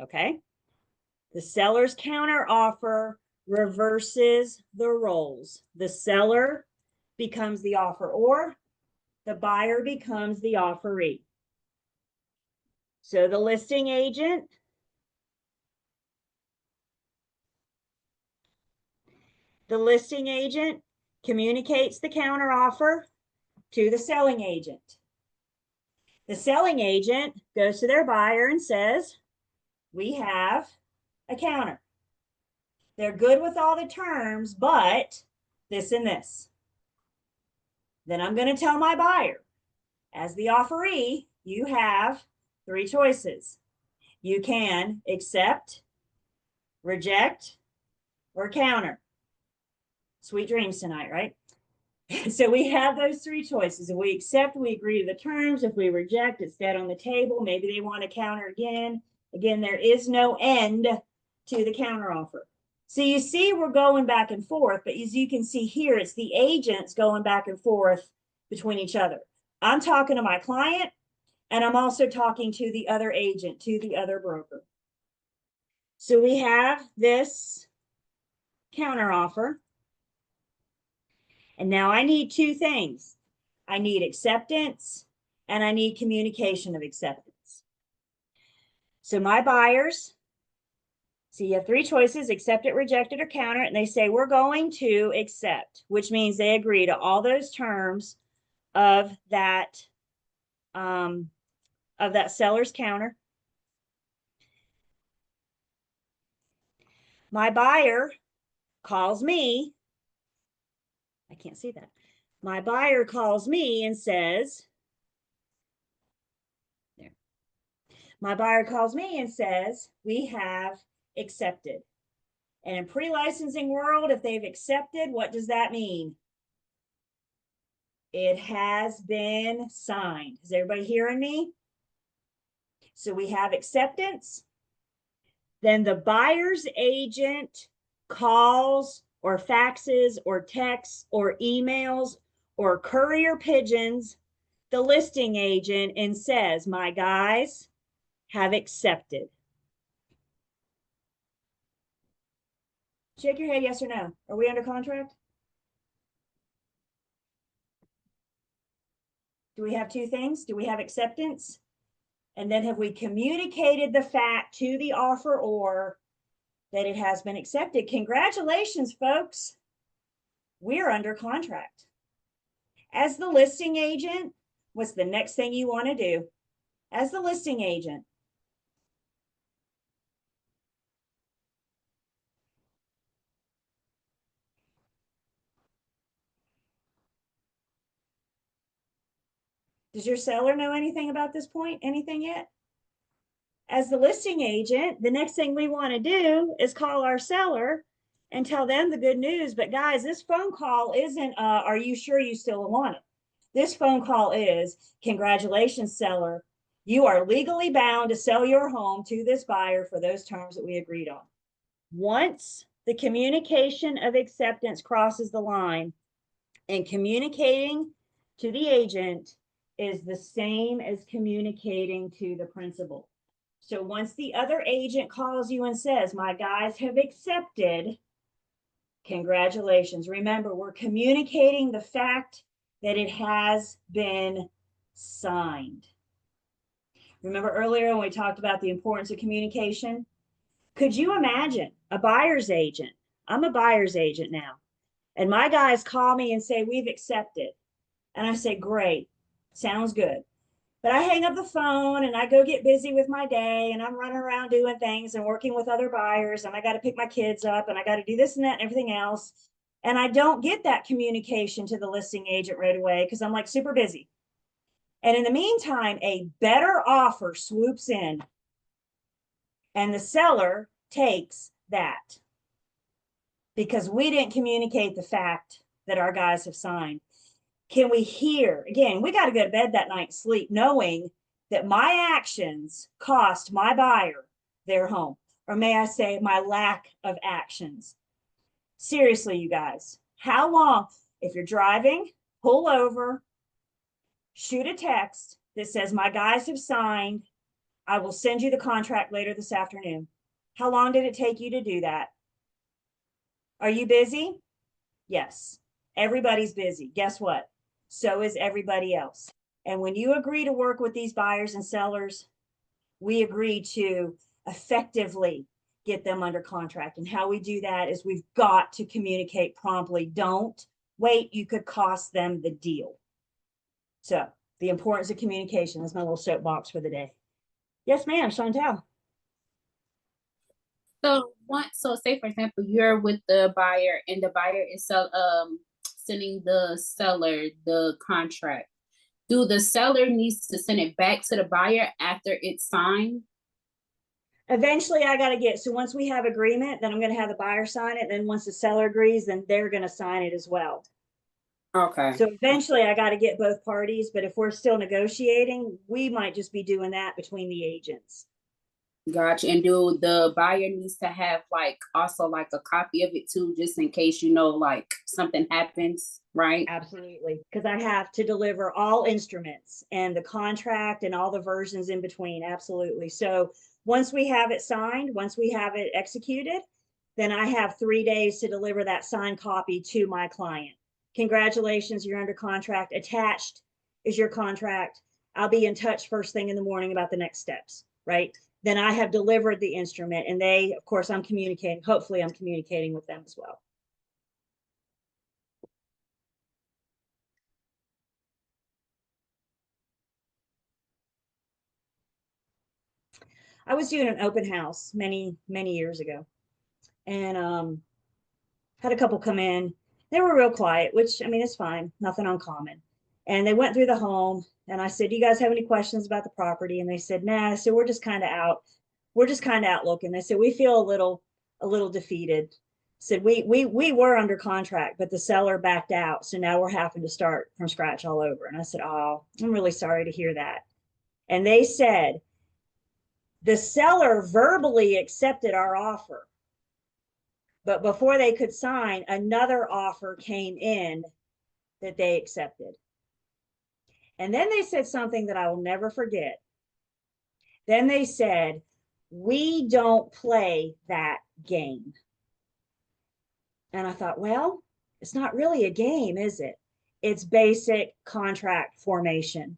Okay. The seller's counter offer reverses the roles. The seller becomes the offeror, the buyer becomes the offeree. So the listing agent communicates the counter offer to the selling agent. The selling agent goes to their buyer and says, we have a counter. They're good with all the terms, but this and this. Then I'm going to tell my buyer, as the offeree, you have 3 choices. You can accept, reject, or counter. Sweet dreams tonight, right? So we have those 3 choices. If we accept, we agree to the terms. If we reject, it's dead on the table. Maybe they want to counter again. Again, there is no end to the counter offer. So you see, we're going back and forth, but as you can see here, it's the agents going back and forth between each other. I'm talking to my client, and I'm also talking to the other agent, to the other broker. So we have this counter offer. And now I need 2 things. I need acceptance and I need communication of acceptance. So my buyers So you have three choices: accept it, reject it, or counter it. And they say, we're going to accept, which means they agree to all those terms of that seller's counter. My buyer calls me. I can't see that. My buyer calls me and says, there. My buyer calls me and says, we have accepted. And in pre-licensing world, if they've accepted, what does that mean? It has been signed. Is everybody hearing me? So we have acceptance. Then the buyer's agent calls or faxes or texts or emails or courier pigeons the listing agent and says, my guys have accepted. Shake your head, yes or no. Are we under contract? Do we have two things? Do we have acceptance? And then have we communicated the fact to the offeror that it has been accepted? Congratulations, folks. We're under contract. As the listing agent, what's the next thing you want to do? As the listing agent, does your seller know anything about this point? Anything yet? As the listing agent, the next thing we want to do is call our seller and tell them the good news. But guys, this phone call isn't, are you sure you still want it? This phone call is, congratulations, seller. You are legally bound to sell your home to this buyer for those terms that we agreed on. Once the communication of acceptance crosses the line, and communicating to the agent is the same as communicating to the principal. So once the other agent calls you and says, my guys have accepted, congratulations. Remember, we're communicating the fact that it has been signed. Remember earlier when we talked about the importance of communication? Could you imagine a buyer's agent? I'm a buyer's agent now. And my guys call me and say, we've accepted. And I say, great, sounds good. But I hang up the phone and I go get busy with my day and I'm running around doing things and working with other buyers and I got to pick my kids up and I got to do this and that and everything else. And I don't get that communication to the listing agent right away because I'm like super busy. And in the meantime, a better offer swoops in and the seller takes that because we didn't communicate the fact that our guys have signed. Can we hear, again, we got to go to bed that night and sleep knowing that my actions cost my buyer their home, or may I say my lack of actions. Seriously, you guys, how long, if you're driving, pull over, shoot a text that says, my guys have signed, I will send you the contract later this afternoon. How long did it take you to do that? Are you busy? Yes, everybody's busy. Guess what? So is everybody else. And when you agree to work with these buyers and sellers, we agree to effectively get them under contract. And how we do that is we've got to communicate promptly. Don't wait, you could cost them the deal. So the importance of communication is my little soapbox for the day. Yes, ma'am, Chantel. So say for example, you're with the buyer and the buyer is sending the seller the contract. Do the seller needs to send it back to the buyer after it's signed? Eventually I got to get, so once we have agreement, then I'm going to have the buyer sign it. Then once the seller agrees, then they're going to sign it as well. Okay. So eventually I got to get both parties, but if we're still negotiating, we might just be doing that between the agents. Gotcha. And do the buyer needs to have also a copy of it too, just in case, something happens, right? Absolutely. Because I have to deliver all instruments and the contract and all the versions in between. Absolutely. So once we have it signed, once we have it executed, then I have 3 days to deliver that signed copy to my client. Congratulations, you're under contract. Attached is your contract. I'll be in touch first thing in the morning about the next steps, right? then I have delivered the instrument, and they, of course, I'm communicating, hopefully I'm communicating with them as well. I was doing an open house many, many years ago, and had a couple come in. They were real quiet, which I mean, it's fine, nothing uncommon. And they went through the home, and I said, "Do you guys have any questions about the property?" And they said, "Nah." So we're just kind of out. We're just kind of out looking. They said, "We feel a little defeated." Said we were under contract, but the seller backed out, so now we're having to start from scratch all over. And I said, "Oh, I'm really sorry to hear that." And they said, the seller verbally accepted our offer, but before they could sign, another offer came in that they accepted. And then they said something that I will never forget. Then they said, "We don't play that game." And I thought, well, it's not really a game, is it? It's basic contract formation.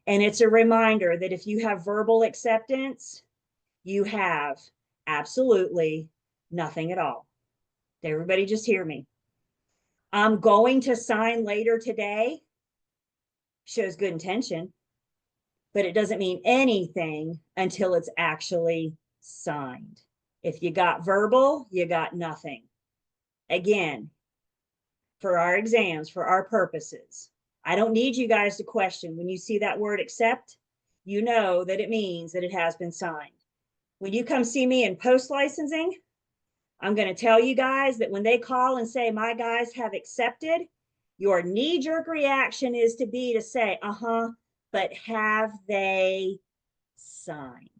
And it's a reminder that if you have verbal acceptance, you have absolutely nothing at all. Did everybody just hear me? "I'm going to sign later today" shows good intention, but it doesn't mean anything until it's actually signed. If you got verbal, you got nothing. Again, for our exams, for our purposes, I don't need you guys to question. When you see that word accept, you know that it means that it has been signed. When you come see me in post licensing, I'm going to tell you guys that when they call and say, "My guys have accepted," your knee-jerk reaction is to say, but have they signed?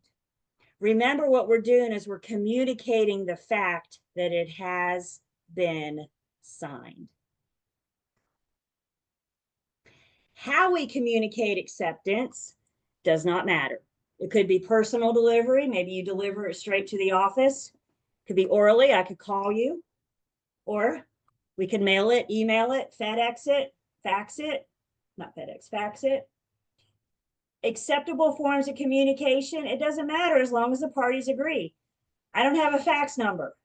Remember, what we're doing is we're communicating the fact that it has been signed. How we communicate acceptance does not matter. It could be personal delivery. Maybe you deliver it straight to the office. It could be orally. I could call you, or we can mail it, email it, FedEx it, fax it, not FedEx, fax it. Acceptable forms of communication, it doesn't matter as long as the parties agree. I don't have a fax number.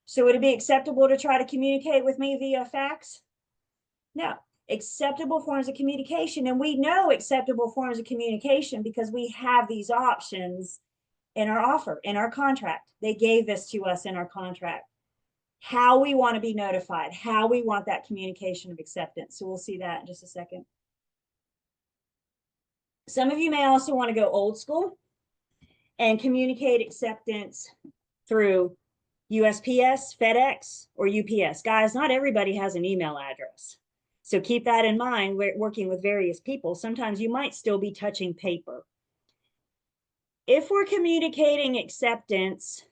So would it be acceptable to try to communicate with me via fax? No. Acceptable forms of communication, and we know acceptable forms of communication because we have these options in our offer, in our contract. They gave this to us in our contract. How we want to be notified, how we want that communication of acceptance. So we'll see that in just a second. Some of you may also want to go old school and communicate acceptance through USPS, FedEx, or UPS. Guys, not everybody has an email address. So keep that in mind. We're working with various people. Sometimes you might still be touching paper. If we're communicating acceptance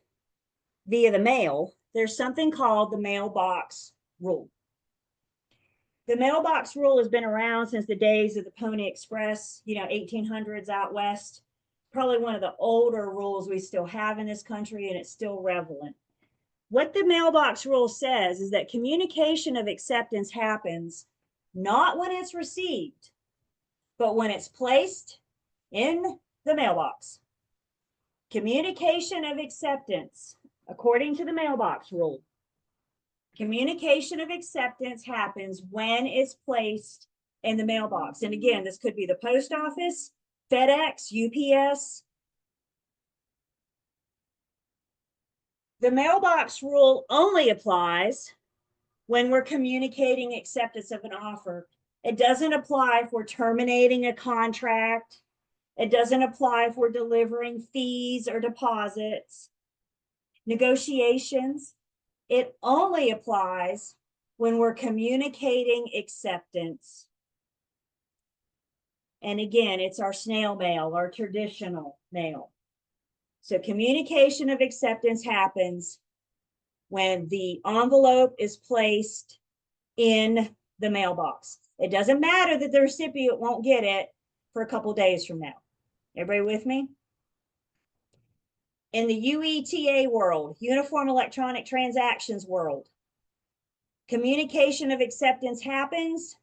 via the mail, there's something called the mailbox rule. The mailbox rule has been around since the days of the Pony Express, 1800s out west. Probably one of the older rules we still have in this country, and it's still relevant. What the mailbox rule says is that communication of acceptance happens not when it's received, but when it's placed in the mailbox. Communication of acceptance, according to the mailbox rule, communication of acceptance happens when it's placed in the mailbox. And again, this could be the post office, FedEx, UPS. The mailbox rule only applies when we're communicating acceptance of an offer. It doesn't apply for terminating a contract. It doesn't apply for delivering fees or deposits. Negotiations, it only applies when we're communicating acceptance. And again, it's our snail mail, our traditional mail. So communication of acceptance happens when the envelope is placed in the mailbox. It doesn't matter that the recipient won't get it for a couple days from now. Everybody with me? In the UETA world, Uniform Electronic Transactions world, communication of acceptance happens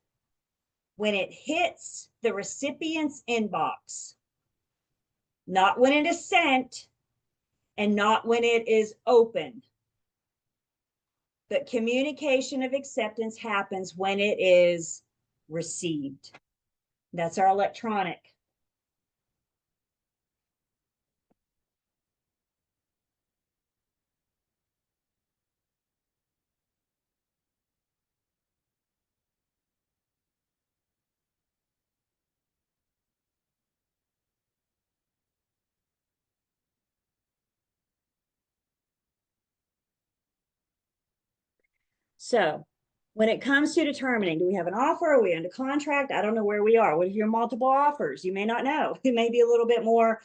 when it hits the recipient's inbox, not when it is sent, and not when it is open. But communication of acceptance happens when it is received. That's our electronic. So when it comes to determining, do we have an offer? Are we under contract? I don't know where we are. What if you're multiple offers? You may not know. It may be a little bit more.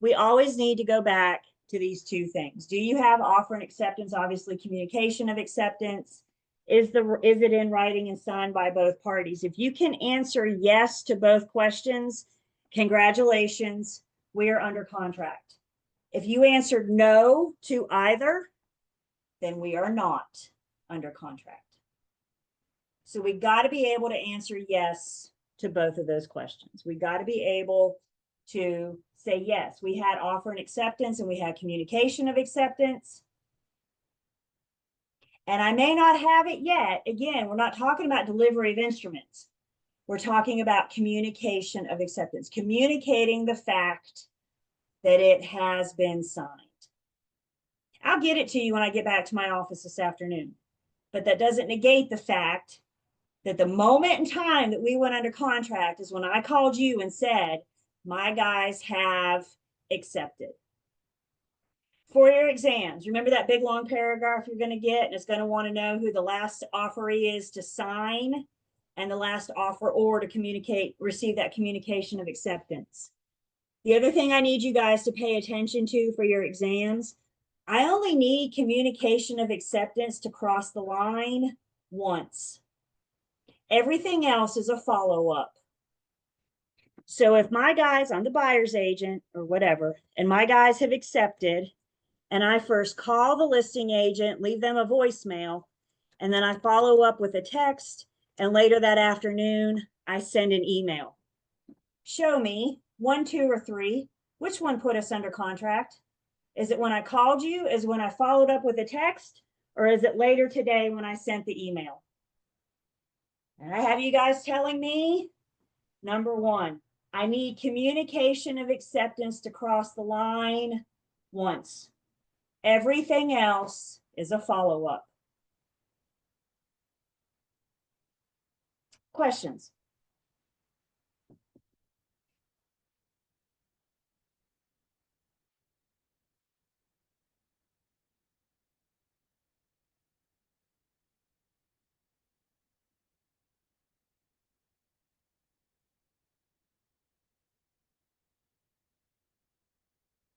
We always need to go back to these two things. Do you have offer and acceptance? Obviously, communication of acceptance. Is it in writing and signed by both parties? If you can answer yes to both questions, congratulations, we are under contract. If you answered no to either, then we are not under contract. So we got to be able to answer yes to both of those questions. We got to be able to say yes. We had offer and acceptance, and we had communication of acceptance. And I may not have it yet. Again, we're not talking about delivery of instruments. We're talking about communication of acceptance, communicating the fact that it has been signed. I'll get it to you when I get back to my office this afternoon. But that doesn't negate the fact that the moment in time that we went under contract is when I called you and said, my guys have accepted. For your exams, remember that big long paragraph you're going to get, and it's going to want to know who the last offeree is to sign and the last offeror to communicate, receive that communication of acceptance. The other thing I need you guys to pay attention to for your exams, I only need communication of acceptance to cross the line once. Everything else is a follow-up. So if my guys, I'm the buyer's agent or whatever, and my guys have accepted, and I first call the listing agent, leave them a voicemail, and then I follow up with a text, and later that afternoon, I send an email. Show me 1, 2, or 3. Which one put us under contract? Is it when I called you? Is it when I followed up with a text? Or is it later today when I sent the email? And I have you guys telling me, number 1, I need communication of acceptance to cross the line once. Everything else is a follow-up. Questions?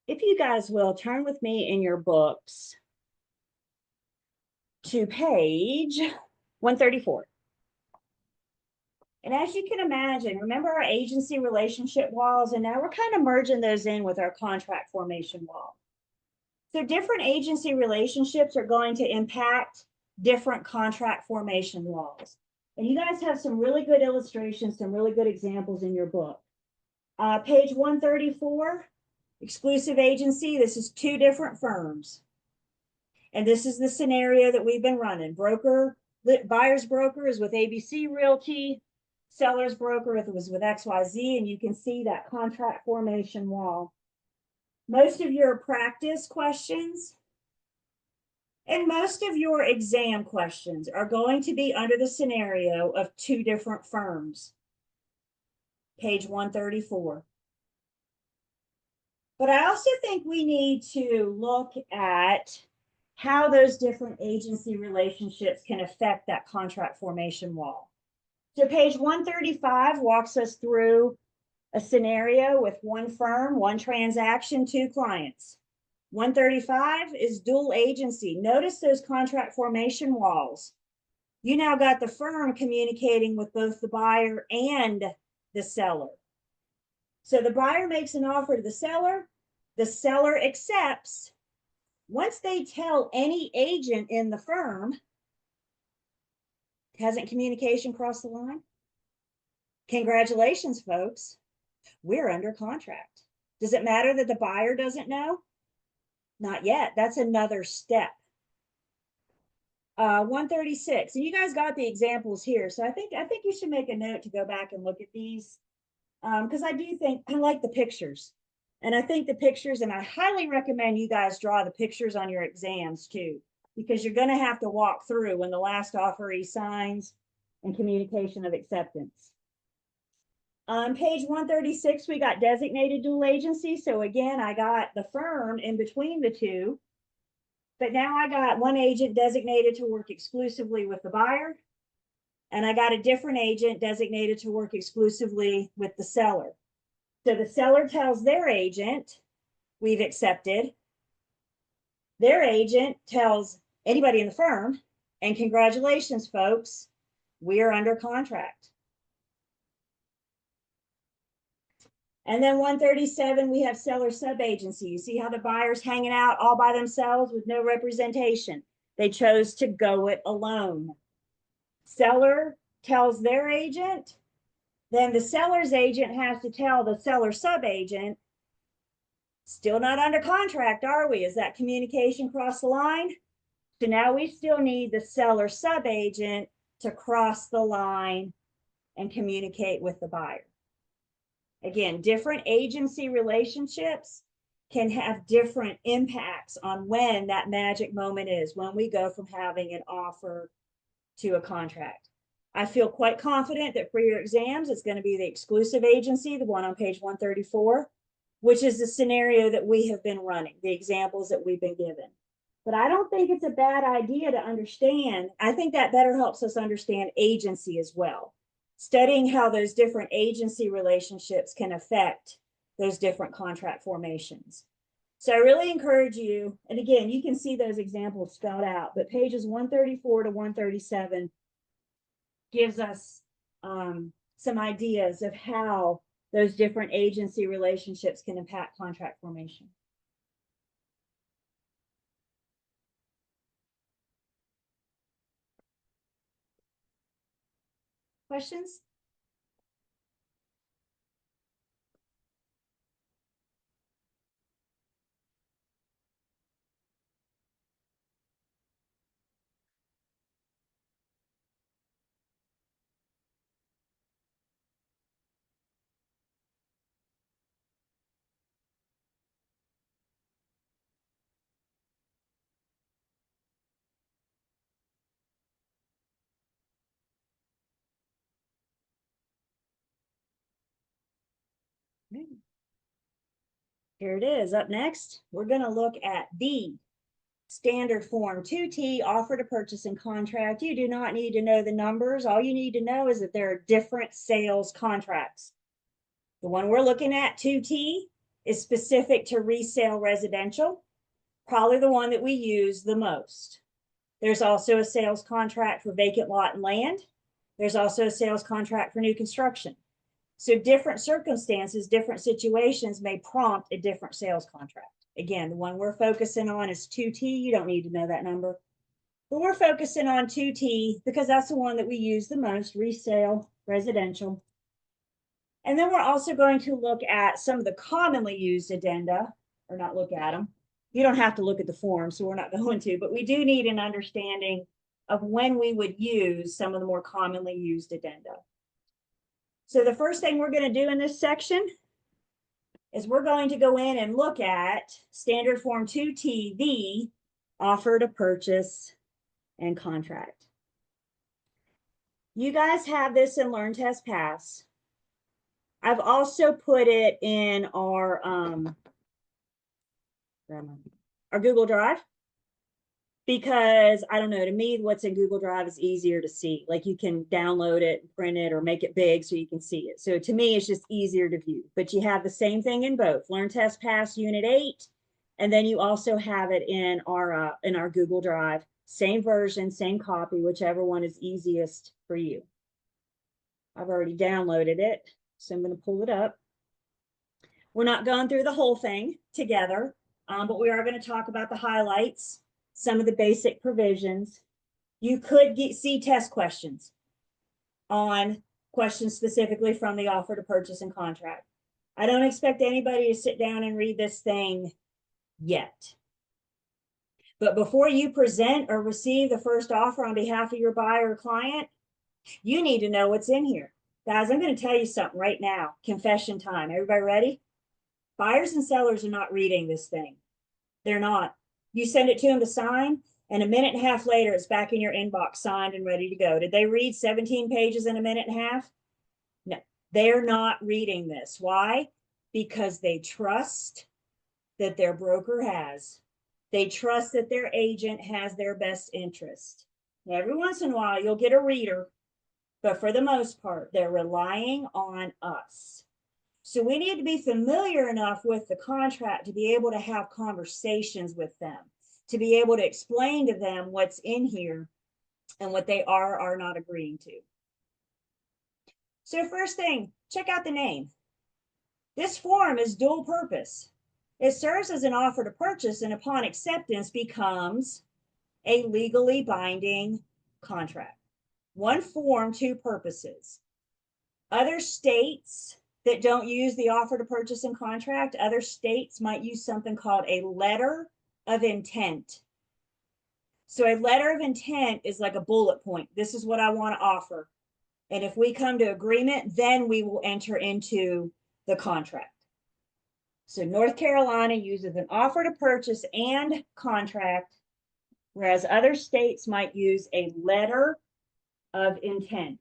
If you guys will turn with me in your books to page 134. And as you can imagine, remember our agency relationship walls, and now we're kind of merging those in with our contract formation wall. So different agency relationships are going to impact different contract formation walls. And you guys have some really good illustrations, some really good examples in your book. Page 134, exclusive agency. This is 2 different firms. And this is the scenario that we've been running. Buyer's broker is with ABC Realty. Seller's broker was with XYZ, and you can see that contract formation wall. Most of your practice questions and most of your exam questions are going to be under the scenario of 2 different firms. Page 134. But I also think we need to look at how those different agency relationships can affect that contract formation wall. So page 135 walks us through a scenario with 1 firm, 1 transaction, 2 clients. 135 is dual agency. Notice those contract formation walls. You now got the firm communicating with both the buyer and the seller. So the buyer makes an offer to the seller accepts. Once they tell any agent in the firm, hasn't communication crossed the line? Congratulations, folks. We're under contract. Does it matter that the buyer doesn't know? Not yet. That's another step. 136, and you guys got the examples here. So I think you should make a note to go back and look at these. Because I do think I like the pictures. And I think the pictures, and I highly recommend you guys draw the pictures on your exams too, because you're going to have to walk through when the last offeree signs and communication of acceptance. On page 136, we got designated dual agency. So again, I got the firm in between the two, but now I got one agent designated to work exclusively with the buyer, and I got a different agent designated to work exclusively with the seller. So the seller tells their agent, we've accepted. Their agent tells anybody in the firm, and congratulations, folks, we are under contract. And then 137, we have seller sub-agency. You see how the buyer's hanging out all by themselves with no representation. They chose to go it alone. Seller tells their agent, then the seller's agent has to tell the seller sub-agent, still not under contract, are we? Is that communication cross the line? So now we still need the seller sub-agent to cross the line and communicate with the buyer. Again, different agency relationships can have different impacts on when that magic moment is, when we go from having an offer to a contract. I feel quite confident that for your exams, it's going to be the exclusive agency, the one on page 134, which is the scenario that we have been running, the examples that we've been given. But I don't think it's a bad idea to understand. I think that better helps us understand agency as well, studying how those different agency relationships can affect those different contract formations. So I really encourage you, and again, you can see those examples spelled out, but pages 134 to 137 gives us some ideas of how those different agency relationships can impact contract formation. Questions? Here it is. Up next, we're going to look at the standard form 2T offer to purchase and contract. You do not need to know the numbers. All you need to know is that there are different sales contracts. The one we're looking at, 2T, is specific to resale residential, probably the one that we use the most. There's also a sales contract for vacant lot and land. There's also a sales contract for new construction. So different circumstances, different situations may prompt a different sales contract. Again, the one we're focusing on is 2T. You don't need to know that number. But we're focusing on 2T because that's the one that we use the most, resale residential. And then we're also going to look at some of the commonly used addenda, or not look at them. You don't have to look at the form, so we're not going to, but we do need an understanding of when we would use some of the more commonly used addenda. So the first thing we're going to do in this section is we're going to go in and look at standard form 2T, the offer to purchase and contract. You guys have this in Learn Test Pass. I've also put it in our Google Drive, because I don't know, to me, what's in Google Drive is easier to see. Like you can download it, print it, or make it big so you can see it. So to me, it's just easier to view. But you have the same thing in both Learn Test Pass Unit 8, and then you also have it in our Google Drive. Same version, same copy, whichever one is easiest for you. I've already downloaded it, so I'm going to pull it up. We're not going through the whole thing together, but we are going to talk about the highlights, some of the basic provisions. You could see test questions on questions specifically from the offer to purchase and contract. I don't expect anybody to sit down and read this thing yet. But before you present or receive the first offer on behalf of your buyer or client, you need to know what's in here. Guys, I'm going to tell you something right now. Confession time. Everybody ready? Buyers and sellers are not reading this thing. They're not. You send it to them to sign, and a minute and a half later, it's back in your inbox, signed and ready to go. Did they read 17 pages in a minute and a half? No, they're not reading this. Why? Because they trust that their broker has. They trust that their agent has their best interest. Now, every once in a while, you'll get a reader, but for the most part, they're relying on us. So we need to be familiar enough with the contract to be able to have conversations with them, to be able to explain to them what's in here and what they are not agreeing to. So first thing, check out the name. This form is dual purpose. It serves as an offer to purchase and upon acceptance becomes a legally binding contract. One form, two purposes. Other states that don't use the offer to purchase and contract, other states might use something called a letter of intent. So a letter of intent is like a bullet point. This is what I want to offer. And if we come to agreement, then we will enter into the contract. So North Carolina uses an offer to purchase and contract, whereas other states might use a letter of intent.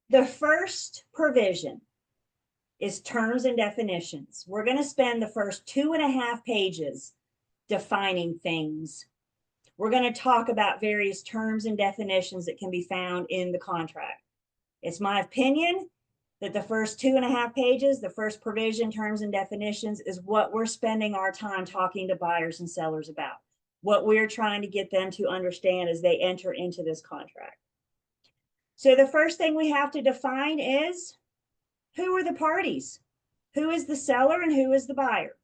The first provision is terms and definitions. We're going to spend the first 2.5 pages defining things. We're going to talk about various terms and definitions that can be found in the contract. It's my opinion that the first 2.5 pages, the first provision, terms and definitions, is what we're spending our time talking to buyers and sellers about, what we're trying to get them to understand as they enter into this contract. So the first thing we have to define is, who are the parties? Who is the seller and who is the buyer?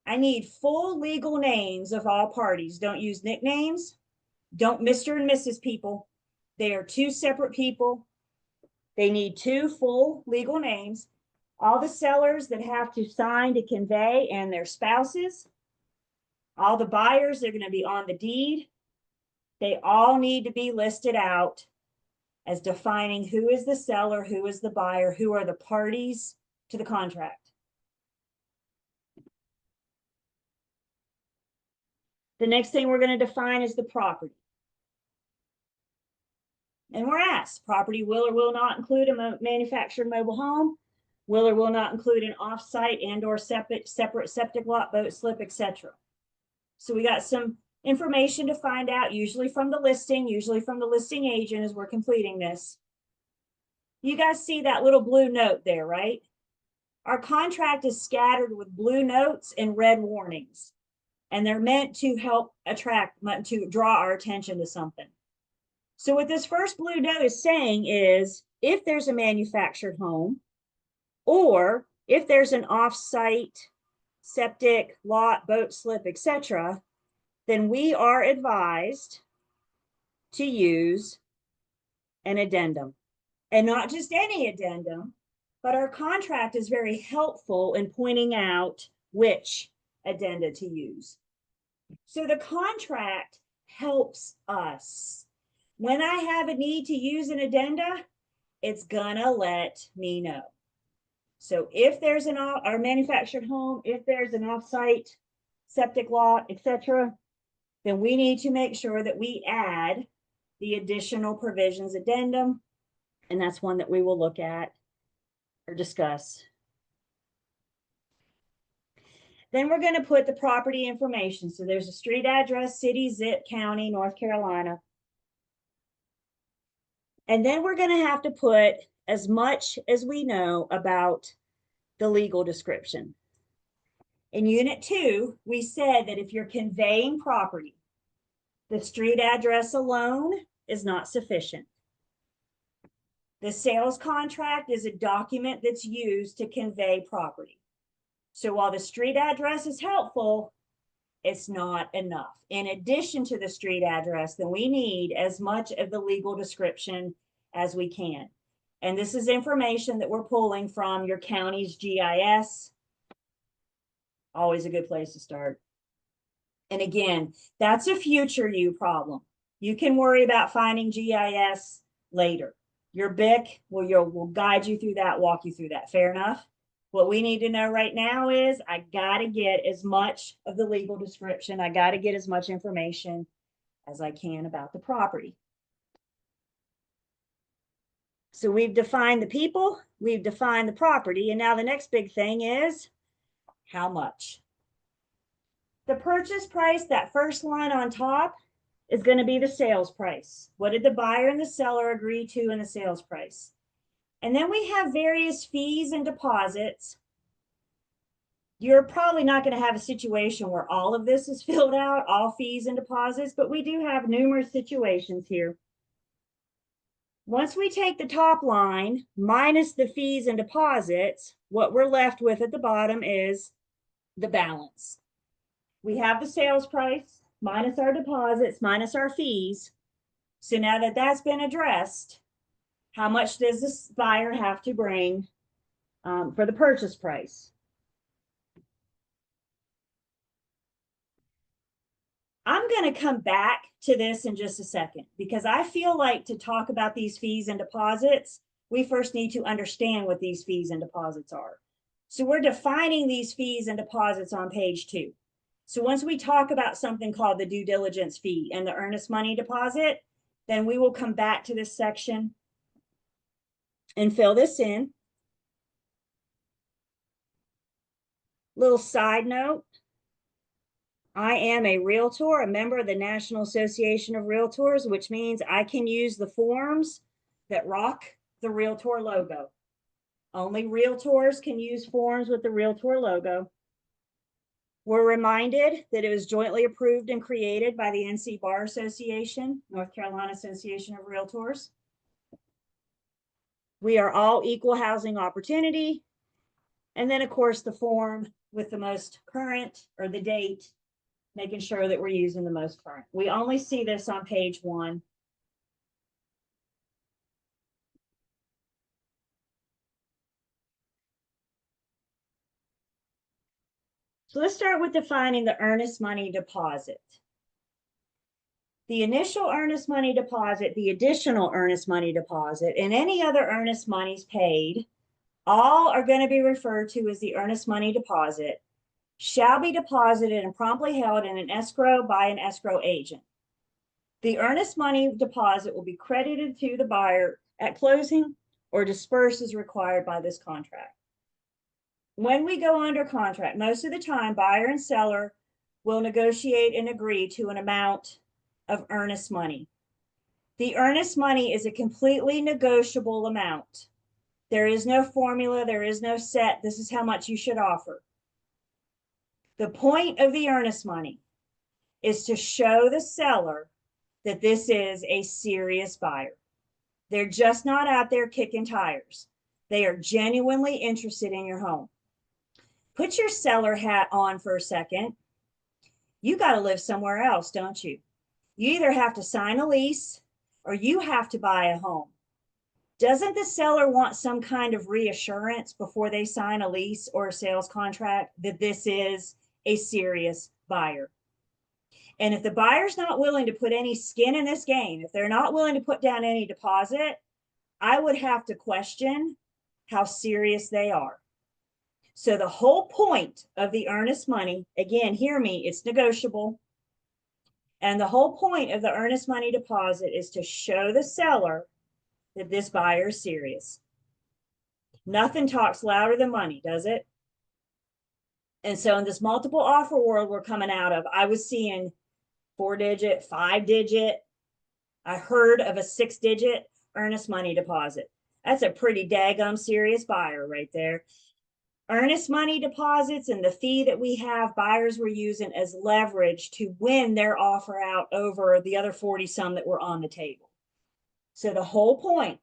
I need full legal names of all parties. Don't use nicknames. Don't Mr. and Mrs. people. They are two separate people. They need two full legal names. All the sellers that have to sign to convey and their spouses. All the buyers that are going to be on the deed. They all need to be listed out as defining who is the seller, who is the buyer, who are the parties to the contract. The next thing we're going to define is the property. And we're asked, property will or will not include a manufactured mobile home, will or will not include an off-site and or separate septic lot, boat slip, etc. So we got some information to find out, usually from the listing agent as we're completing this. You guys see that little blue note there, right? Our contract is scattered with blue notes and red warnings, and they're meant to help to draw our attention to something. So what this first blue note is saying is, if there's a manufactured home, or if there's an off-site septic lot, boat slip, etc., then we are advised to use an addendum. And not just any addendum, but our contract is very helpful in pointing out which addenda to use. So the contract helps us. When I have a need to use an addenda, it's gonna let me know. So if there's our manufactured home, if there's an off-site septic lot, etc., then we need to make sure that we add the additional provisions addendum, and that's one that we will look at or discuss. Then we're going to put the property information. So there's a street address, city, zip, county, North Carolina. And then we're going to have to put as much as we know about the legal description. In Unit 2, we said that if you're conveying property, the street address alone is not sufficient. The sales contract is a document that's used to convey property. So while the street address is helpful, it's not enough. In addition to the street address, then we need as much of the legal description as we can. And this is information that we're pulling from your county's GIS. Always a good place to start. And again, that's a future you problem. You can worry about finding GIS later. Your BIC will guide you through that, walk you through that. Fair enough? What we need to know right now is I got to get as much of the legal description. I got to get as much information as I can about the property. So we've defined the people, we've defined the property, and now the next big thing is how much. The purchase price, that first line on top, is going to be the sales price. What did the buyer and the seller agree to in the sales price? And then we have various fees and deposits. You're probably not going to have a situation where all of this is filled out, all fees and deposits, but we do have numerous situations here. Once we take the top line minus the fees and deposits, what we're left with at the bottom is the balance. We have the sales price minus our deposits, minus our fees. So now that that's been addressed, how much does this buyer have to bring for the purchase price? I'm going to come back to this in just a second because I feel like to talk about these fees and deposits, we first need to understand what these fees and deposits are. So we're defining these fees and deposits on page 2. So once we talk about something called the due diligence fee and the earnest money deposit, then we will come back to this section and fill this in. Little side note, I am a realtor, a member of the National Association of Realtors, which means I can use the forms that rock the realtor logo. Only realtors can use forms with the realtor logo. We're reminded that it was jointly approved and created by the NC Bar Association, North Carolina Association of Realtors. We are all equal housing opportunity. And then, of course, the form with the most current or the date, making sure that we're using the most current. We only see this on page 1. So let's start with defining the earnest money deposit. The initial earnest money deposit, the additional earnest money deposit, and any other earnest monies paid, all are going to be referred to as the earnest money deposit, shall be deposited and promptly held in an escrow by an escrow agent. The earnest money deposit will be credited to the buyer at closing or dispersed as required by this contract. When we go under contract, most of the time, buyer and seller will negotiate and agree to an amount of earnest money. The earnest money is a completely negotiable amount. There is no formula, there is no set, this is how much you should offer. The point of the earnest money is to show the seller that this is a serious buyer. They're just not out there kicking tires. They are genuinely interested in your home. Put your seller hat on for a second. You got to live somewhere else, don't you? You either have to sign a lease or you have to buy a home. Doesn't the seller want some kind of reassurance before they sign a lease or a sales contract that this is a serious buyer? And if the buyer's not willing to put any skin in this game, if they're not willing to put down any deposit, I would have to question how serious they are. So the whole point of the earnest money, again, hear me, it's negotiable. And the whole point of the earnest money deposit is to show the seller that this buyer is serious. Nothing talks louder than money, does it? And so in this multiple offer world we're coming out of, I was seeing 4-digit, 5-digit. I heard of a 6-digit earnest money deposit. That's a pretty daggum serious buyer right there. Earnest money deposits and the fee that we have, buyers were using as leverage to win their offer out over the other 40 some that were on the table. So the whole point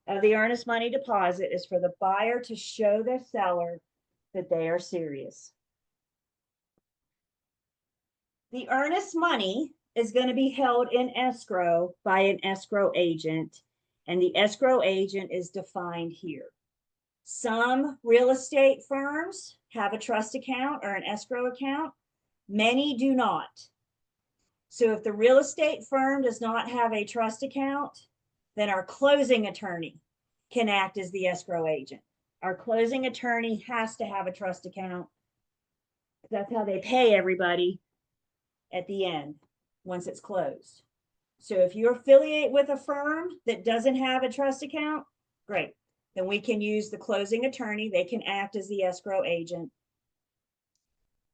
of the earnest money deposit is for the buyer to show the seller that they are serious. The earnest money is going to be held in escrow by an escrow agent, and the escrow agent is defined here. Some real estate firms have a trust account or an escrow account. Many do not. So if the real estate firm does not have a trust account, then our closing attorney can act as the escrow agent. Our closing attorney has to have a trust account. That's how they pay everybody at the end, once it's closed. So if you affiliate with a firm that doesn't have a trust account, great. Then we can use the closing attorney. They can act as the escrow agent.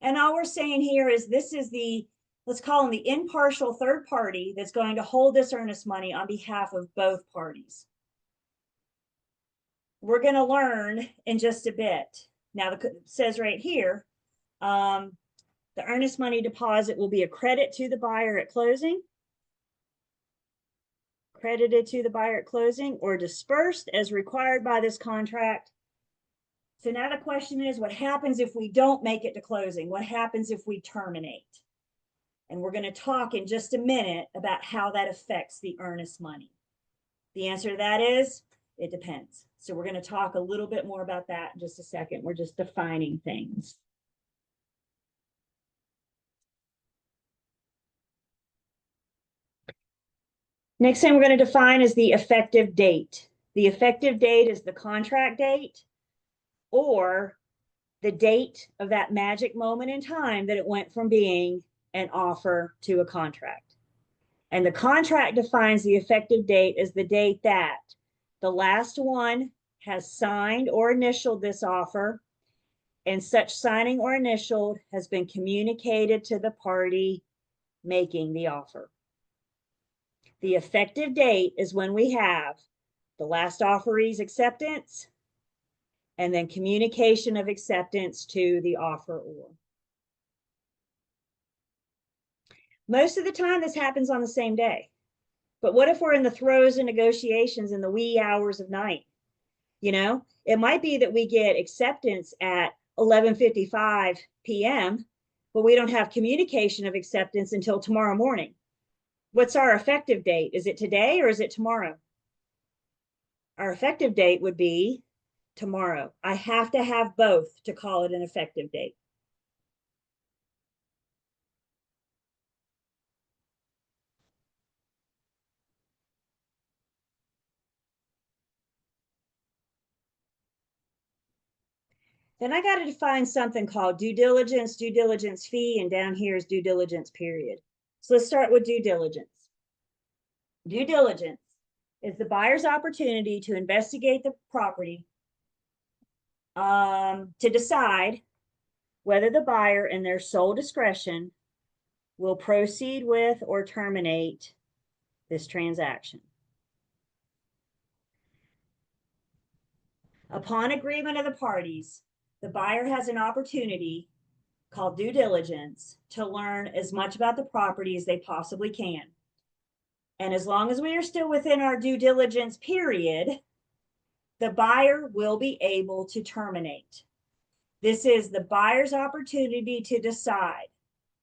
And all we're saying here is this is the, let's call them the impartial third party that's going to hold this earnest money on behalf of both parties. We're going to learn in just a bit. Now, it says right here, the earnest money deposit will be a credit to the buyer at closing, credited to the buyer at closing, or dispersed as required by this contract. So now the question is, what happens if we don't make it to closing? What happens if we terminate? And we're going to talk in just a minute about how that affects the earnest money. The answer to that is, it depends. So we're going to talk a little bit more about that in just a second. We're just defining things. Next thing we're going to define is the effective date. The effective date is the contract date or the date of that magic moment in time that it went from being an offer to a contract. And the contract defines the effective date as the date that the last one has signed or initialed this offer, and such signing or initialed has been communicated to the party making the offer. The effective date is when we have the last offeree's acceptance and then communication of acceptance to the offeror. Most of the time, this happens on the same day. But what if we're in the throes of negotiations in the wee hours of night? You know, it might be that we get acceptance at 11:55 p.m., but we don't have communication of acceptance until tomorrow morning. What's our effective date? Is it today or is it tomorrow? Our effective date would be tomorrow. I have to have both to call it an effective date. Then I got to define something called due diligence fee, and down here is due diligence period. So let's start with due diligence. Due diligence is the buyer's opportunity to investigate the property to decide whether the buyer in their sole discretion will proceed with or terminate this transaction. Upon agreement of the parties, the buyer has an opportunity called due diligence to learn as much about the property as they possibly can. And as long as we are still within our due diligence period, the buyer will be able to terminate. This is the buyer's opportunity to decide,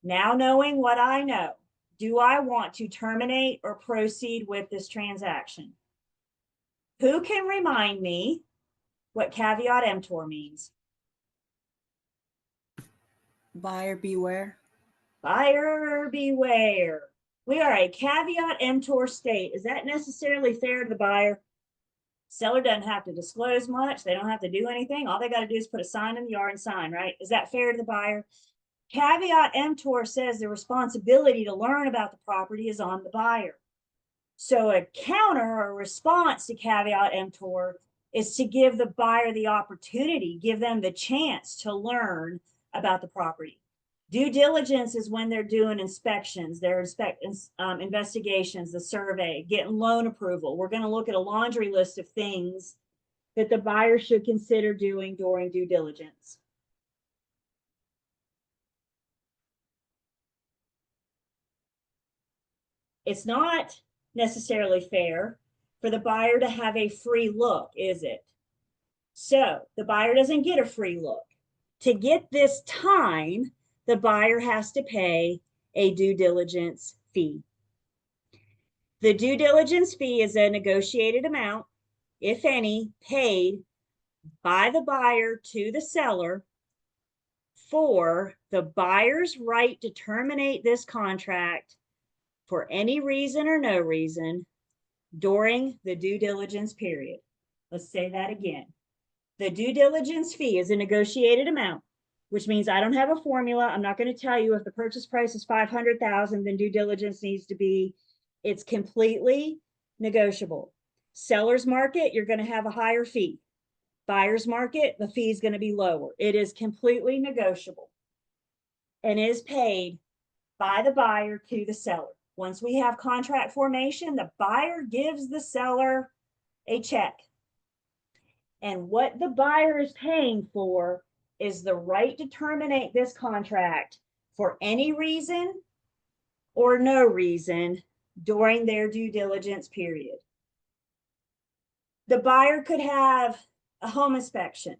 now knowing what I know, do I want to terminate or proceed with this transaction? Who can remind me what caveat emptor means? Buyer beware. Buyer beware. We are a caveat emptor state. Is that necessarily fair to the buyer? Seller doesn't have to disclose much. They don't have to do anything. All they got to do is put a sign in the yard and sign, right? Is that fair to the buyer? Caveat emptor says the responsibility to learn about the property is on the buyer. So a counter or response to caveat emptor is to give the buyer the opportunity, give them the chance to learn about the property. Due diligence is when they're doing inspections, their investigations, the survey, getting loan approval. We're going to look at a laundry list of things that the buyer should consider doing during due diligence. It's not necessarily fair for the buyer to have a free look, is it? So the buyer doesn't get a free look. To get this time, the buyer has to pay a due diligence fee. The due diligence fee is a negotiated amount, if any, paid by the buyer to the seller for the buyer's right to terminate this contract for any reason or no reason during the due diligence period. Let's say that again. The due diligence fee is a negotiated amount, which means I don't have a formula. I'm not going to tell you if the purchase price is 500,000, then due diligence needs to be, it's completely negotiable. Seller's market, you're going to have a higher fee. Buyer's market, the fee is going to be lower. It is completely negotiable and is paid by the buyer to the seller. Once we have contract formation, the buyer gives the seller a check. And what the buyer is paying for is the right to terminate this contract for any reason or no reason during their due diligence period. The buyer could have a home inspection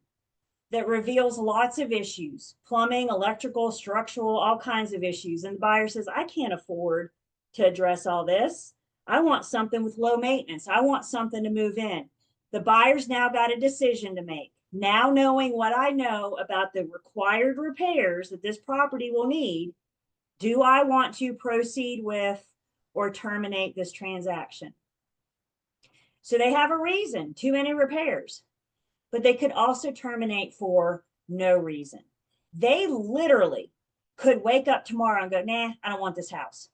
that reveals lots of issues, plumbing, electrical, structural, all kinds of issues. And the buyer says, I can't afford to address all this. I want something with low maintenance. I want something to move in. The buyer's now got a decision to make. Now knowing what I know about the required repairs that this property will need, do I want to proceed with or terminate this transaction? So they have a reason, too many repairs, but they could also terminate for no reason. They literally could wake up tomorrow and go, nah, I don't want this house.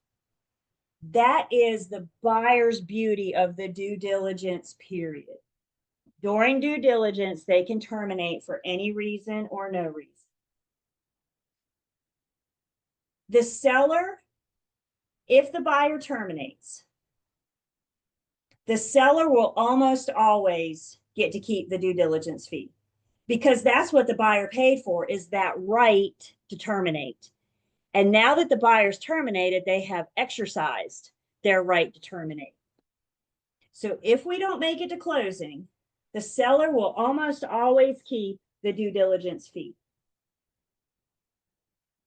That is the buyer's beauty of the due diligence period. During due diligence, they can terminate for any reason or no reason. The seller, if the buyer terminates, the seller will almost always get to keep the due diligence fee because that's what the buyer paid for, is that right to terminate. And now that the buyer's terminated, they have exercised their right to terminate. So if we don't make it to closing, the seller will almost always keep the due diligence fee.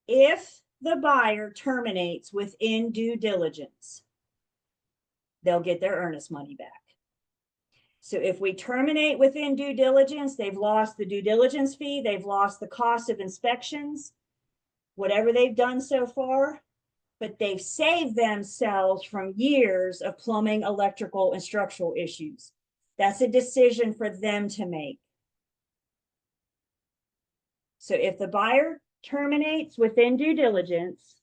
If the buyer terminates within due diligence, they'll get their earnest money back. So if we terminate within due diligence, they've lost the due diligence fee, they've lost the cost of inspections, whatever they've done so far, but they've saved themselves from years of plumbing, electrical, and structural issues. That's a decision for them to make. So if the buyer terminates within due diligence,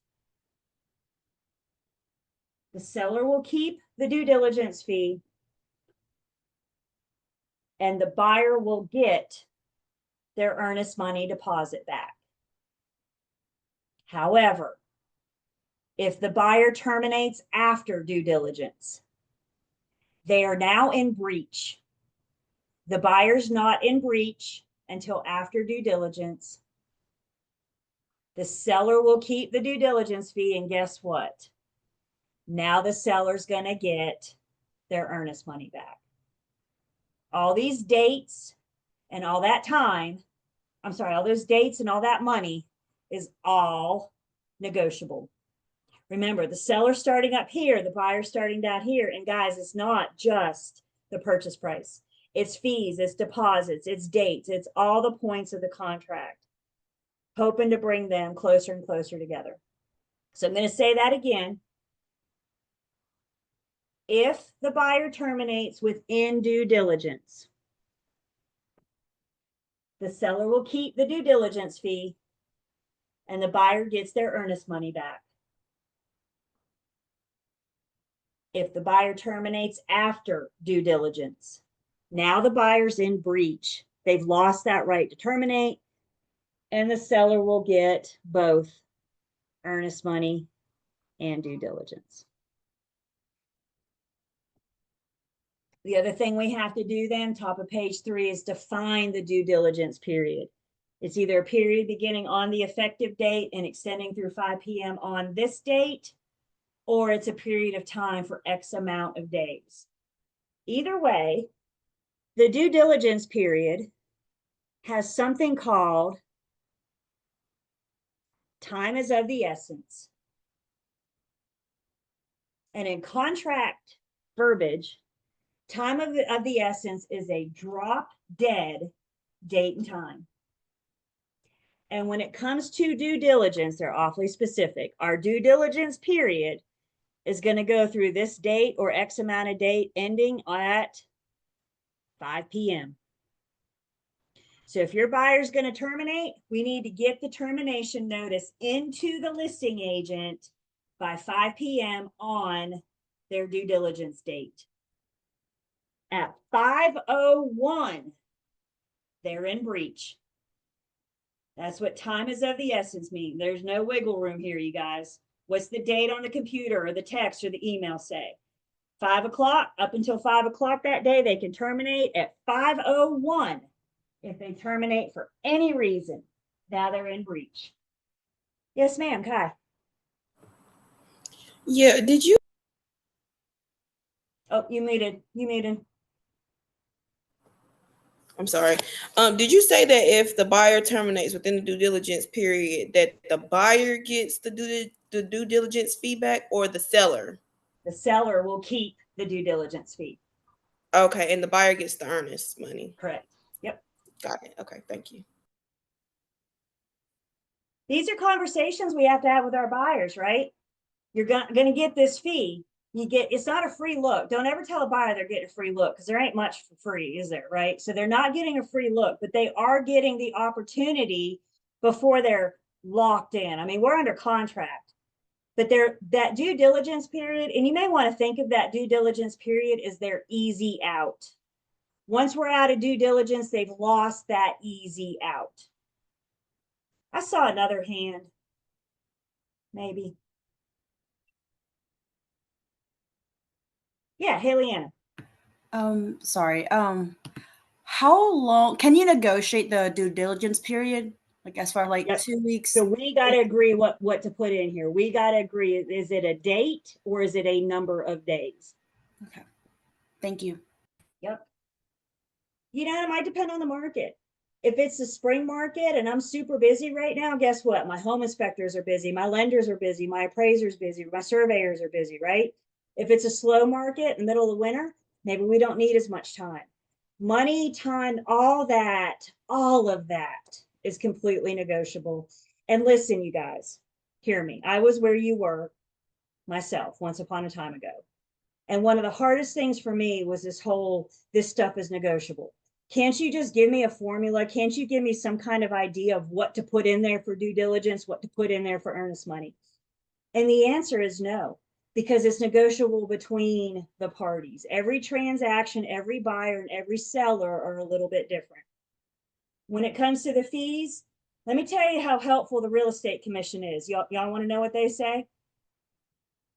the seller will keep the due diligence fee and the buyer will get their earnest money deposit back. However, if the buyer terminates after due diligence, they are now in breach. The buyer's not in breach until after due diligence. The seller will keep the due diligence fee, and guess what? Now the seller's going to get their earnest money back. All these dates and all that time, all those dates and all that money is all negotiable. Remember, the seller starting up here, the buyer starting down here. And guys, it's not just the purchase price. It's fees, it's deposits, it's dates, it's all the points of the contract, hoping to bring them closer and closer together. So I'm going to say that again. If the buyer terminates within due diligence, the seller will keep the due diligence fee and the buyer gets their earnest money back. If the buyer terminates after due diligence, now the buyer's in breach. They've lost that right to terminate, and the seller will get both earnest money and due diligence. The other thing we have to do then, top of page 3, is define the due diligence period. It's either a period beginning on the effective date and extending through 5 p.m. on this date, or it's a period of time for X amount of days. Either way, the due diligence period has something called time is of the essence. And in contract verbiage, time of the essence is a drop dead date and time. And when it comes to due diligence, they're awfully specific. Our due diligence period is going to go through this date or X amount of date ending at 5 p.m. So if your buyer's going to terminate, we need to get the termination notice into the listing agent by 5 p.m. on their due diligence date. At 5:01, they're in breach. That's what time is of the essence mean. There's no wiggle room here, you guys. What's the date on the computer or the text or the email say? 5 o'clock, up until 5 o'clock that day, they can terminate at 5:01. If they terminate for any reason, now they're in breach. Yes, ma'am, Kai. Yeah, did you? Oh, you muted. You muted. I'm sorry. Did you say that if the buyer terminates within the due diligence period, that the buyer gets the due diligence feedback or the seller? The seller will keep the due diligence fee. Okay, and the buyer gets the earnest money. Correct. Yep. Got it. Okay, thank you. These are conversations we have to have with our buyers, right? You're going to get this fee. It's not a free look. Don't ever tell a buyer they're getting a free look because there ain't much for free, is there? Right. So they're not getting a free look, but they are getting the opportunity before they're locked in. I mean, we're under contract, but that due diligence period, and you may want to think of that due diligence period as their easy out. Once we're out of due diligence, they've lost that easy out. I saw another hand, maybe. Yeah, Haley Anna. Sorry. How long can you negotiate the due diligence period? Like as far like Yep. 2 weeks? So we got to agree what to put in here. We got to agree. Is it a date or is it a number of days? Okay. Thank you. Yep. You know, it might depend on the market. If it's the spring market and I'm super busy right now, guess what? My home inspectors are busy. My lenders are busy. My appraisers busy. My surveyors are busy, right? If it's a slow market in the middle of the winter, maybe we don't need as much time. Money, time, all of that is completely negotiable. And listen, you guys, hear me. I was where you were myself once upon a time ago. And one of the hardest things for me was this stuff is negotiable. Can't you just give me a formula? Can't you give me some kind of idea of what to put in there for due diligence, what to put in there for earnest money? And the answer is no, because it's negotiable between the parties. Every transaction, every buyer and every seller are a little bit different. When it comes to the fees, let me tell you how helpful the real estate commission is. Y'all want to know what they say?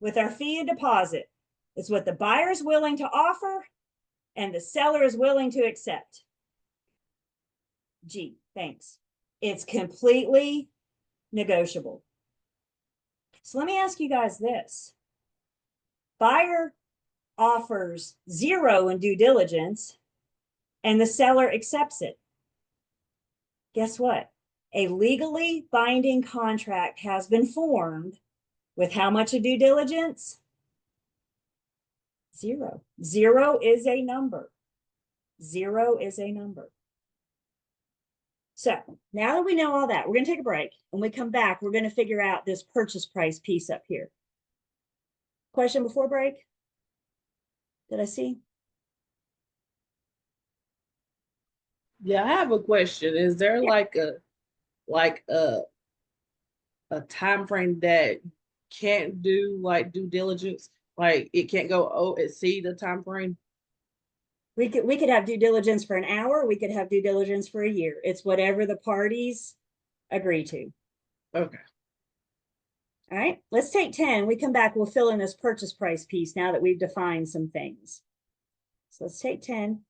With our fee and deposit, it's what the buyer is willing to offer and the seller is willing to accept. Gee, thanks. It's completely negotiable. So let me ask you guys this. Buyer offers 0 in due diligence and the seller accepts it. Guess what? A legally binding contract has been formed with how much of due diligence? 0. 0 is a number. 0 is a number. So now that we know all that, we're going to take a break. When we come back, we're going to figure out this purchase price piece up here. Question before break? Did I see? Yeah, I have a question. Is there like a time frame that can't do like due diligence? Like it can't go exceed the time frame? We could have due diligence for an hour. We could have due diligence for a year. It's whatever the parties agree to. Okay. All right, let's take 10. We come back, we'll fill in this purchase price piece now that we've defined some things. So let's take 10.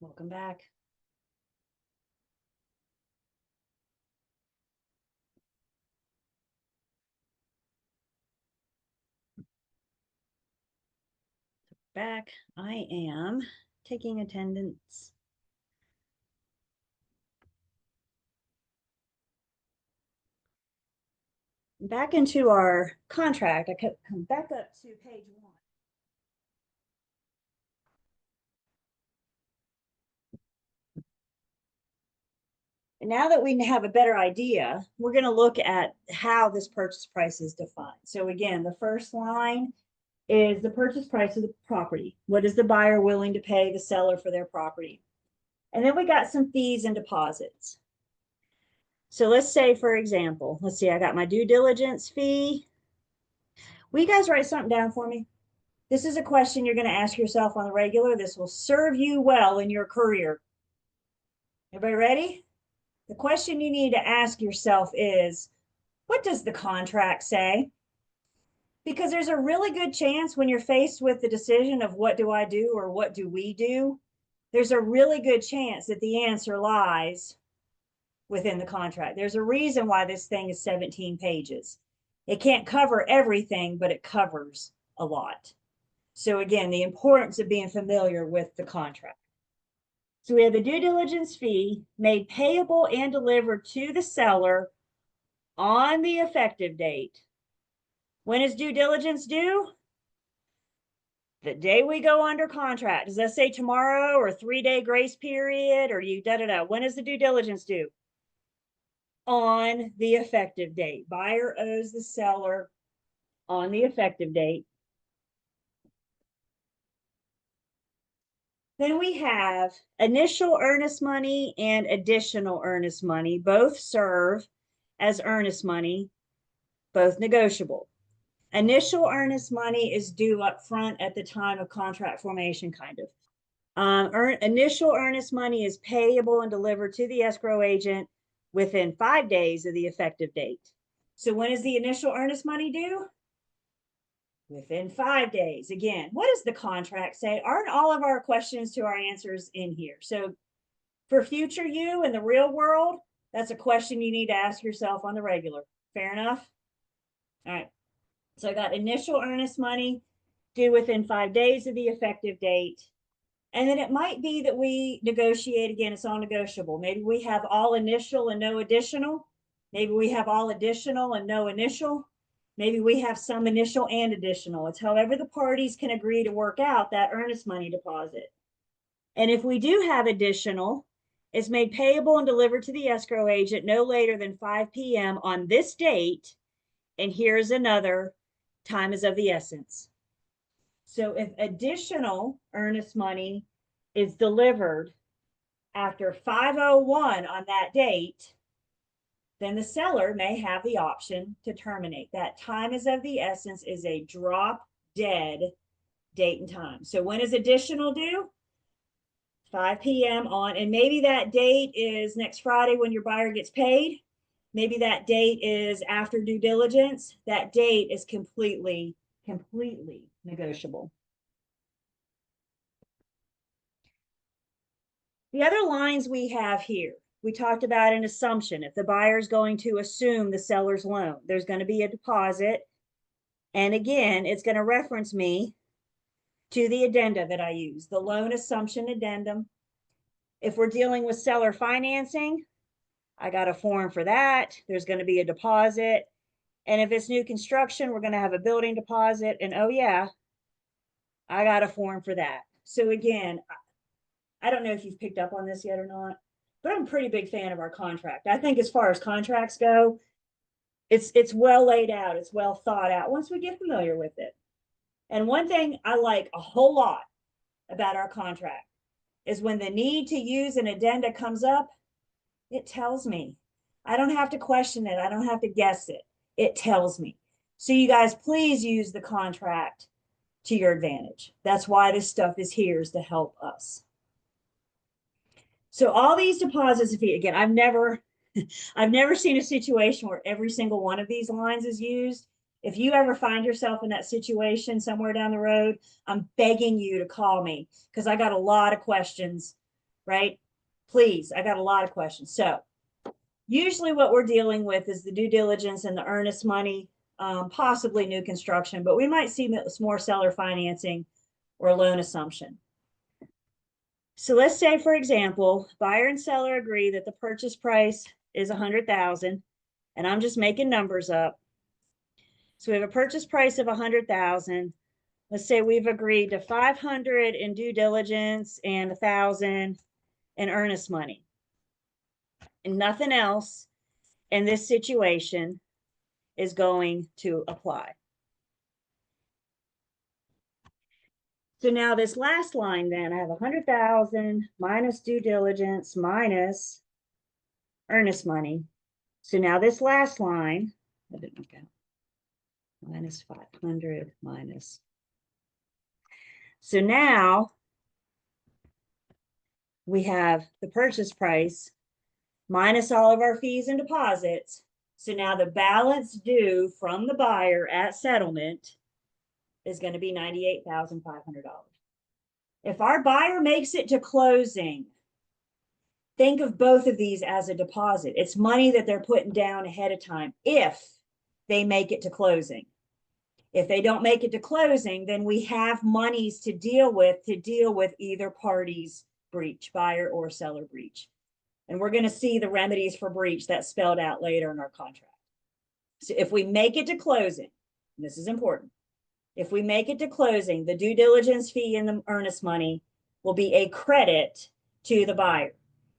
Welcome back. Back, I am taking attendance. Back into our contract, I could come back up to page 1. And now that we have a better idea, we're going to look at how this purchase price is defined. So again, the first line is the purchase price of the property. What is the buyer willing to pay the seller for their property? And then we got some fees and deposits. So let's say, for example, let's see, I got my due diligence fee. Will you guys write something down for me? This is a question you're going to ask yourself on the regular. This will serve you well in your career. Everybody ready? The question you need to ask yourself is, what does the contract say? Because there's a really good chance when you're faced with the decision of what do I do or what do we do, there's a really good chance that the answer lies within the contract. There's a reason why this thing is 17 pages. It can't cover everything, but it covers a lot. So again, the importance of being familiar with the contract. So we have the due diligence fee made payable and delivered to the seller on the effective date. When is due diligence due? The day we go under contract. Does that say tomorrow or 3-day grace period or you da-da-da? When is the due diligence due? On the effective date. Buyer owes the seller on the effective date. Then we have initial earnest money and additional earnest money. Both serve as earnest money, both negotiable. Initial earnest money is due up front at the time of contract formation, kind of. Initial earnest money is payable and delivered to the escrow agent within 5 days of the effective date. So when is the initial earnest money due? Within 5 days. Again, what does the contract say? Aren't all of our questions to our answers in here? So for future you in the real world, that's a question you need to ask yourself on the regular. Fair enough? All right. So I got initial earnest money due within 5 days of the effective date. And then it might be that we negotiate again, it's all negotiable. Maybe we have all initial and no additional. Maybe we have all additional and no initial. Maybe we have some initial and additional. It's however the parties can agree to work out that earnest money deposit. And if we do have additional, it's made payable and delivered to the escrow agent no later than 5 p.m. on this date. And here's another, time is of the essence. So if additional earnest money is delivered after 5:01 on that date, then the seller may have the option to terminate. That time is of the essence is a drop dead date and time. So when is additional due? 5 p.m. on, and maybe that date is next Friday when your buyer gets paid. Maybe that date is after due diligence. That date is completely negotiable. The other lines we have here, we talked about an assumption. If the buyer is going to assume the seller's loan, there's going to be a deposit. And again, it's going to reference me to the addenda that I use, the loan assumption addendum. If we're dealing with seller financing, I got a form for that. There's going to be a deposit. And if it's new construction, we're going to have a building deposit. And oh yeah, I got a form for that. So again, I don't know if you've picked up on this yet or not, but I'm a pretty big fan of our contract. I think as far as contracts go, it's well laid out. It's well thought out once we get familiar with it. And one thing I like a whole lot about our contract is when the need to use an addenda comes up, it tells me. I don't have to question it. I don't have to guess it. It tells me. So you guys, please use the contract to your advantage. That's why this stuff is here, is to help us. So all these deposits of fee, again, I've never seen a situation where every single one of these lines is used. If you ever find yourself in that situation somewhere down the road, I'm begging you to call me because I got a lot of questions right? Please, I got a lot of questions. So usually what we're dealing with is the due diligence and the earnest money, possibly new construction, but we might see more seller financing or loan assumption. So let's say, for example, buyer and seller agree that the purchase price is 100,000, and I'm just making numbers up. So we have a purchase price of 100,000. Let's say we've agreed to 500 in due diligence and 1,000 in earnest money, and nothing else in this situation is going to apply. So now this last line, then I have 100,000 minus due diligence minus earnest money. So now this last line, I didn't look at minus 500 minus. So now we have the purchase price minus all of our fees and deposits. So now the balance due from the buyer at settlement is going to be $98,500. If our buyer makes it to closing, think of both of these as a deposit. It's money that they're putting down ahead of time if they make it to closing. If they don't make it to closing, then we have monies to deal with either party's breach, buyer or seller breach. And we're going to see the remedies for breach that's spelled out later in our contract. So if we make it to closing, and this is important, if we make it to closing, the due diligence fee and the earnest money will be a credit to the buyer,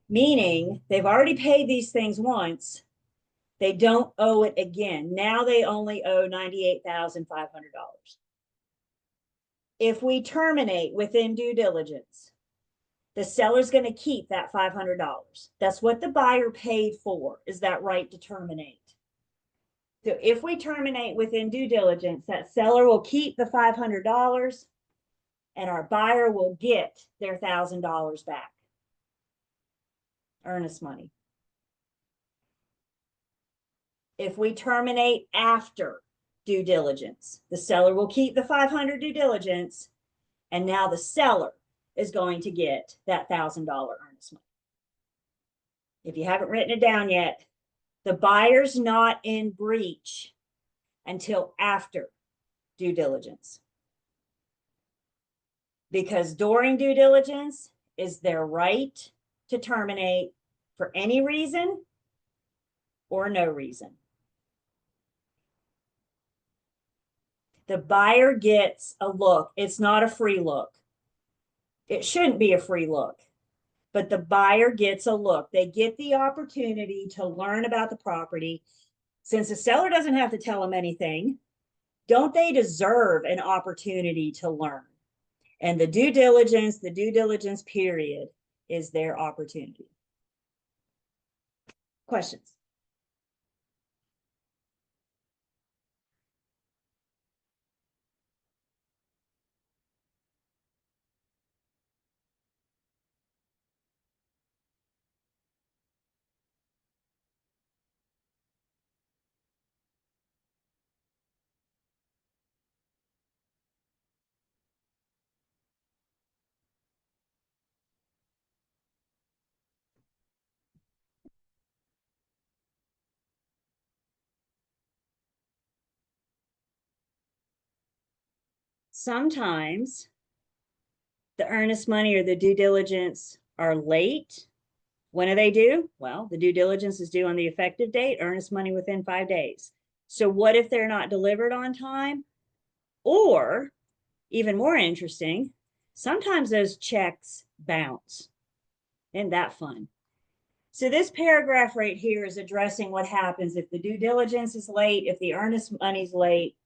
meaning they've already paid these things once. They don't owe it again. Now they only owe $98,500. If we terminate within due diligence, the seller's going to keep that $500. That's what the buyer paid for, is that right to terminate. So if we terminate within due diligence, that seller will keep the $500 and our buyer will get their $1,000 back. Earnest money. If we terminate after due diligence, the seller will keep the 500 due diligence, and now the seller is going to get that $1,000 earnest money. If you haven't written it down yet, the buyer's not in breach until after due diligence. Because during due diligence is their right to terminate for any reason or no reason. The buyer gets a look. It's not a free look. It shouldn't be a free look, but the buyer gets a look. They get the opportunity to learn about the property. Since the seller doesn't have to tell them anything, don't they deserve an opportunity to learn? And the due diligence period is their opportunity. Questions? Sometimes the earnest money or the due diligence are late. When are they due? Well, the due diligence is due on the effective date, earnest money within 5 days. So what if they're not delivered on time? Or even more interesting, sometimes those checks bounce. Isn't that fun? So this paragraph right here is addressing what happens if the due diligence is late, if the earnest money's late,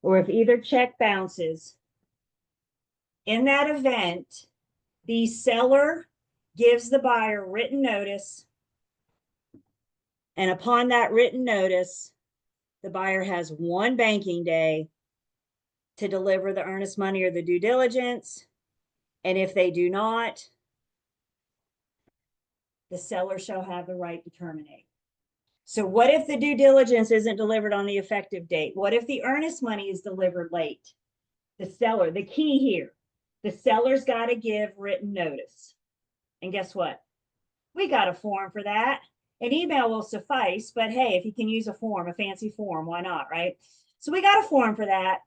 or if either check bounces. In that event, the seller gives the buyer written notice, and upon that written notice, the buyer has 1 banking day to deliver the earnest money or the due diligence. And if they do not, the seller shall have the right to terminate. So what if the due diligence isn't delivered on the effective date? What if the earnest money is delivered late? The seller, the key here, the seller's got to give written notice. And guess what? We got a form for that. An email will suffice, but hey, if you can use a form, a fancy form, why not, right? So we got a form for that.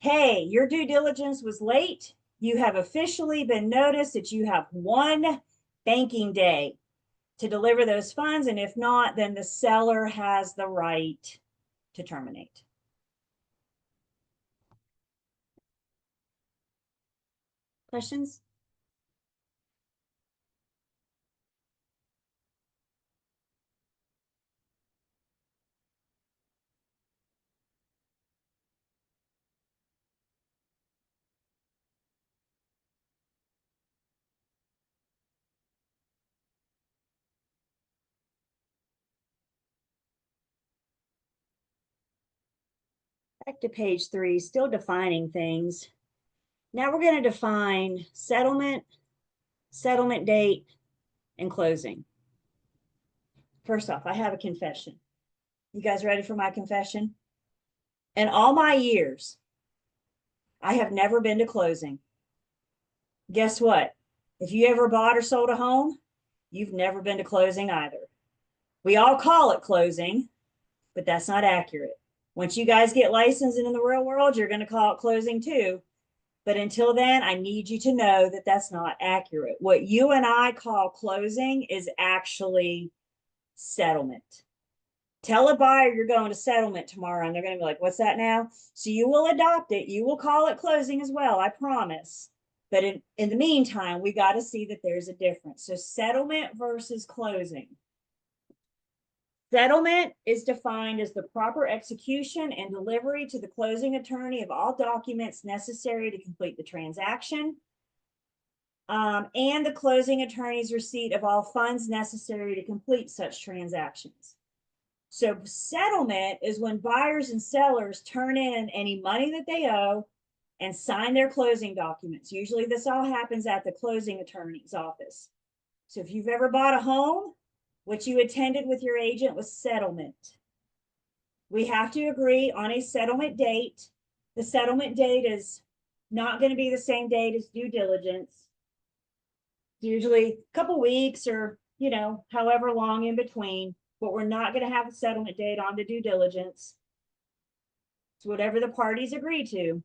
Hey, your due diligence was late. You have officially been noticed that you have 1 banking day to deliver those funds. And if not, then the seller has the right to terminate. Questions? Back to page 3, still defining things. Now we're going to define settlement, settlement date, and closing. First off, I have a confession. You guys ready for my confession? In all my years, I have never been to closing. Guess what? If you ever bought or sold a home, you've never been to closing either. We all call it closing, but that's not accurate. Once you guys get licensed in the real world, you're going to call it closing too. But until then, I need you to know that that's not accurate. What you and I call closing is actually settlement. Tell a buyer you're going to settlement tomorrow, and they're going to be like, what's that now? So you will adopt it. You will call it closing as well, I promise. But in the meantime, we got to see that there's a difference. So settlement versus closing. Settlement is defined as the proper execution and delivery to the closing attorney of all documents necessary to complete the transaction, and the closing attorney's receipt of all funds necessary to complete such transactions. So settlement is when buyers and sellers turn in any money that they owe and sign their closing documents. Usually this all happens at the closing attorney's office. So if you've ever bought a home, what you attended with your agent was settlement. We have to agree on a settlement date. The settlement date is not going to be the same date as due diligence. It's usually a couple weeks or, however long in between, but we're not going to have a settlement date on the due diligence. It's whatever the parties agree to.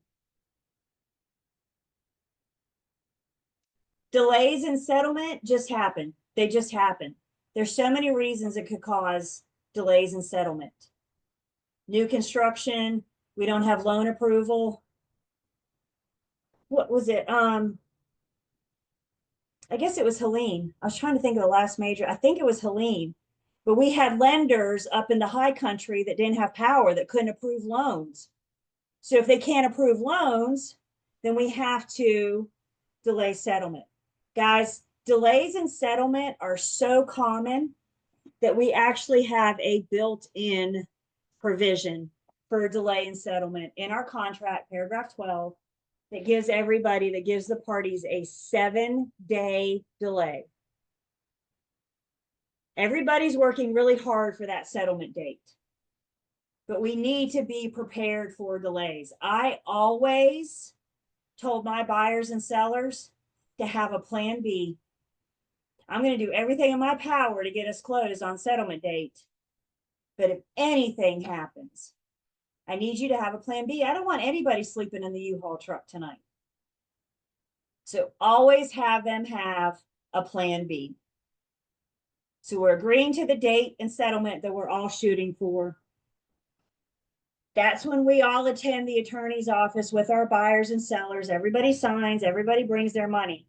Delays in settlement just happen. They just happen. There's so many reasons it could cause delays in settlement. New construction, we don't have loan approval. What was it? I guess it was Helene. I was trying to think of the last major. I think it was Helene. But we had lenders up in the high country that didn't have power, that couldn't approve loans. So if they can't approve loans, then we have to delay settlement. Guys, delays in settlement are so common that we actually have a built-in provision for delay in settlement in our contract, paragraph 12, that gives the parties a 7-day delay. Everybody's working really hard for that settlement date, but we need to be prepared for delays. I always told my buyers and sellers to have a plan B. I'm going to do everything in my power to get us closed on settlement date. But if anything happens, I need you to have a plan B. I don't want anybody sleeping in the U-Haul truck tonight. So always have them have a plan B. So we're agreeing to the date and settlement that we're all shooting for. That's when we all attend the attorney's office with our buyers and sellers. Everybody signs, everybody brings their money.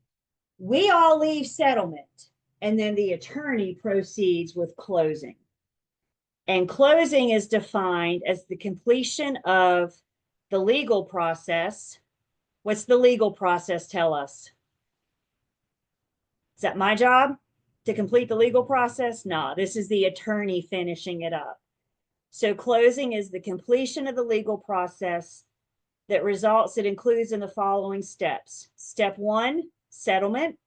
We all leave settlement, and then the attorney proceeds with closing. And closing is defined as the completion of the legal process. What's the legal process tell us? Is that my job to complete the legal process? No, this is the attorney finishing it up. So closing is the completion of the legal process that includes in the following steps. Step 1, settlement.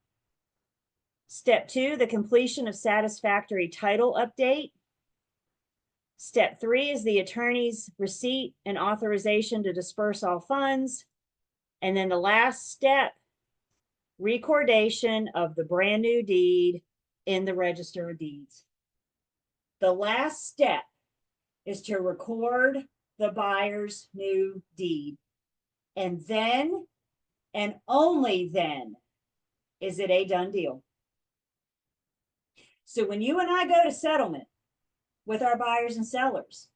Step 2, the completion of satisfactory title update. Step 3 is the attorney's receipt and authorization to disperse all funds. And then the last step recordation of the brand new deed in the Register of Deeds. The last step is to record the buyer's new deed. And then, and only then, is it a done deal. So when you and I go to settlement with our buyers and sellers,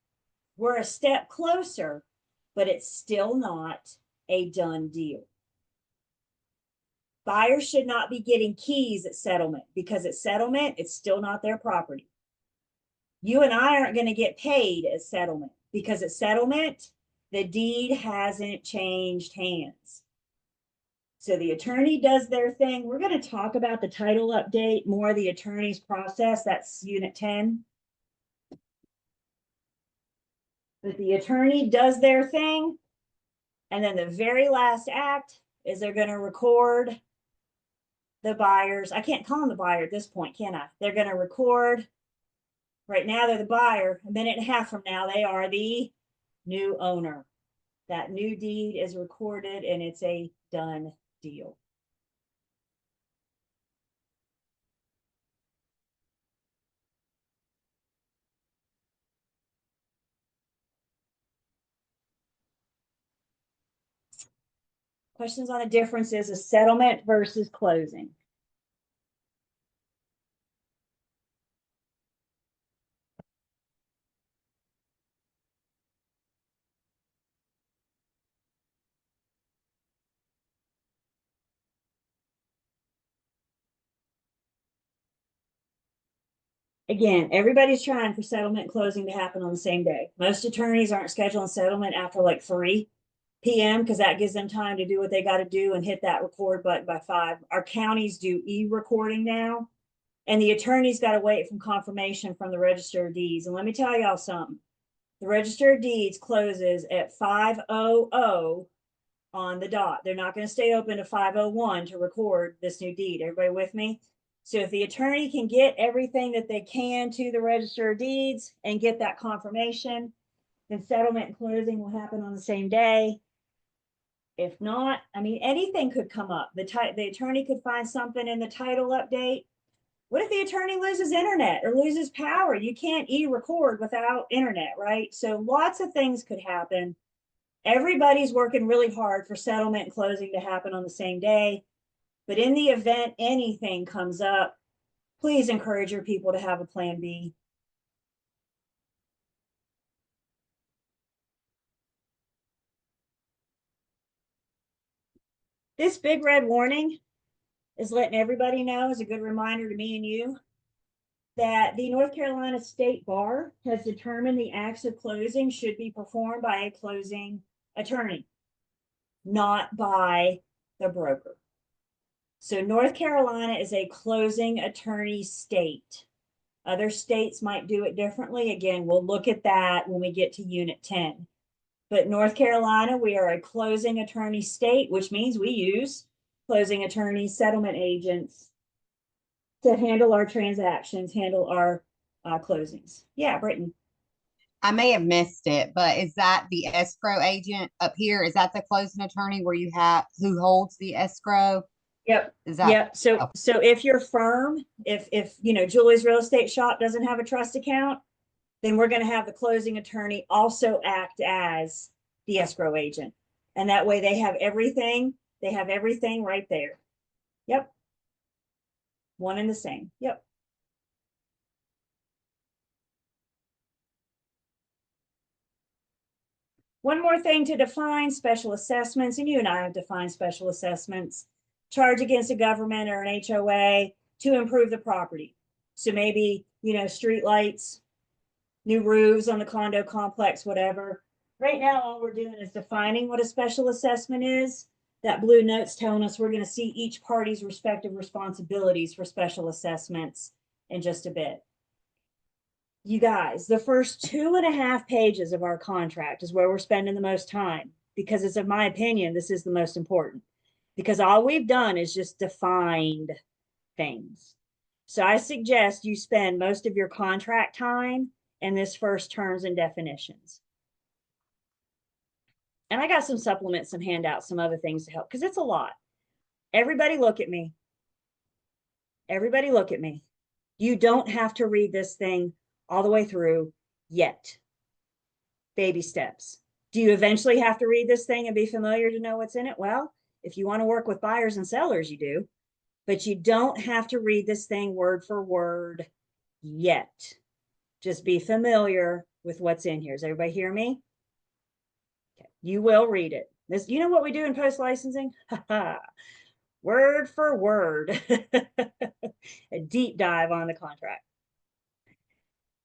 we're a step closer, but it's still not a done deal. Buyers should not be getting keys at settlement, because at settlement, it's still not their property. You and I aren't going to get paid at settlement, because at settlement, the deed hasn't changed hands. So the attorney does their thing. We're going to talk about the title update, more of the attorney's process. That's Unit 10. But the attorney does their thing. And then the very last act is they're going to record the buyers. I can't call them the buyer at this point, can I? They're going to record. Right now, they're the buyer. A minute and a half from now, they are the new owner. That new deed is recorded and it's a done deal. Questions on the differences of settlement versus closing? Again, everybody's trying for settlement and closing to happen on the same day. Most attorneys aren't scheduling settlement after like 3 p.m. because that gives them time to do what they got to do and hit that record button by 5. Our counties do e-recording now, and the attorney's got to wait from confirmation from the Register of Deeds. And let me tell y'all something. The Register of Deeds closes at 5:00 on the dot. They're not going to stay open to 5:01 to record this new deed. Everybody with me? So if the attorney can get everything that they can to the Register of Deeds and get that confirmation, then settlement and closing will happen on the same day. If not, I mean, anything could come up. The attorney could find something in the title update. What if the attorney loses internet or loses power? You can't e-record without internet, right? So lots of things could happen. Everybody's working really hard for settlement and closing to happen on the same day. But in the event anything comes up, please encourage your people to have a plan B. This big red warning is letting everybody know, as a good reminder to me and you, that the North Carolina State Bar has determined the acts of closing should be performed by a closing attorney, not by the broker. So North Carolina is a closing attorney state. Other states might do it differently. Again, we'll look at that when we get to Unit 10. But North Carolina, we are a closing attorney state, which means we use closing attorneys, settlement agents to handle our transactions, handle our closings. Yeah, Britton. I may have missed it, but is that the escrow agent up here? Is that the closing attorney where you have who holds the escrow? Yep. Is that Yep. So if your firm, if you know Julie's real estate shop doesn't have a trust account, then we're going to have the closing attorney also act as the escrow agent. And that way they have everything right there. Yep. One and the same. Yep. One more thing to define special assessments, and you and I have defined special assessments. Charge against a government or an HOA to improve the property. So maybe, street lights, new roofs on the condo complex, whatever. Right now, all we're doing is defining what a special assessment is. That blue note's telling us we're going to see each party's respective responsibilities for special assessments in just a bit. You guys, the first 2.5 pages of our contract is where we're spending the most time, because it's, in my opinion, this is the most important, because all we've done is just defined things. So I suggest you spend most of your contract time in this first terms and definitions. And I got some supplements, some handouts, some other things to help, because it's a lot. Everybody look at me. Everybody look at me. You don't have to read this thing all the way through yet. Baby steps. Do you eventually have to read this thing and be familiar to know what's in it? Well, if you want to work with buyers and sellers, you do, but you don't have to read this thing word for word yet. Just be familiar with what's in here. Does everybody hear me? Okay. You will read it. This, you know what we do in post licensing? Word for word. A deep dive on the contract.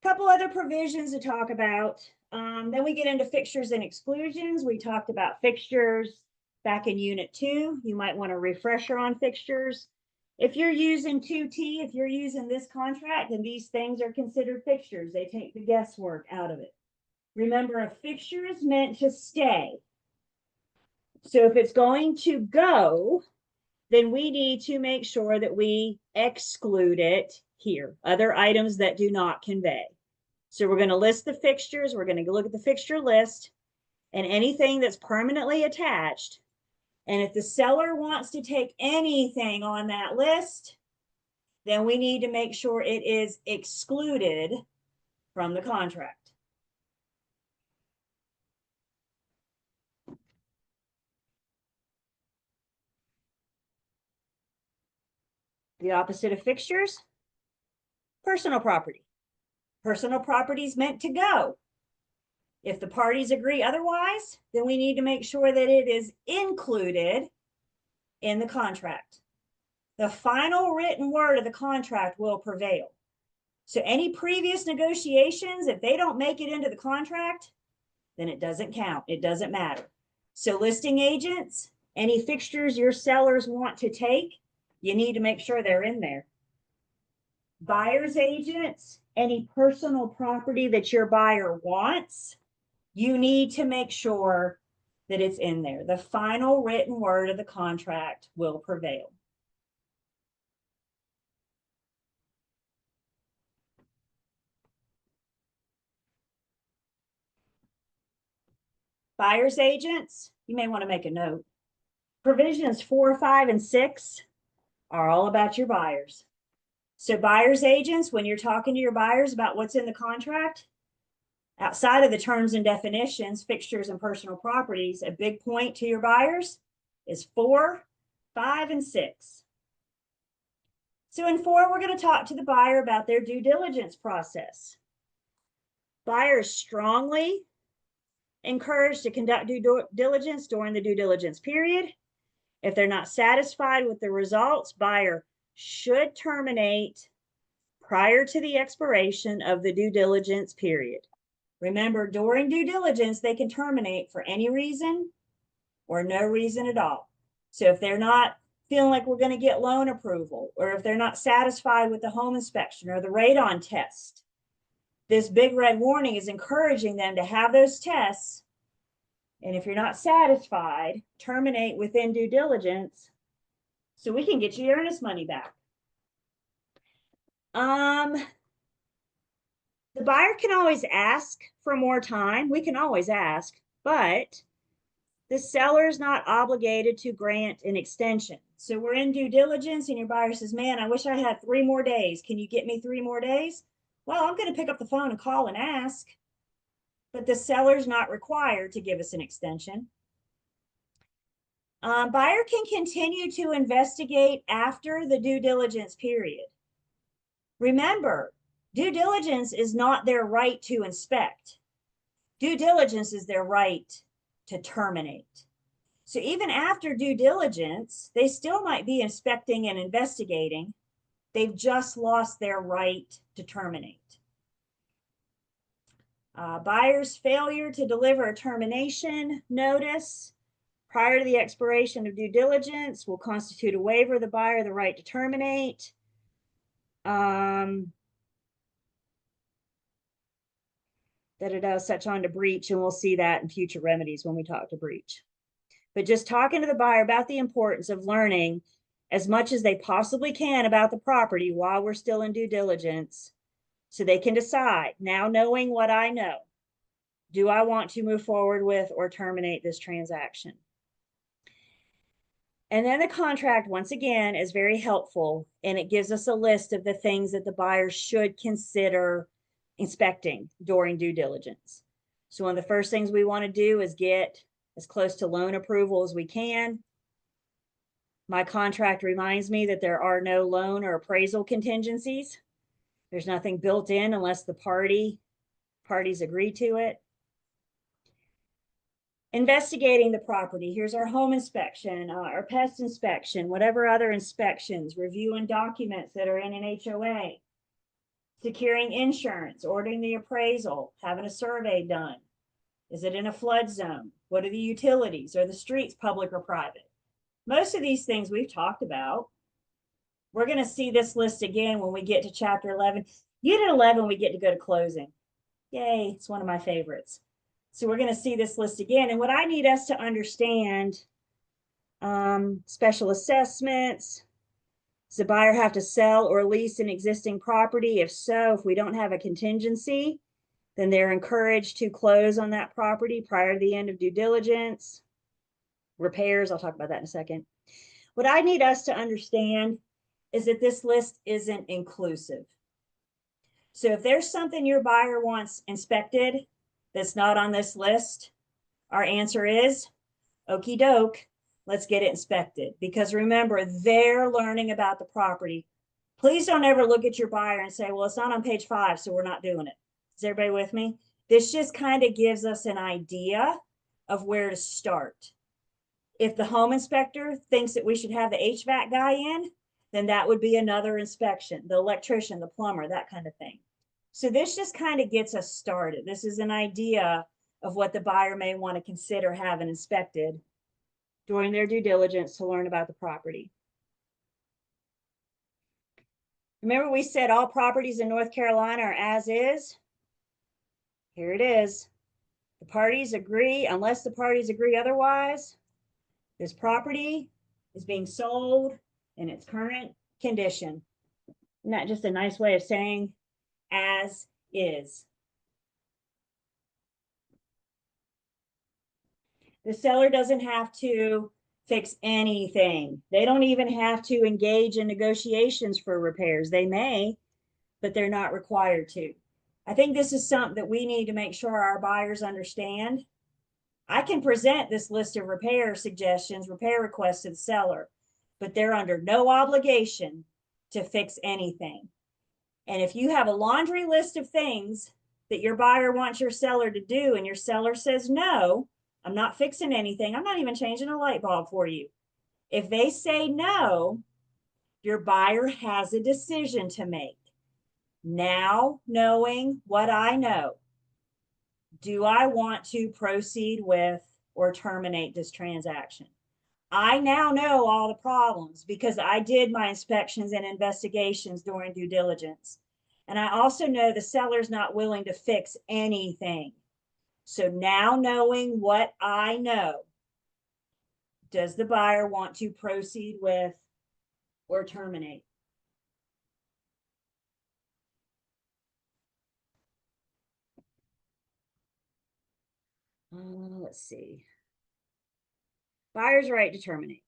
Couple other provisions to talk about. Then we get into fixtures and exclusions. We talked about fixtures back in Unit 2. You might want a refresher on fixtures. If you're using 2T, if you're using this contract, then these things are considered fixtures. They take the guesswork out of it. Remember, a fixture is meant to stay. So if it's going to go, then we need to make sure that we exclude it here. Other items that do not convey. So we're going to list the fixtures. We're going to look at the fixture list and anything that's permanently attached. And if the seller wants to take anything on that list, then we need to make sure it is excluded from the contract. The opposite of fixtures, personal property. Personal property is meant to go. If the parties agree otherwise, then we need to make sure that it is included in the contract. The final written word of the contract will prevail. So any previous negotiations, if they don't make it into the contract, then it doesn't count. It doesn't matter. So listing agents, any fixtures your sellers want to take, you need to make sure they're in there. Buyer's agents, any personal property that your buyer wants, you need to make sure that it's in there. The final written word of the contract will prevail. Buyer's agents, you may want to make a note. Provisions 4, 5, and 6 are all about your buyers. So buyer's agents, when you're talking to your buyers about what's in the contract, outside of the terms and definitions, fixtures, and personal properties, a big point to your buyers is 4, 5, and 6. So in 4, we're going to talk to the buyer about their due diligence process. Buyers strongly encouraged to conduct due diligence during the due diligence period. If they're not satisfied with the results, buyer should terminate prior to the expiration of the due diligence period. Remember, during due diligence, they can terminate for any reason or no reason at all. So if they're not feeling like we're going to get loan approval, or if they're not satisfied with the home inspection or the radon test, this big red warning is encouraging them to have those tests. And if you're not satisfied, terminate within due diligence so we can get you your earnest money back. The buyer can always ask for more time. We can always ask, but the seller is not obligated to grant an extension. So we're in due diligence and your buyer says, man, I wish I had 3 more days. Can you get me 3 more days? Well, I'm going to pick up the phone and call and ask, but the seller's not required to give us an extension. Buyer can continue to investigate after the due diligence period. Remember, due diligence is not their right to inspect. Due diligence is their right to terminate. So even after due diligence, they still might be inspecting and investigating. They've just lost their right to terminate. Buyer's failure to deliver a termination notice prior to the expiration of due diligence will constitute a waiver of the buyer the right to terminate. Such on to breach, and we'll see that in future remedies when we talk to breach. But just talking to the buyer about the importance of learning as much as they possibly can about the property while we're still in due diligence, so they can decide, now knowing what I know, do I want to move forward with or terminate this transaction? And then the contract, once again, is very helpful, and it gives us a list of the things that the buyer should consider inspecting during due diligence. So one of the first things we want to do is get as close to loan approval as we can. My contract reminds me that there are no loan or appraisal contingencies. There's nothing built in unless the parties agree to it. Investigating the property. Here's our home inspection, our pest inspection, whatever other inspections, reviewing documents that are in an HOA, securing insurance, ordering the appraisal, having a survey done. Is it in a flood zone? What are the utilities? Are the streets public or private? Most of these things we've talked about. We're going to see this list again when we get to chapter 11. Unit 11, we get to go to closing. Yay, it's one of my favorites. So we're going to see this list again. And what I need us to understand, special assessments. Does the buyer have to sell or lease an existing property? If so, if we don't have a contingency, then they're encouraged to close on that property prior to the end of due diligence. Repairs, I'll talk about that in a second. What I need us to understand is that this list isn't inclusive. So if there's something your buyer wants inspected that's not on this list, our answer is, okie doke, let's get it inspected. Because remember, they're learning about the property. Please don't ever look at your buyer and say, well, it's not on page 5, so we're not doing it. Is everybody with me? This just kind of gives us an idea of where to start. If the home inspector thinks that we should have the HVAC guy in, then that would be another inspection, the electrician, the plumber, that kind of thing. So this just kind of gets us started. This is an idea of what the buyer may want to consider having inspected during their due diligence to learn about the property. Remember we said all properties in North Carolina are as is? Here it is. The parties agree, unless the parties agree otherwise, this property is being sold in its current condition. Isn't that just a nice way of saying as is? The seller doesn't have to fix anything. They don't even have to engage in negotiations for repairs. They may, but they're not required to. I think this is something that we need to make sure our buyers understand. I can present this list of repair suggestions, repair requests to the seller, but they're under no obligation to fix anything. And if you have a laundry list of things that your buyer wants your seller to do and your seller says, no, I'm not fixing anything, I'm not even changing a light bulb for you. If they say no, your buyer has a decision to make. Now, knowing what I know, do I want to proceed with or terminate this transaction? I now know all the problems because I did my inspections and investigations during due diligence. And I also know the seller's not willing to fix anything. So now knowing what I know, does the buyer want to proceed with or terminate? Let's see. Buyer's right to terminate.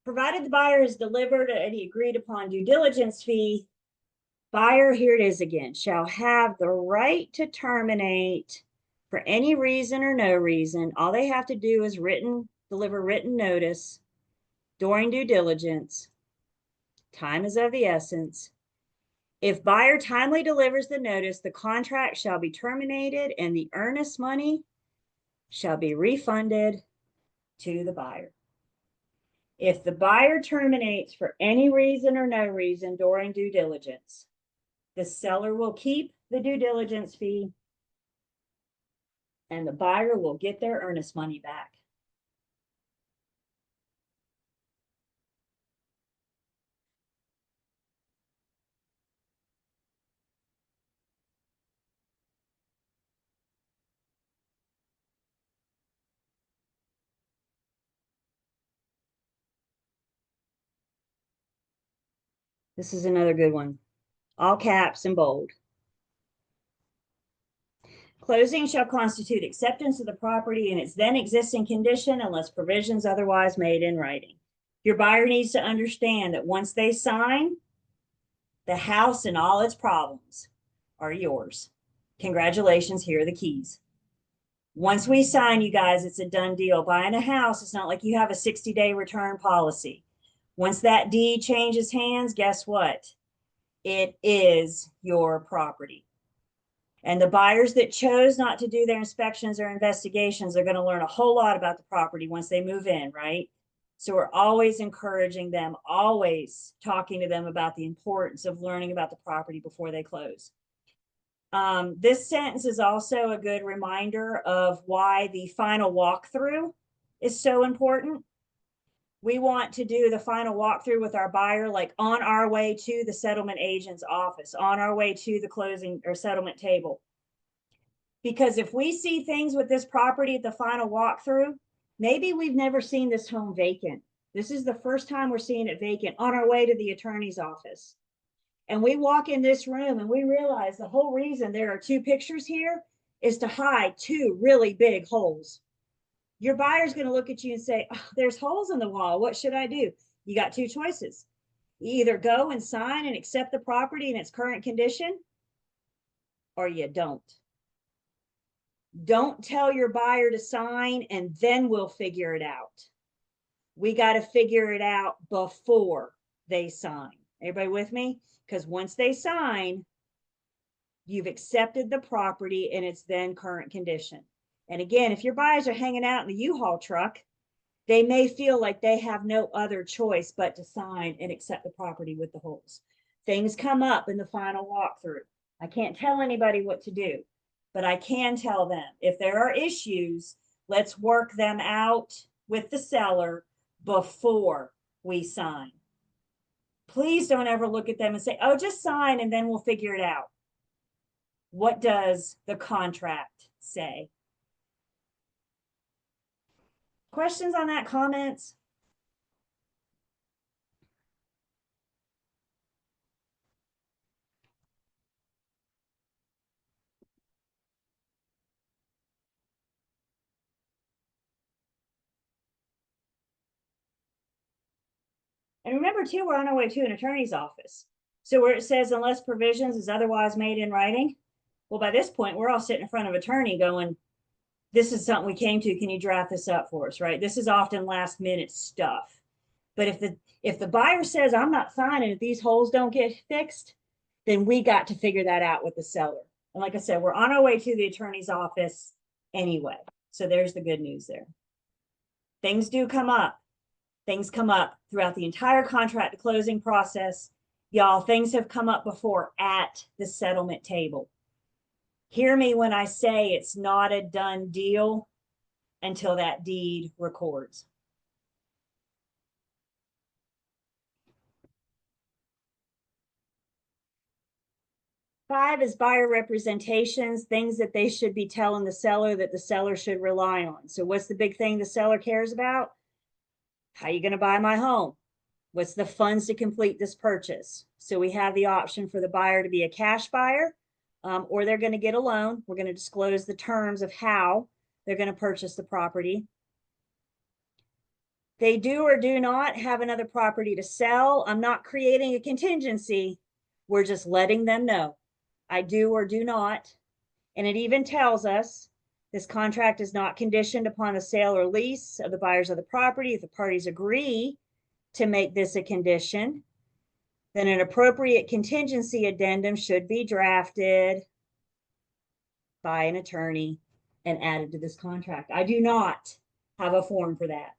Provided the buyer has delivered any agreed upon due diligence fee, buyer, here it is again, shall have the right to terminate for any reason or no reason. All they have to do is deliver written notice during due diligence. Time is of the essence. If buyer timely delivers the notice, the contract shall be terminated and the earnest money shall be refunded to the buyer. If the buyer terminates for any reason or no reason during due diligence, the seller will keep the due diligence fee and the buyer will get their earnest money back. This is another good one. All caps and bold. Closing shall constitute acceptance of the property in its then existing condition unless provisions otherwise made in writing. Your buyer needs to understand that once they sign, the house and all its problems are yours. Congratulations, here are the keys. Once we sign, you guys, it's a done deal. Buying a house, it's not like you have a 60-day return policy. Once that deed changes hands, guess what? It is your property. And the buyers that chose not to do their inspections or investigations are going to learn a whole lot about the property once they move in, right? So we're always encouraging them, always talking to them about the importance of learning about the property before they close. This sentence is also a good reminder of why the final walkthrough is so important. We want to do the final walkthrough with our buyer, like on our way to the settlement agent's office, on our way to the closing or settlement table. Because if we see things with this property at the final walkthrough, maybe we've never seen this home vacant. This is the first time we're seeing it vacant on our way to the attorney's office. And we walk in this room and we realize the whole reason there are 2 pictures here is to hide 2 really big holes. Your buyer's going to look at you and say, oh, there's holes in the wall. What should I do? You got 2 choices. You either go and sign and accept the property in its current condition, or you don't. Don't tell your buyer to sign and then we'll figure it out. We got to figure it out before they sign. Everybody with me? Because once they sign, you've accepted the property in its then current condition. And again, if your buyers are hanging out in the U-Haul truck, they may feel like they have no other choice but to sign and accept the property with the holes. Things come up in the final walkthrough. I can't tell anybody what to do, but I can tell them if there are issues, let's work them out with the seller before we sign. Please don't ever look at them and say, oh, just sign and then we'll figure it out. What does the contract say? Questions on that, comments? And remember too, we're on our way to an attorney's office. So where it says unless provisions is otherwise made in writing, well, by this point, we're all sitting in front of an attorney going, this is something we came to, can you draft this up for us, right? This is often last minute stuff. But if the buyer says, I'm not signing if these holes don't get fixed, then we got to figure that out with the seller. And like I said, we're on our way to the attorney's office anyway. So there's the good news there. Things do come up. Things come up throughout the entire contract to closing process. Y'all, things have come up before at the settlement table. Hear me when I say it's not a done deal until that deed records. Five is buyer representations, things that they should be telling the seller that the seller should rely on. So what's the big thing the seller cares about? How are you going to buy my home? What's the funds to complete this purchase? So we have the option for the buyer to be a cash buyer, or they're going to get a loan. We're going to disclose the terms of how they're going to purchase the property. They do or do not have another property to sell. I'm not creating a contingency. We're just letting them know. I do or do not. And it even tells us this contract is not conditioned upon the sale or lease of the buyers of the property. If the parties agree to make this a condition, then an appropriate contingency addendum should be drafted by an attorney and added to this contract. I do not have a form for that.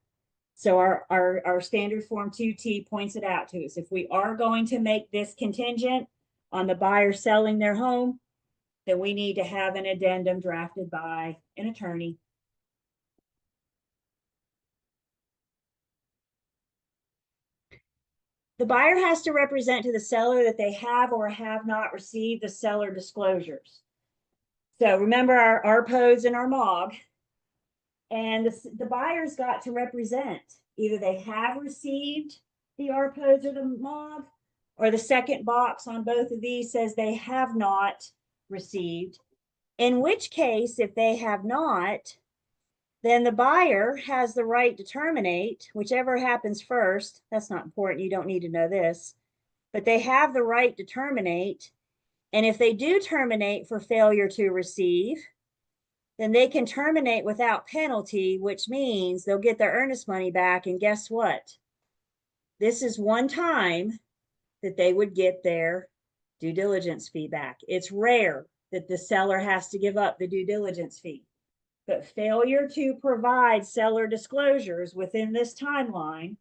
So our standard form 2T points it out to us. If we are going to make this contingent on the buyer selling their home, then we need to have an addendum drafted by an attorney. The buyer has to represent to the seller that they have or have not received the seller disclosures. So remember our ARPOs and our MOG, and the buyer's got to represent either they have received the ARPOs or the MOG, or the second box on both of these says they have not received In which case, if they have not, then the buyer has the right to terminate, whichever happens first. That's not important. You don't need to know this, but they have the right to terminate. And if they do terminate for failure to receive, then they can terminate without penalty, which means they'll get their earnest money back. And guess what? This is one time that they would get their due diligence fee back. It's rare that the seller has to give up the due diligence fee, but failure to provide seller disclosures within this timeline,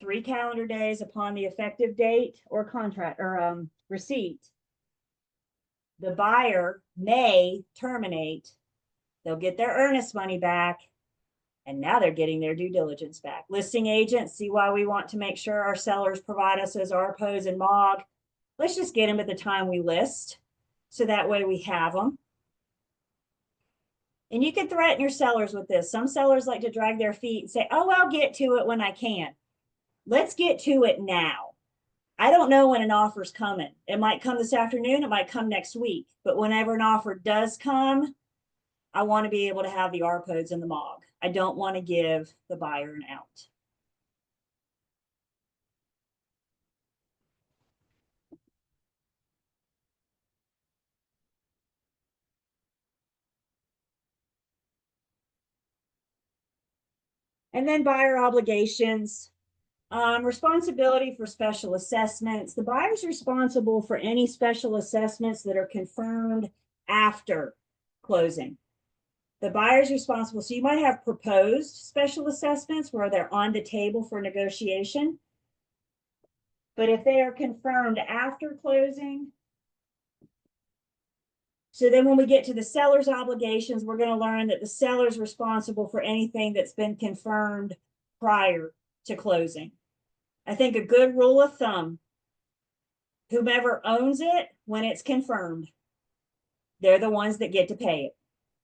3 calendar days upon the effective date or contract or receipt, the buyer may terminate. They'll get their earnest money back, and now they're getting their due diligence back. Listing agents, see why we want to make sure our sellers provide us as ARPOs and MOG. Let's just get them at the time we list, so that way we have them. And you can threaten your sellers with this. Some sellers like to drag their feet and say, oh, I'll get to it when I can. Let's get to it now. I don't know when an offer's coming. It might come this afternoon, it might come next week. But whenever an offer does come, I want to be able to have the ARPOs and the MOG. I don't want to give the buyer an out. And then buyer obligations. Responsibility for special assessments. The buyer's responsible for any special assessments that are confirmed after closing. The buyer's responsible. So you might have proposed special assessments where they're on the table for negotiation. But if they are confirmed after closing, so then when we get to the seller's obligations, we're going to learn that the seller's responsible for anything that's been confirmed prior to closing. I think a good rule of thumb, whomever owns it when it's confirmed, they're the ones that get to pay it.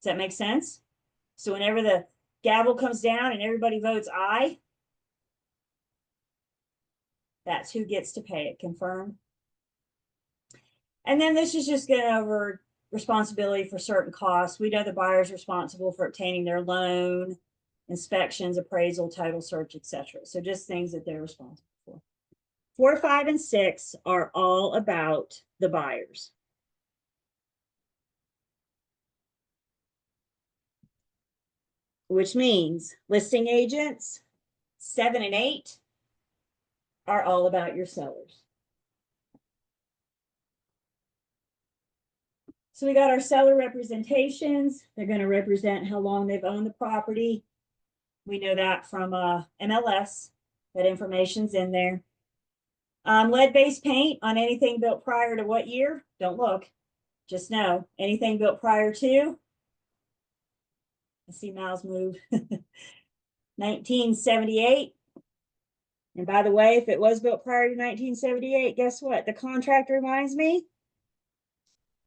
Does that make sense? So whenever the gavel comes down and everybody votes aye, that's who gets to pay it, confirmed. And then this is just going over responsibility for certain costs. We know the buyer's responsible for obtaining their loan, inspections, appraisal, title search, etc. So just things that they're responsible for. 4, 5, and 6 are all about the buyers. Which means listing agents, 7 and 8 are all about your sellers. So we got our seller representations. They're going to represent how long they've owned the property. We know that from MLS. That information's in there. Lead-based paint on anything built prior to what year? Don't look. Just know anything built prior to. I see Miles move. 1978. And by the way, if it was built prior to 1978, guess what? The contract reminds me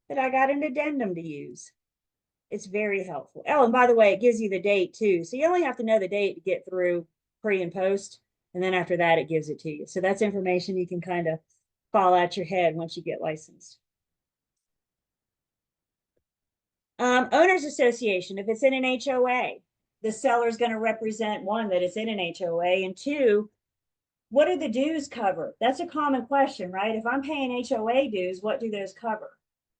that I got an addendum to use. It's very helpful. Oh, and by the way, it gives you the date too. So you only have to know the date to get through pre and post. And then after that, it gives it to you. So that's information you can kind of fall out your head once you get licensed. Owners Association, if it's in an HOA, the seller is going to represent, one, that it's in an HOA, and two, what do the dues cover? That's a common question, right? If I'm paying HOA dues, what do those cover?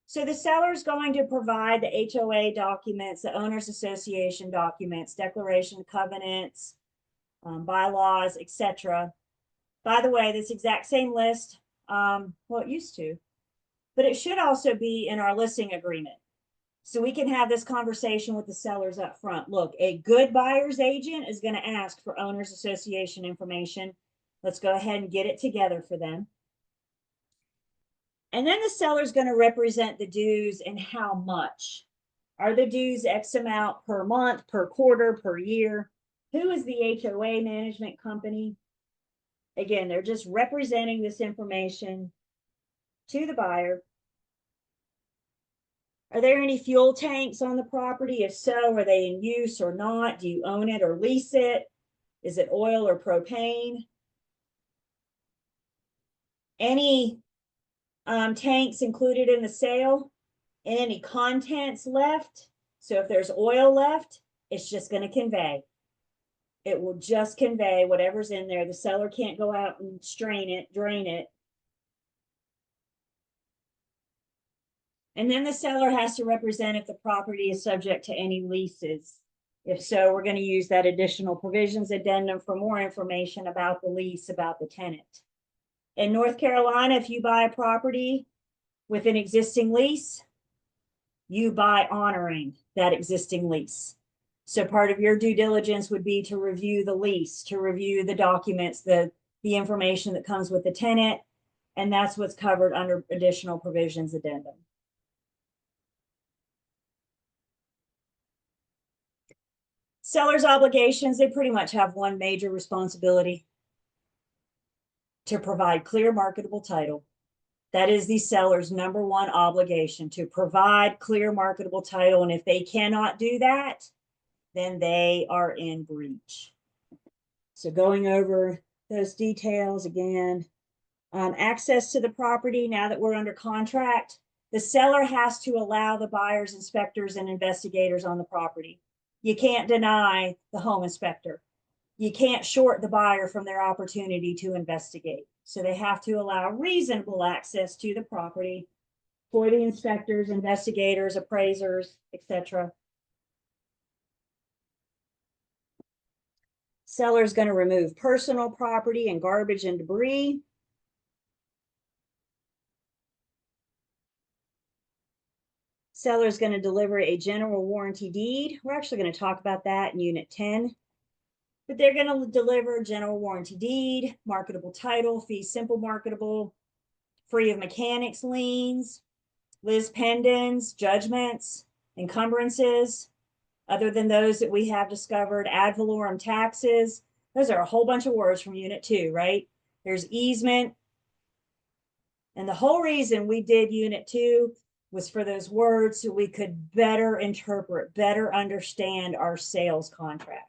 So the seller is going to provide the HOA documents, the Owners Association documents, declaration of covenants, bylaws, etc. By the way, this exact same list, well, it used to, but it should also be in our listing agreement. So we can have this conversation with the sellers up front. Look, a good buyer's agent is going to ask for Owners Association information. Let's go ahead and get it together for them. And then the seller is going to represent the dues and how much. Are the dues X amount per month, per quarter, per year? Who is the HOA management company? Again, they're just representing this information to the buyer. Are there any fuel tanks on the property? If so, are they in use or not? Do you own it or lease it? Is it oil or propane? Any tanks included in the sale? and any contents left. So if there's oil left, it's just going to convey. It will just convey whatever's in there. The seller can't go out and strain it, drain it. And then the seller has to represent if the property is subject to any leases. If so, we're going to use that additional provisions addendum for more information about the lease, about the tenant. In North Carolina, if you buy a property with an existing lease, you buy honoring that existing lease. So part of your due diligence would be to review the lease, to review the documents, the information that comes with the tenant, and that's what's covered under additional provisions addendum. Seller's obligations, they pretty much have one major responsibility: to provide clear marketable title. That is the seller's number one obligation, to provide clear marketable title. And if they cannot do that, then they are in breach. So going over those details again, access to the property, now that we're under contract, the seller has to allow the buyers, inspectors, and investigators on the property. You can't deny the home inspector. You can't short the buyer from their opportunity to investigate. So they have to allow reasonable access to the property for the inspectors, investigators, appraisers, etc. Seller's going to remove personal property and garbage and debris. Seller's going to deliver a general warranty deed. We're actually going to talk about that in Unit 10. But they're going to deliver general warranty deed, marketable title, fee simple marketable, free of mechanics liens, lis pendens, judgments, encumbrances, other than those that we have discovered, ad valorem taxes. Those are a whole bunch of words from Unit 2, right? There's easement. And the whole reason we did Unit 2 was for those words so we could better interpret, better understand our sales contract.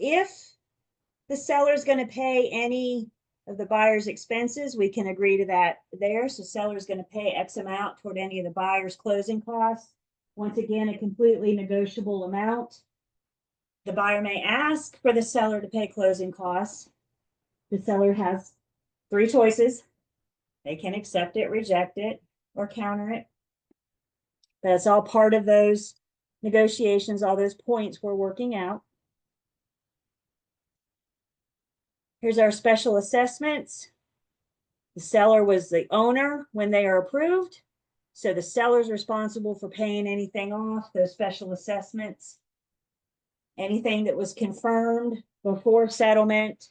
If the seller is going to pay any of the buyer's expenses, we can agree to that there. So seller is going to pay X amount toward any of the buyer's closing costs. Once again, a completely negotiable amount. The buyer may ask for the seller to pay closing costs. The seller has three choices. They can accept it, reject it, or counter it. That's all part of those negotiations, all those points we're working out. Here's our special assessments. The seller was the owner when they are approved. So the seller's responsible for paying anything off, those special assessments. Anything that was confirmed before settlement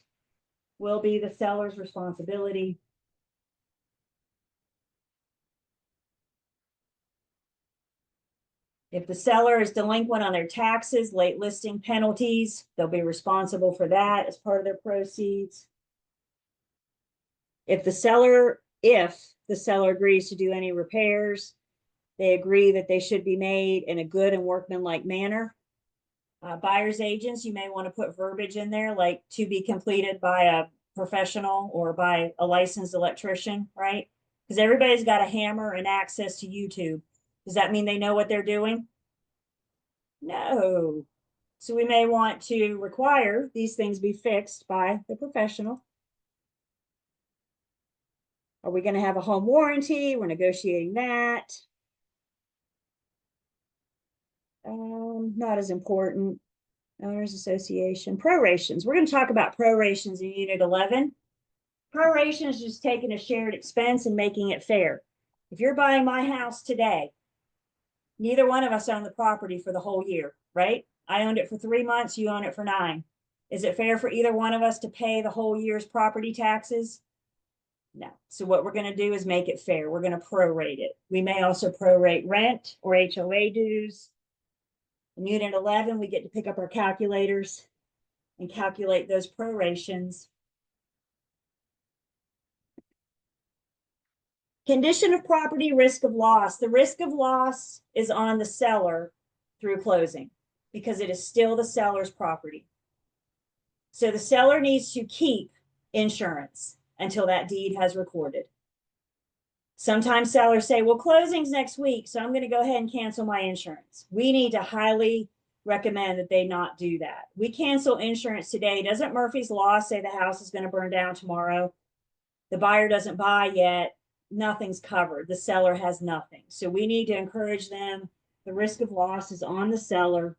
will be the seller's responsibility. If the seller is delinquent on their taxes, late listing penalties, they'll be responsible for that as part of their proceeds. If the seller agrees to do any repairs, they agree that they should be made in a good and workmanlike manner. Buyer's agents, you may want to put verbiage in there like to be completed by a professional or by a licensed electrician, right? Because everybody's got a hammer and access to YouTube. Does that mean they know what they're doing? No. So we may want to require these things be fixed by the professional. Are we going to have a home warranty? We're negotiating that. Not as important. Owners Association. Prorations. We're going to talk about prorations in Unit 11. Proration is just taking a shared expense and making it fair. If you're buying my house today, neither one of us own the property for the whole year, right? I owned it for 3 months, you own it for 9. Is it fair for either one of us to pay the whole year's property taxes? No. So what we're going to do is make it fair. We're going to prorate it. We may also prorate rent or HOA dues. In Unit 11, we get to pick up our calculators and calculate those prorations. Condition of property, risk of loss. The risk of loss is on the seller through closing. because it is still the seller's property. So the seller needs to keep insurance until that deed has recorded. Sometimes sellers say, well, closing's next week, so I'm going to go ahead and cancel my insurance. We need to highly recommend that they not do that. We cancel insurance today. Doesn't Murphy's Law say the house is going to burn down tomorrow? The buyer doesn't buy yet. Nothing's covered. The seller has nothing. So we need to encourage them. The risk of loss is on the seller.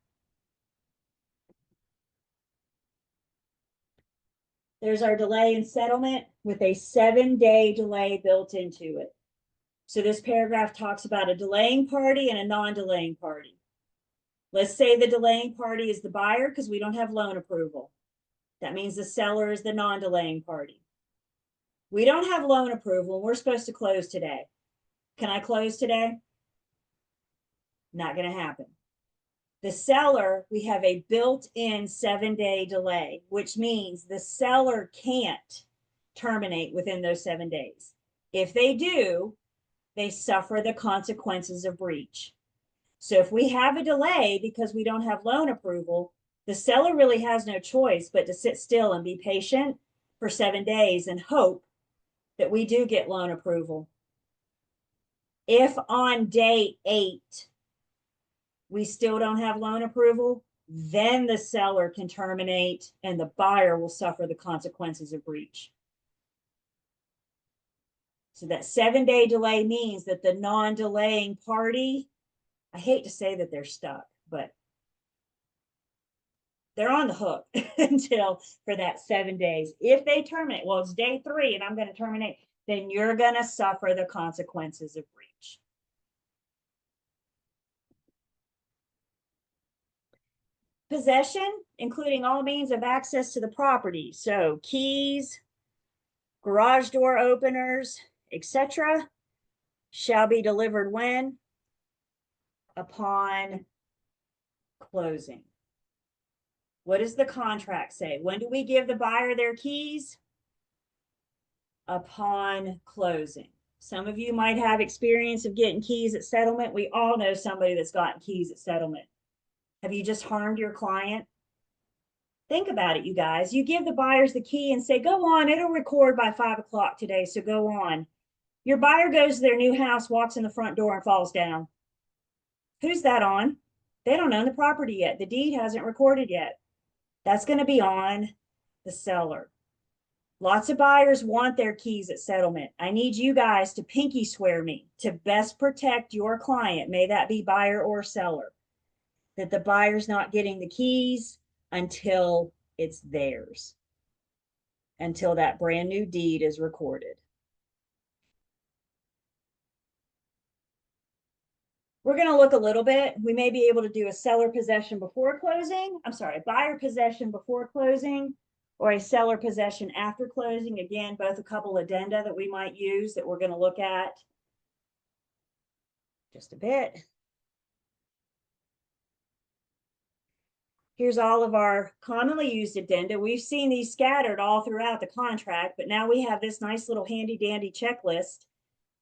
There's our delay in settlement with a 7-day delay built into it. So this paragraph talks about a delaying party and a non-delaying party. Let's say the delaying party is the buyer because we don't have loan approval. That means the seller is the non-delaying party. We don't have loan approval and we're supposed to close today. Can I close today? Not going to happen. The seller, we have a built-in 7-day delay, which means the seller can't terminate within those 7 days. If they do, they suffer the consequences of breach. So if we have a delay because we don't have loan approval, the seller really has no choice but to sit still and be patient for 7 days and hope that we do get loan approval. If on day 8, we still don't have loan approval, then the seller can terminate and the buyer will suffer the consequences of breach. So that 7-day delay means that the non-delaying party, I hate to say that they're stuck, but they're on the hook until for that 7 days. If they terminate, well, it's day 3 and I'm going to terminate, then you're going to suffer the consequences of breach. Possession, including all means of access to the property. So keys, garage door openers, etc., shall be delivered when? Upon closing. What does the contract say? When do we give the buyer their keys? Upon closing. Some of you might have experience of getting keys at settlement. We all know somebody that's gotten keys at settlement. Have you just harmed your client? Think about it, you guys. You give the buyers the key and say, go on, it'll record by 5 o'clock today, so go on. Your buyer goes to their new house, walks in the front door and falls down. Who's that on? They don't own the property yet. The deed hasn't recorded yet. That's going to be on the seller. Lots of buyers want their keys at settlement. I need you guys to pinky swear me to best protect your client, may that be buyer or seller, that the buyer's not getting the keys until it's theirs, until that brand new deed is recorded. We're going to look a little bit. We may be able to do a seller possession before closing. I'm sorry, a buyer possession before closing or a seller possession after closing. Again, both a couple addenda that we might use that we're going to look at just a bit. Here's all of our commonly used addenda. We've seen these scattered all throughout the contract, but now we have this nice little handy dandy checklist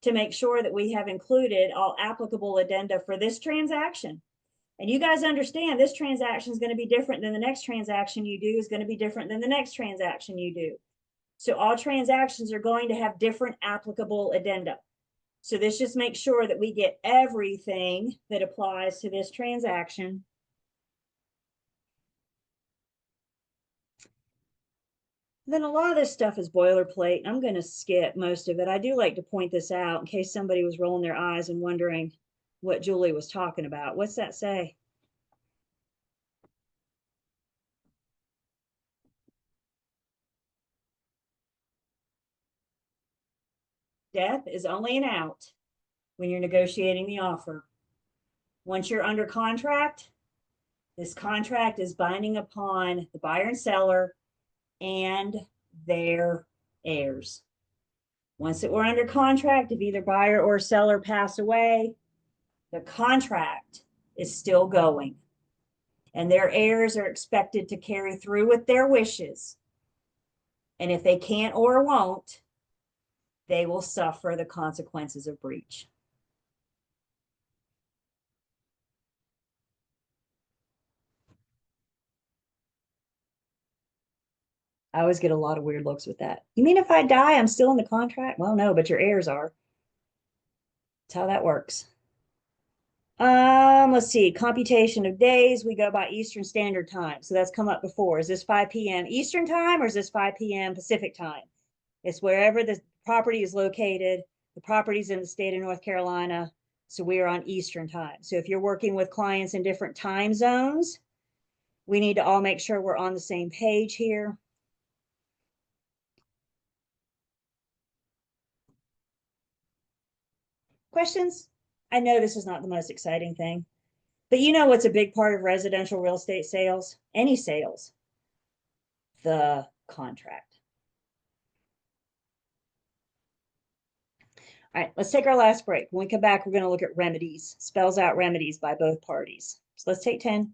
to make sure that we have included all applicable addenda for this transaction. And you guys understand this transaction is going to be different than the next transaction you do is going to be different than the next transaction you do. So all transactions are going to have different applicable addenda. So this just makes sure that we get everything that applies to this transaction. Then a lot of this stuff is boilerplate. I'm going to skip most of it. I do like to point this out in case somebody was rolling their eyes and wondering what Julie was talking about. What's that say? Death is only an out when you're negotiating the offer. Once you're under contract, this contract is binding upon the buyer and seller and their heirs. Once that we're under contract, if either buyer or seller pass away, the contract is still going. And their heirs are expected to carry through with their wishes. And if they can't or won't, they will suffer the consequences of breach. I always get a lot of weird looks with that. You mean if I die, I'm still in the contract? Well, no, but your heirs are. That's how that works. Let's see, computation of days. We go by Eastern Standard Time. So that's come up before. Is this 5 p.m. Eastern Time or is this 5 p.m. Pacific Time? It's wherever the property is located. The property's in the state of North Carolina. So we are on Eastern Time. So if you're working with clients in different time zones, we need to all make sure we're on the same page here. Questions? I know this is not the most exciting thing, but you know what's a big part of residential real estate sales? Any sales? The contract. All right, let's take our last break. When we come back, we're going to look at remedies, spells out remedies by both parties. So let's take 10.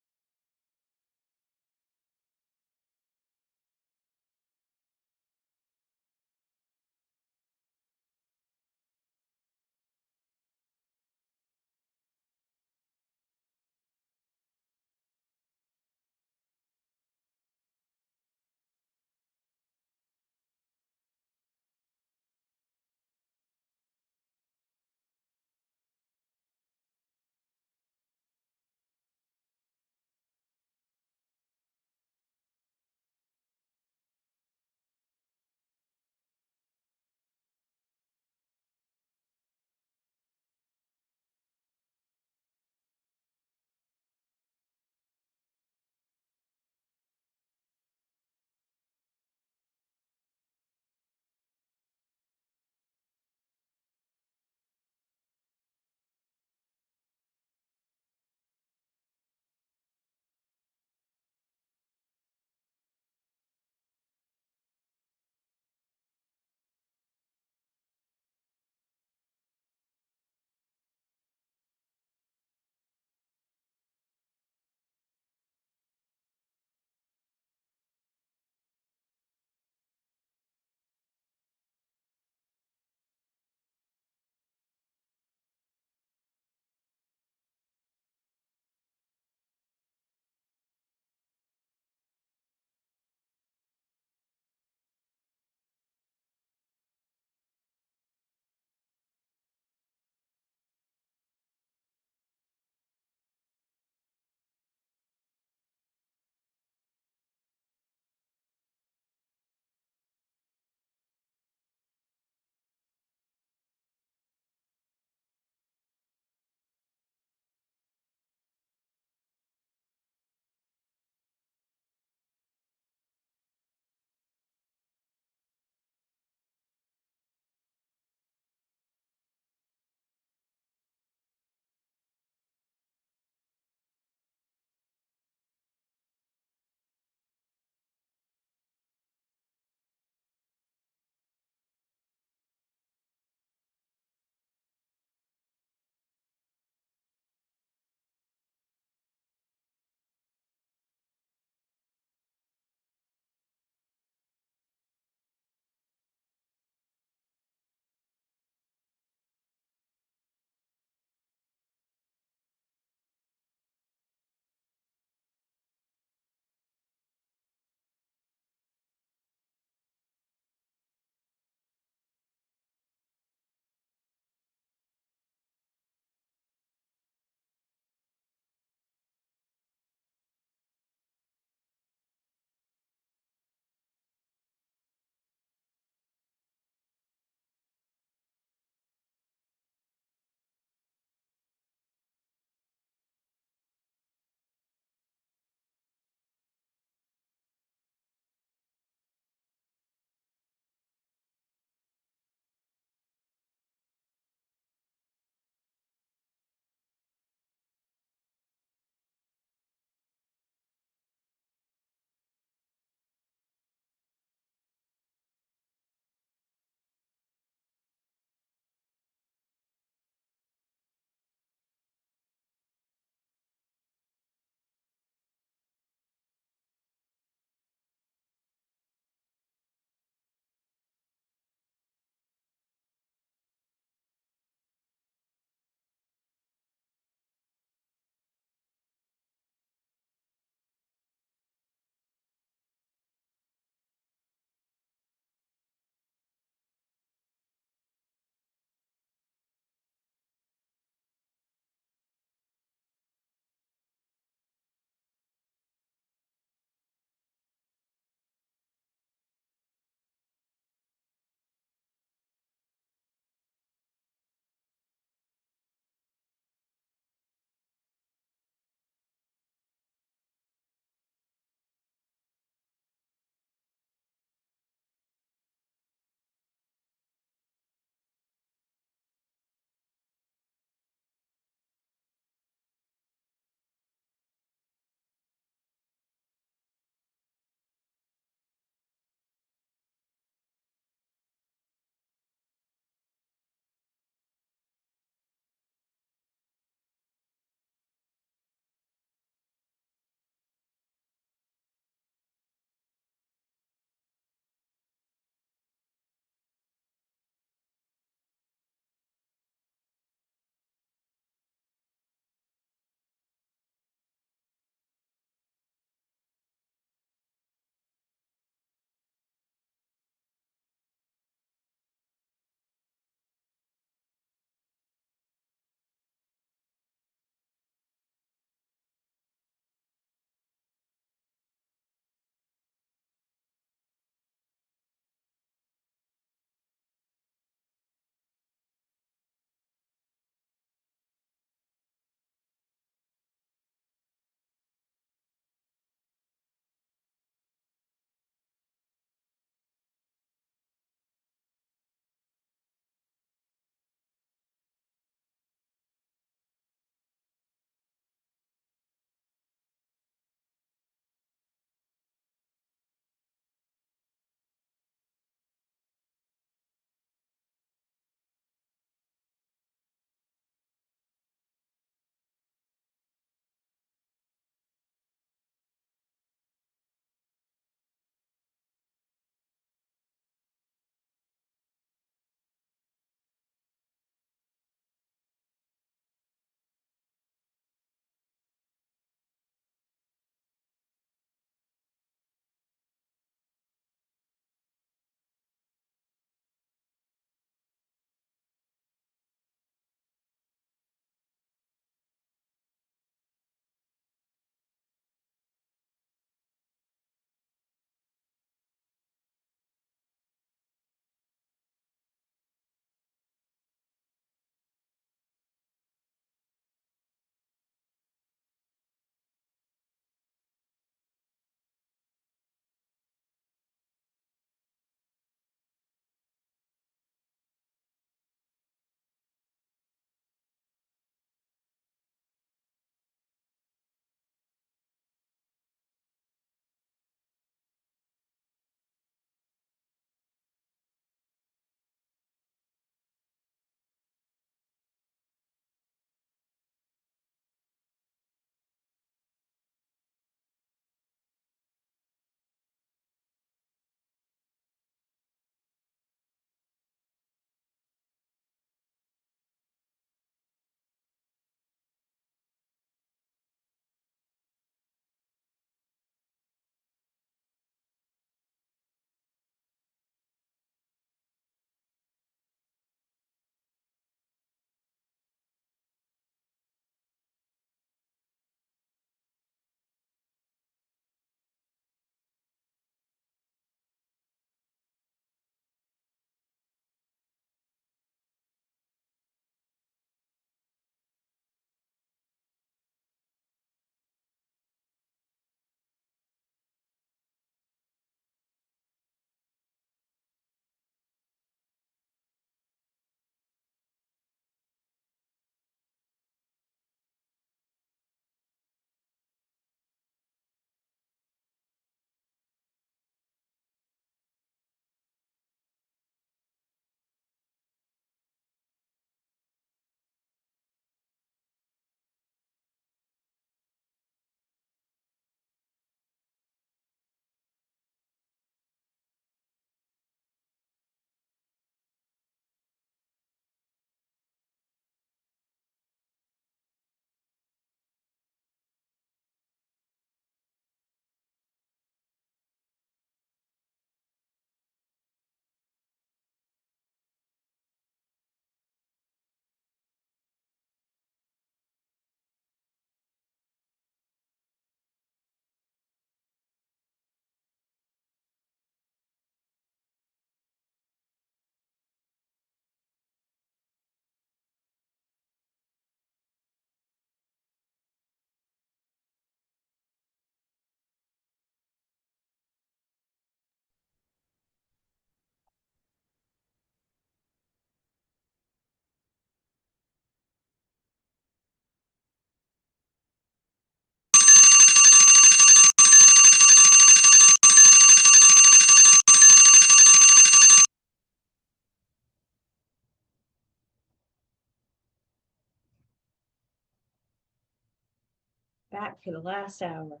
Back for the last hour.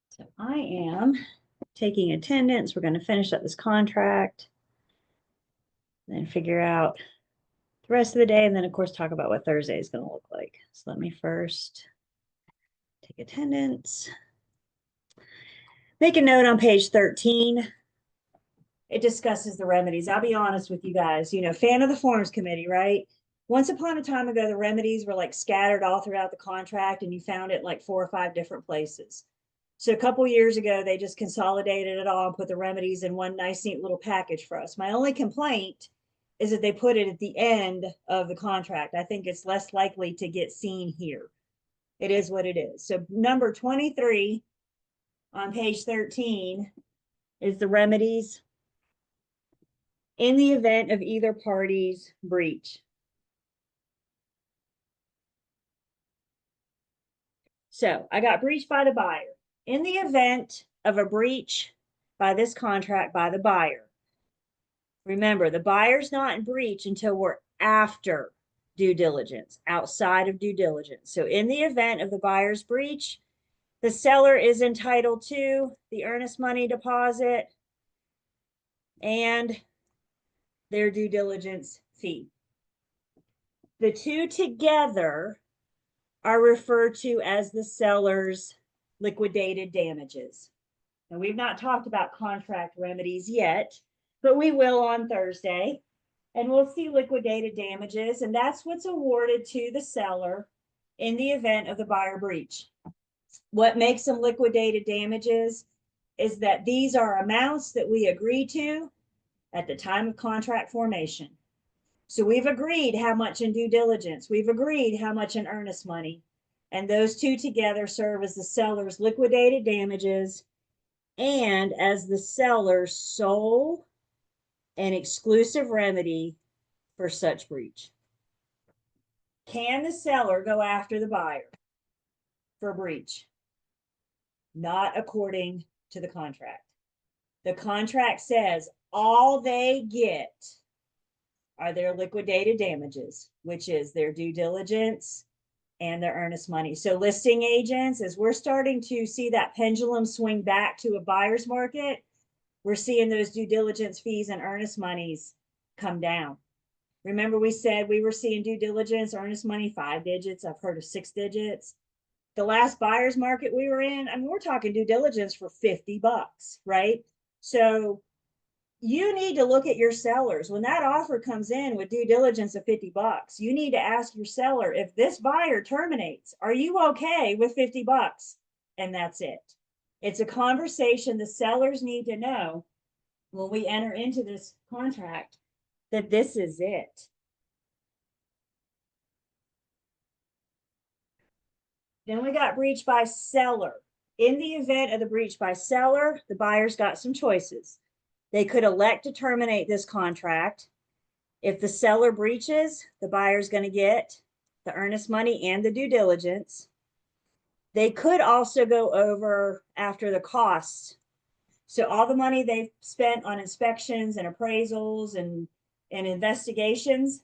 So I am taking attendance. We're going to finish up this contract, then figure out the rest of the day, and then of course talk about what Thursday is going to look like. So let me first take attendance. Make a note on page 13. It discusses the remedies. I'll be honest with you guys, fan of the forms committee, right? Once upon a time ago, the remedies were like scattered all throughout the contract and you found it like 4 or 5 different places. So a couple years ago, they just consolidated it all and put the remedies in one nice, neat little package for us. My only complaint is that they put it at the end of the contract. I think it's less likely to get seen here. It is what it is. So number 23 on page 13 is the remedies in the event of either party's breach. So I got breached by the buyer. In the event of a breach by this contract by the buyer, remember, the buyer's not in breach until we're after due diligence, outside of due diligence. So in the event of the buyer's breach, the seller is entitled to the earnest money deposit and their due diligence fee. The two together are referred to as the seller's liquidated damages. And we've not talked about contract remedies yet, but we will on Thursday. And we'll see liquidated damages, and that's what's awarded to the seller in the event of the buyer breach. What makes them liquidated damages is that these are amounts that we agree to at the time of contract formation. So we've agreed how much in due diligence, we've agreed how much in earnest money, and those two together serve as the seller's liquidated damages and as the seller's sole and exclusive remedy for such breach. Can the seller go after the buyer for breach? Not according to the contract. The contract says all they get are their liquidated damages, which is their due diligence and their earnest money. So listing agents, as we're starting to see that pendulum swing back to a buyer's market, we're seeing those due diligence fees and earnest monies come down. Remember, we said we were seeing due diligence, earnest money, 5 digits. I've heard of 6 digits. The last buyer's market we were in, I mean, we're talking due diligence for $50, right? So you need to look at your sellers. When that offer comes in with due diligence of $50, you need to ask your seller, if this buyer terminates, are you okay with $50? And that's it. It's a conversation the sellers need to know when we enter into this contract that this is it. Then we got breach by seller. In the event of the breach by seller, the buyer's got some choices. They could elect to terminate this contract. If the seller breaches, the buyer's going to get the earnest money and the due diligence. They could also go over after the costs. So all the money they've spent on inspections and appraisals and investigations,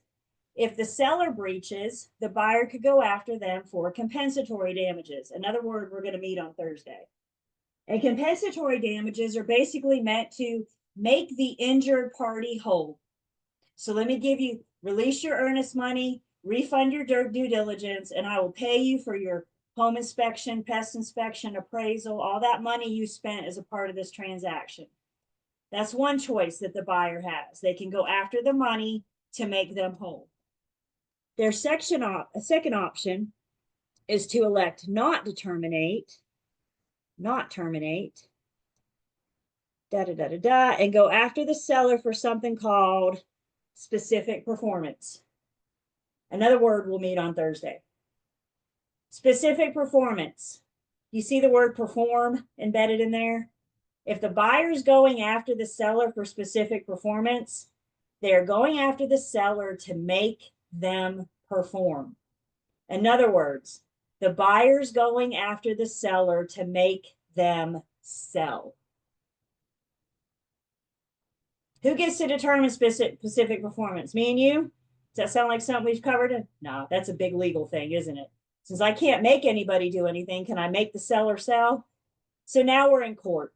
if the seller breaches, the buyer could go after them for compensatory damages. Another word we're going to meet on Thursday. And compensatory damages are basically meant to make the injured party whole. So let me give you, release your earnest money, refund your due diligence, and I will pay you for your home inspection, pest inspection, appraisal, all that money you spent as a part of this transaction. That's one choice that the buyer has. They can go after the money to make them whole. Their second option is to elect not terminate, and go after the seller for something called specific performance. Another word we'll meet on Thursday. Specific performance. You see the word perform embedded in there? If the buyer's going after the seller for specific performance, they're going after the seller to make them perform. In other words, the buyer's going after the seller to make them sell. Who gets to determine specific performance? Me and you? Does that sound like something we've covered? No, that's a big legal thing, isn't it? Since I can't make anybody do anything, can I make the seller sell? So now we're in court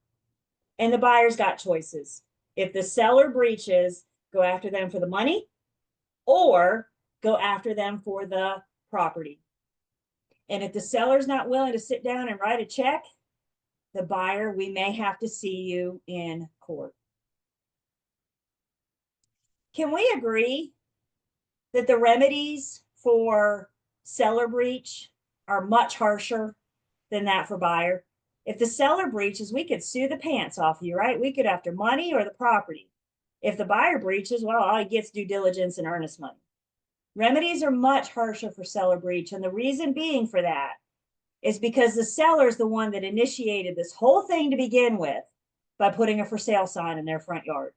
and the buyer's got choices. If the seller breaches, go after them for the money or go after them for the property. And if the seller's not willing to sit down and write a check, the buyer, we may have to see you in court. Can we agree that the remedies for seller breach are much harsher than that for buyer? If the seller breaches, we could sue the pants off you, right? We could after money or the property. If the buyer breaches, well, all he gets due diligence and earnest money. Remedies are much harsher for seller breach. And the reason being for that is because the seller is the one that initiated this whole thing to begin with by putting a for sale sign in their front yard.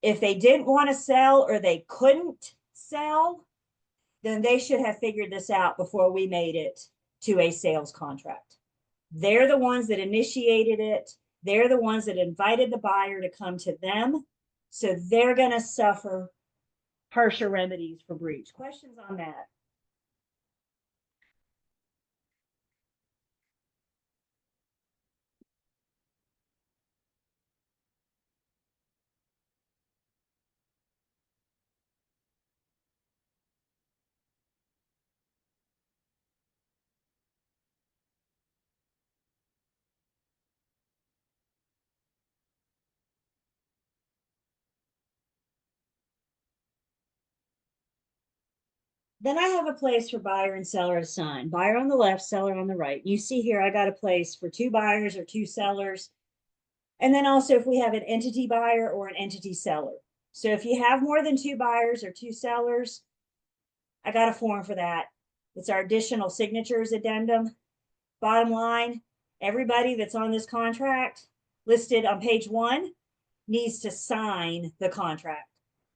If they didn't want to sell or they couldn't sell, then they should have figured this out before we made it to a sales contract. They're the ones that initiated it. They're the ones that invited the buyer to come to them. So they're going to suffer harsher remedies for breach. Questions on that? Then I have a place for buyer and seller to sign. Buyer on the left, seller on the right. You see here, I got a place for 2 buyers or 2 sellers. And then also if we have an entity buyer or an entity seller. So if you have more than 2 buyers or 2 sellers, I got a form for that. It's our additional signatures addendum. Bottom line, everybody that's on this contract listed on page 1 needs to sign the contract.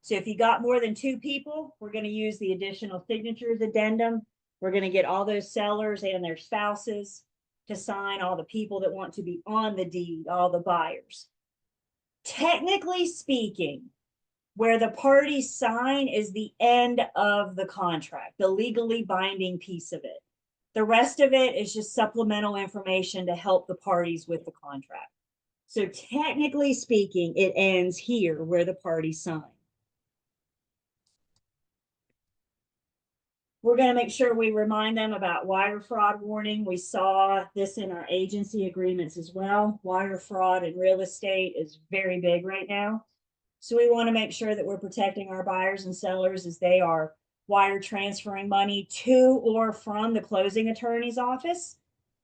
So if you got more than 2 people, we're going to use the additional signatures addendum. We're going to get all those sellers and their spouses to sign, all the people that want to be on the deed, all the buyers. Technically speaking, where the parties sign is the end of the contract, the legally binding piece of it. The rest of it is just supplemental information to help the parties with the contract. So technically speaking, it ends here where the parties sign. We're going to make sure we remind them about wire fraud warning. We saw this in our agency agreements as well. Wire fraud in real estate is very big right now. So we want to make sure that we're protecting our buyers and sellers as they are wire transferring money to or from the closing attorney's office,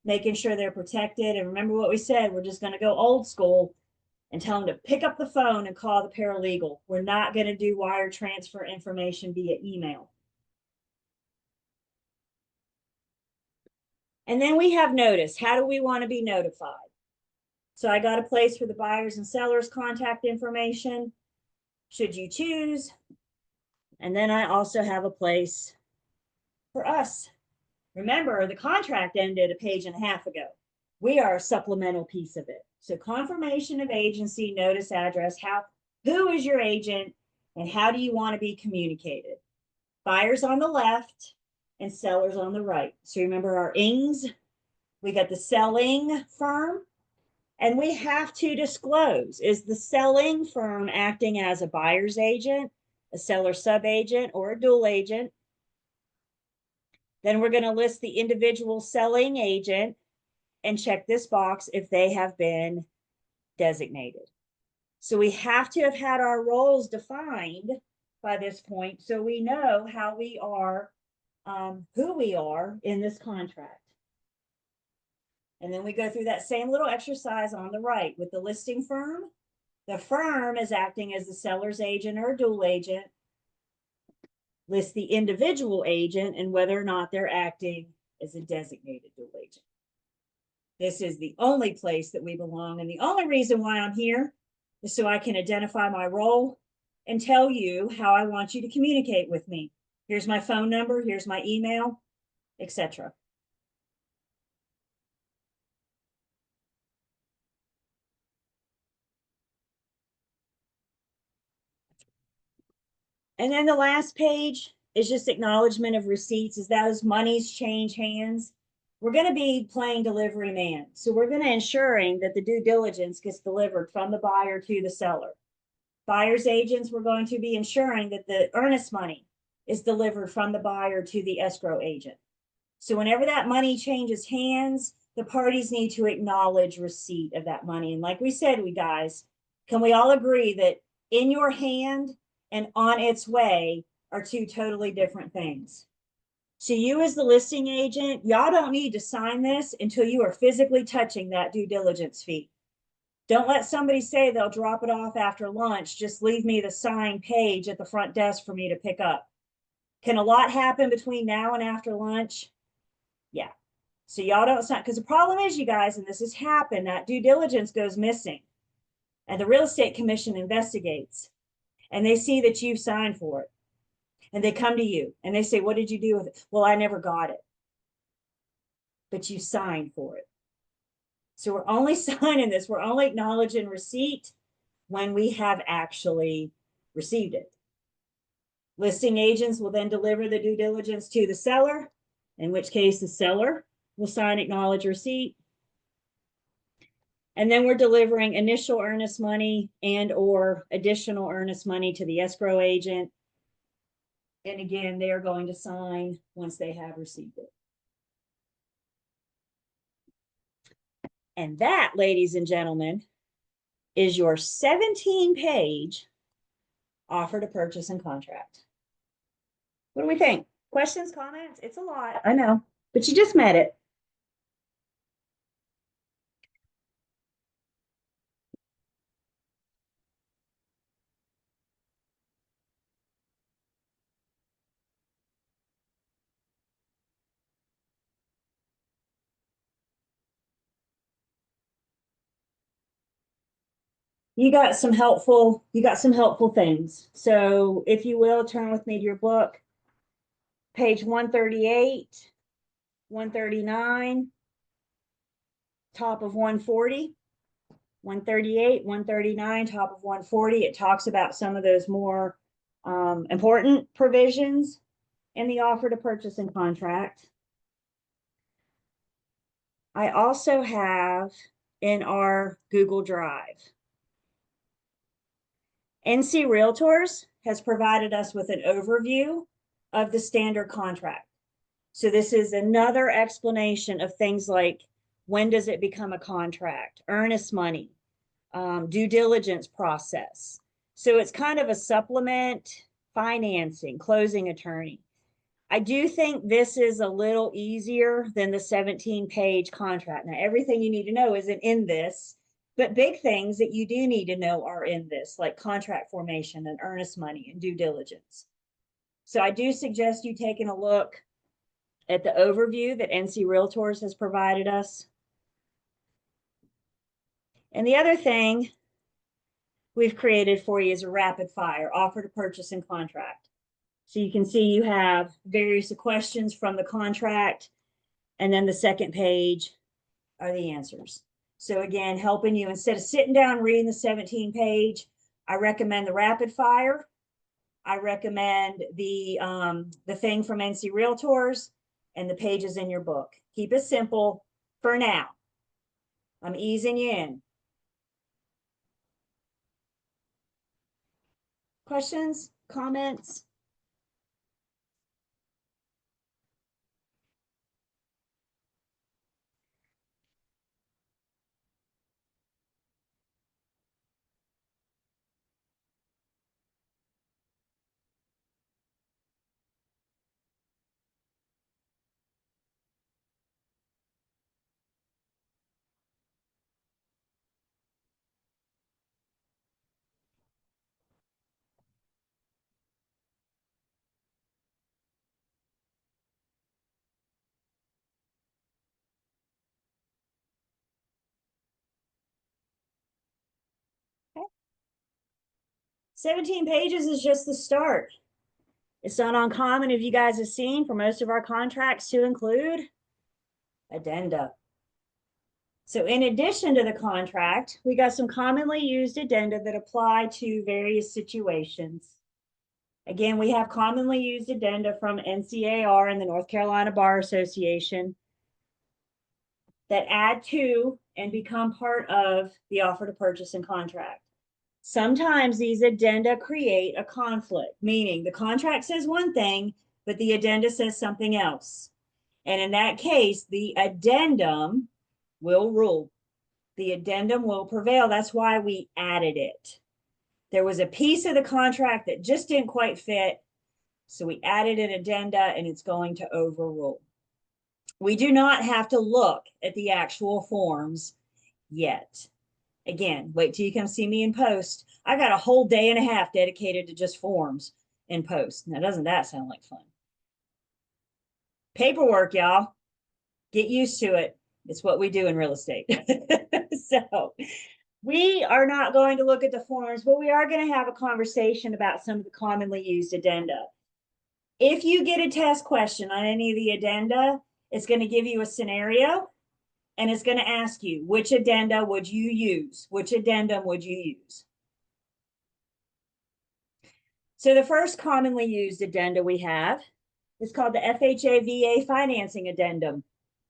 making sure they're protected. And remember what we said, we're just going to go old school and tell them to pick up the phone and call the paralegal. We're not going to do wire transfer information via email. And then we have notice. How do we want to be notified? So I got a place for the buyers and sellers contact information, should you choose. And then I also have a place for us. Remember, the contract ended a page and a half ago. We are a supplemental piece of it. So confirmation of agency, notice, address, who is your agent, and how do you want to be communicated? Buyers on the left and sellers on the right. So remember our ings, we got the selling firm, and we have to disclose, is the selling firm acting as a buyer's agent, a seller sub-agent, or a dual agent? Then we're going to list the individual selling agent and check this box if they have been designated. So we have to have had our roles defined by this point so we know how we are, who we are in this contract. And then we go through that same little exercise on the right with the listing firm. The firm is acting as the seller's agent or dual agent. List the individual agent and whether or not they're acting as a designated dual agent. This is the only place that we belong. And the only reason why I'm here is so I can identify my role and tell you how I want you to communicate with me. Here's my phone number, here's my email, etc. And then the last page is just acknowledgement of receipts as those monies change hands. We're going to be playing delivery man. So we're going to ensuring that the due diligence gets delivered from the buyer to the seller. Buyer's agents, we're going to be ensuring that the earnest money is delivered from the buyer to the escrow agent. So whenever that money changes hands, the parties need to acknowledge receipt of that money. And like we said, we guys, can we all agree that in your hand and on its way are two totally different things? So you as the listing agent, y'all don't need to sign this until you are physically touching that due diligence fee. Don't let somebody say they'll drop it off after lunch. Just leave me the signed page at the front desk for me to pick up. Can a lot happen between now and after lunch? Yeah. So y'all don't sign, because the problem is, you guys, and this has happened, that due diligence goes missing and the real estate commission investigates and they see that you've signed for it and they come to you and they say, what did you do with it? Well, I never got it, but you signed for it. So we're only signing this, we're only acknowledging receipt when we have actually received it. Listing agents will then deliver the due diligence to the seller, in which case the seller will sign acknowledge receipt. And then we're delivering initial earnest money and or additional earnest money to the escrow agent. And again, they are going to sign once they have received it. And that, ladies and gentlemen, is your 17-page offer to purchase and contract. What do we think? Questions, comments? It's a lot, I know, but you just met it. You got some helpful things. So if you will, turn with me to your book, page 138, 139, top of 140, 138, 139, top of 140. It talks about some of those more important provisions in the offer to purchase and contract. I also have in our Google Drive, NC Realtors has provided us with an overview of the standard contract. So this is another explanation of things like when does it become a contract, earnest money, due diligence process. So it's kind of a supplement, financing, closing attorney. I do think this is a little easier than the 17-page contract. Now, everything you need to know isn't in this, but big things that you do need to know are in this, like contract formation and earnest money and due diligence. So I do suggest you taking a look at the overview that NC Realtors has provided us. And the other thing we've created for you is a rapid fire offer to purchase and contract. So you can see you have various questions from the contract, and then the second page are the answers. So again, helping you instead of sitting down reading the 17-page, I recommend the rapid fire. I recommend the thing from NC Realtors and the pages in your book. Keep it simple for now. I'm easing you in. Questions, comments? Okay. 17 pages is just the start. It's not uncommon, if you guys have seen, for most of our contracts to include addenda. So in addition to the contract, we got some commonly used addenda that apply to various situations. Again, we have commonly used addenda from NCAR and the North Carolina Bar Association that add to and become part of the offer to purchase and contract. Sometimes these addenda create a conflict, meaning the contract says one thing, but the addenda says something else. And in that case, the addendum will rule. The addendum will prevail. That's why we added it. There was a piece of the contract that just didn't quite fit. So we added an addenda and it's going to overrule. We do not have to look at the actual forms yet. Again, wait till you come see me in post. I got a whole day and a half dedicated to just forms in post. Now, doesn't that sound like fun? Paperwork, y'all. Get used to it. It's what we do in real estate. So we are not going to look at the forms, but we are going to have a conversation about some of the commonly used addenda. If you get a test question on any of the addenda, it's going to give you a scenario and it's going to ask you, which addenda would you use? Which addendum would you use? So the first commonly used addenda we have is called the FHA VA financing addendum.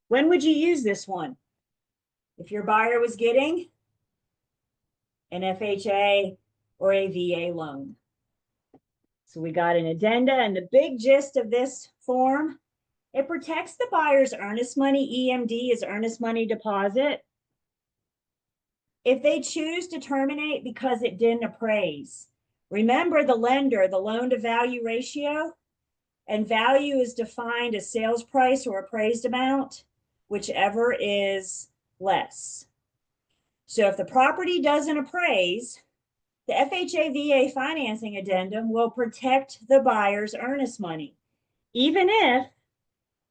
When would you use this one? If your buyer was getting an FHA or a VA loan. So we got an addenda, and the big gist of this form, it protects the buyer's earnest money. EMD is earnest money deposit. If they choose to terminate because it didn't appraise, remember the lender, the loan to value ratio, and value is defined as sales price or appraised amount, whichever is less. So if the property doesn't appraise, the FHA VA financing addendum will protect the buyer's earnest money, even if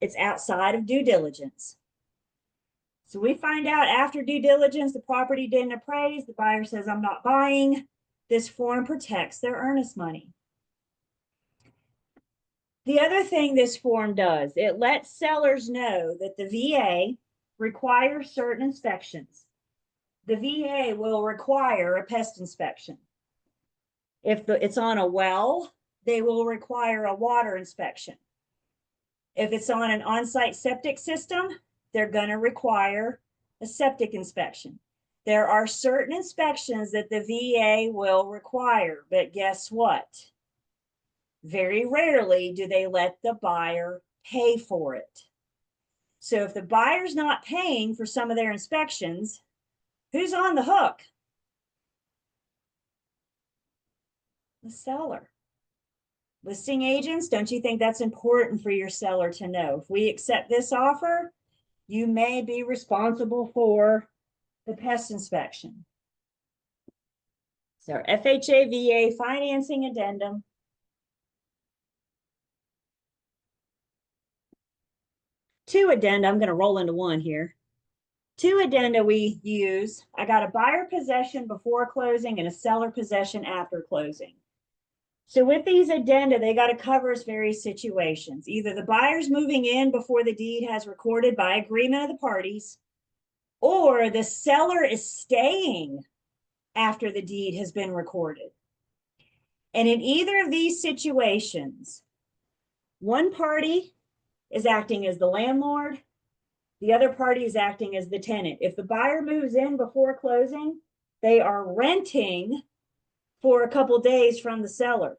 it's outside of due diligence. So we find out after due diligence, the property didn't appraise, the buyer says, I'm not buying. This form protects their earnest money. The other thing this form does, it lets sellers know that the VA requires certain inspections. The VA will require a pest inspection. If it's on a well, they will require a water inspection. If it's on an on-site septic system, they're going to require a septic inspection. There are certain inspections that the VA will require, but guess what? Very rarely do they let the buyer pay for it. So if the buyer's not paying for some of their inspections, who's on the hook? The seller. Listing agents, don't you think that's important for your seller to know? If we accept this offer, you may be responsible for the pest inspection. So FHA VA financing addendum. Two addenda, I'm going to roll into one here. Two addenda we use. I got a buyer possession before closing and a seller possession after closing. So with these addenda, they got to cover various situations. Either the buyer's moving in before the deed has recorded by agreement of the parties, or the seller is staying after the deed has been recorded. And in either of these situations, one party is acting as the landlord, the other party is acting as the tenant. If the buyer moves in before closing, they are renting for a couple days from the seller.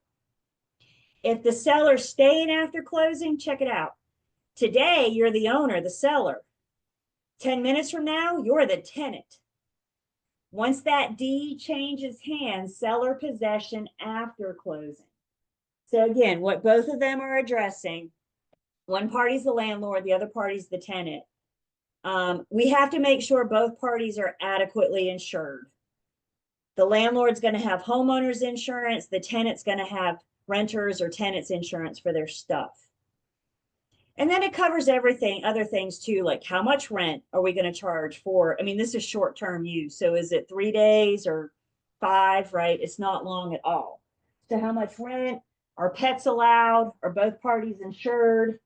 If the seller's staying after closing, check it out. Today, you're the owner, the seller. 10 minutes from now, you're the tenant. Once that deed changes hands, seller possession after closing. So again, what both of them are addressing, one party's the landlord, the other party's the tenant. We have to make sure both parties are adequately insured. The landlord's going to have homeowners insurance. The tenant's going to have renters or tenants insurance for their stuff. And then it covers everything, other things too, like how much rent are we going to charge for? I mean, this is short-term use. So is it 3 days or 5, right? It's not long at all. So how much rent? Are pets allowed? Are both parties insured?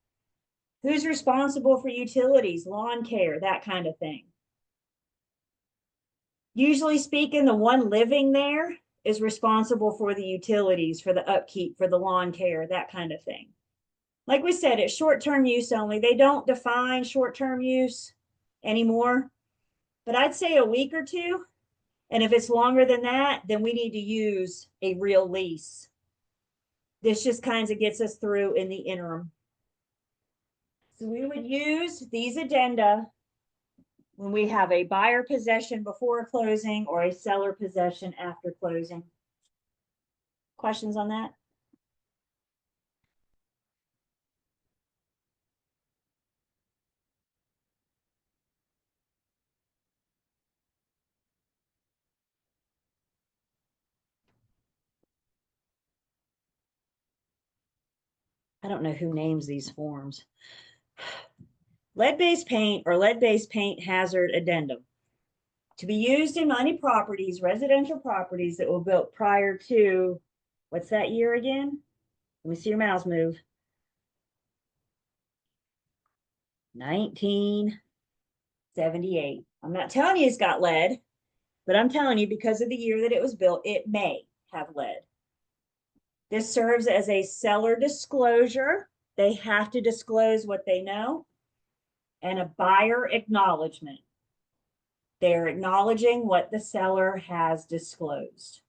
Who's responsible for utilities, lawn care, that kind of thing? Usually speaking, the one living there is responsible for the utilities, for the upkeep, for the lawn care, that kind of thing. Like we said, it's short-term use only. They don't define short-term use anymore, but I'd say a week or two. And if it's longer than that, then we need to use a real lease. This just kind of gets us through in the interim. So we would use these addenda when we have a buyer possession before closing or a seller possession after closing. Questions on that? I don't know who names these forms. Lead-based paint or lead-based paint hazard addendum. To be used in any properties, residential properties that were built prior to, what's that year again? Let me see your mouse move. 1978. I'm not telling you it's got lead, but I'm telling you because of the year that it was built, it may have lead. This serves as a seller disclosure. They have to disclose what they know, and a buyer acknowledgement. They're acknowledging what the seller has disclosed.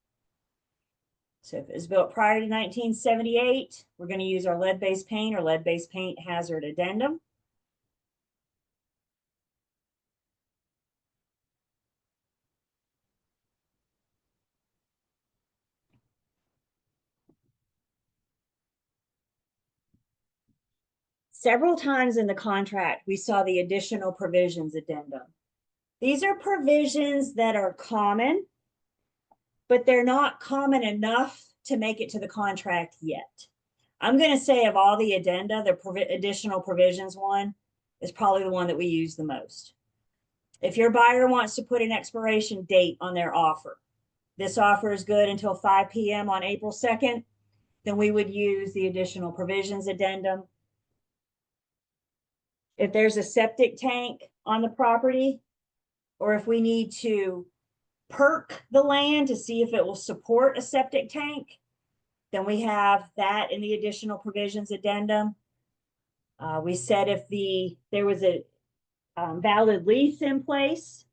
So if it was built prior to 1978, we're going to use our lead-based paint or lead-based paint hazard addendum. Several times in the contract, we saw the additional provisions addendum. These are provisions that are common, but they're not common enough to make it to the contract yet. I'm going to say of all the addenda, the additional provisions one is probably the one that we use the most. If your buyer wants to put an expiration date on their offer, this offer is good until 5 p.m. on April 2nd, then we would use the additional provisions addendum. If there's a septic tank on the property, or if we need to perk the land to see if it will support a septic tank, then we have that in the additional provisions addendum. We said if there was a valid lease in place,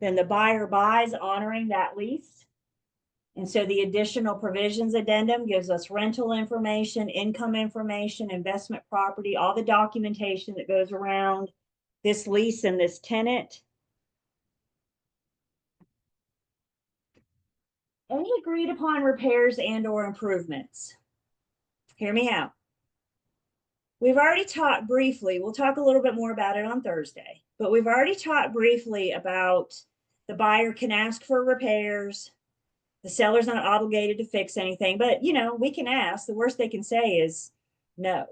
then the buyer buys honoring that lease. And so the additional provisions addendum gives us rental information, income information, investment property, all the documentation that goes around this lease and this tenant. Any agreed upon repairs and or improvements. Hear me out. We've already talked briefly, we'll talk a little bit more about it on Thursday, but we've already talked briefly about the buyer can ask for repairs. The seller's not obligated to fix anything, but we can ask. The worst they can say is no.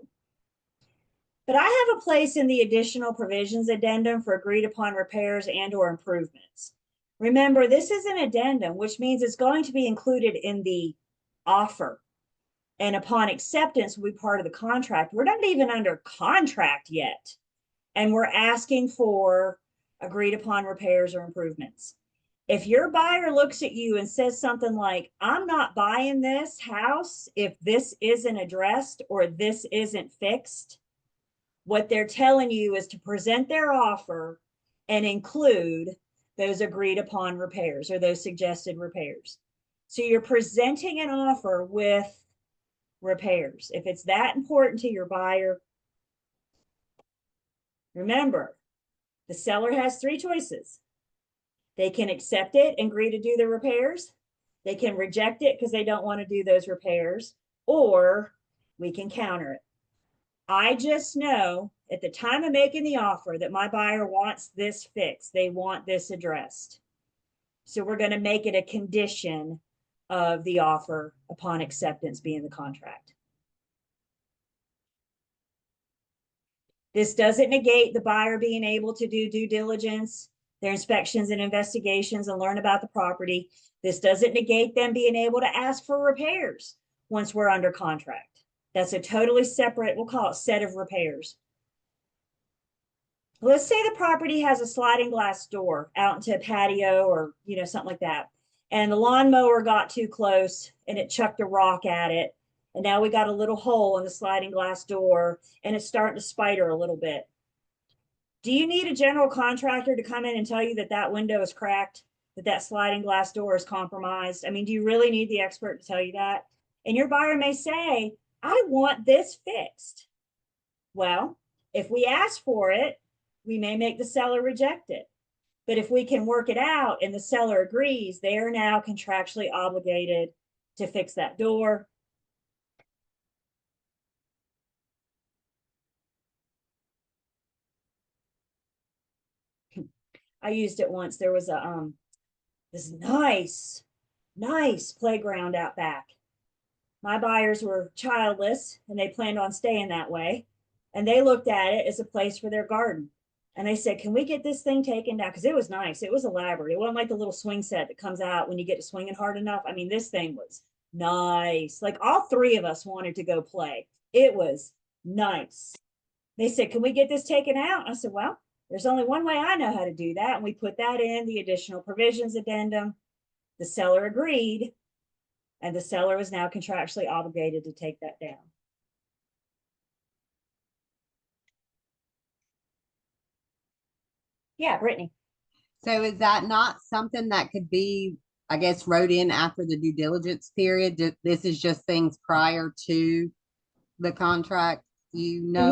But I have a place in the additional provisions addendum for agreed upon repairs and or improvements. Remember, this is an addendum, which means it's going to be included in the offer. And upon acceptance will be part of the contract. We're not even under contract yet. And we're asking for agreed upon repairs or improvements. If your buyer looks at you and says something like, I'm not buying this house if this isn't addressed or this isn't fixed, what they're telling you is to present their offer and include those agreed upon repairs or those suggested repairs. So you're presenting an offer with repairs. If it's that important to your buyer, remember, the seller has 3 choices. They can accept it and agree to do the repairs. They can reject it because they don't want to do those repairs, or we can counter it. I just know at the time of making the offer that my buyer wants this fixed. They want this addressed. So we're going to make it a condition of the offer upon acceptance being the contract. This doesn't negate the buyer being able to do due diligence, their inspections and investigations, and learn about the property. This doesn't negate them being able to ask for repairs once we're under contract. That's a totally separate, we'll call it set of repairs. Let's say the property has a sliding glass door out into a patio or something like that. and the lawnmower got too close and it chucked a rock at it. And now we got a little hole in the sliding glass door and it's starting to spider a little bit. Do you need a general contractor to come in and tell you that that window is cracked, that that sliding glass door is compromised? I mean, do you really need the expert to tell you that? And your buyer may say, I want this fixed. Well, if we ask for it, we may make the seller reject it. But if we can work it out and the seller agrees, they are now contractually obligated to fix that door. I used it once. There was a this nice playground out back. My buyers were childless and they planned on staying that way. And they looked at it as a place for their garden. And they said, can we get this thing taken down? Because it was nice. It was elaborate. It wasn't like the little swing set that comes out when you get to swinging hard enough. I mean, this thing was nice. Like all three of us wanted to go play. It was nice. They said, can we get this taken out? I said, well, there's only one way I know how to do that. And we put that in the additional provisions addendum. The seller agreed, and the seller is now contractually obligated to take that down. Yeah, Brittany. So is that not something that could be, I guess, wrote in after the due diligence period? This is just things prior to the contract, you know?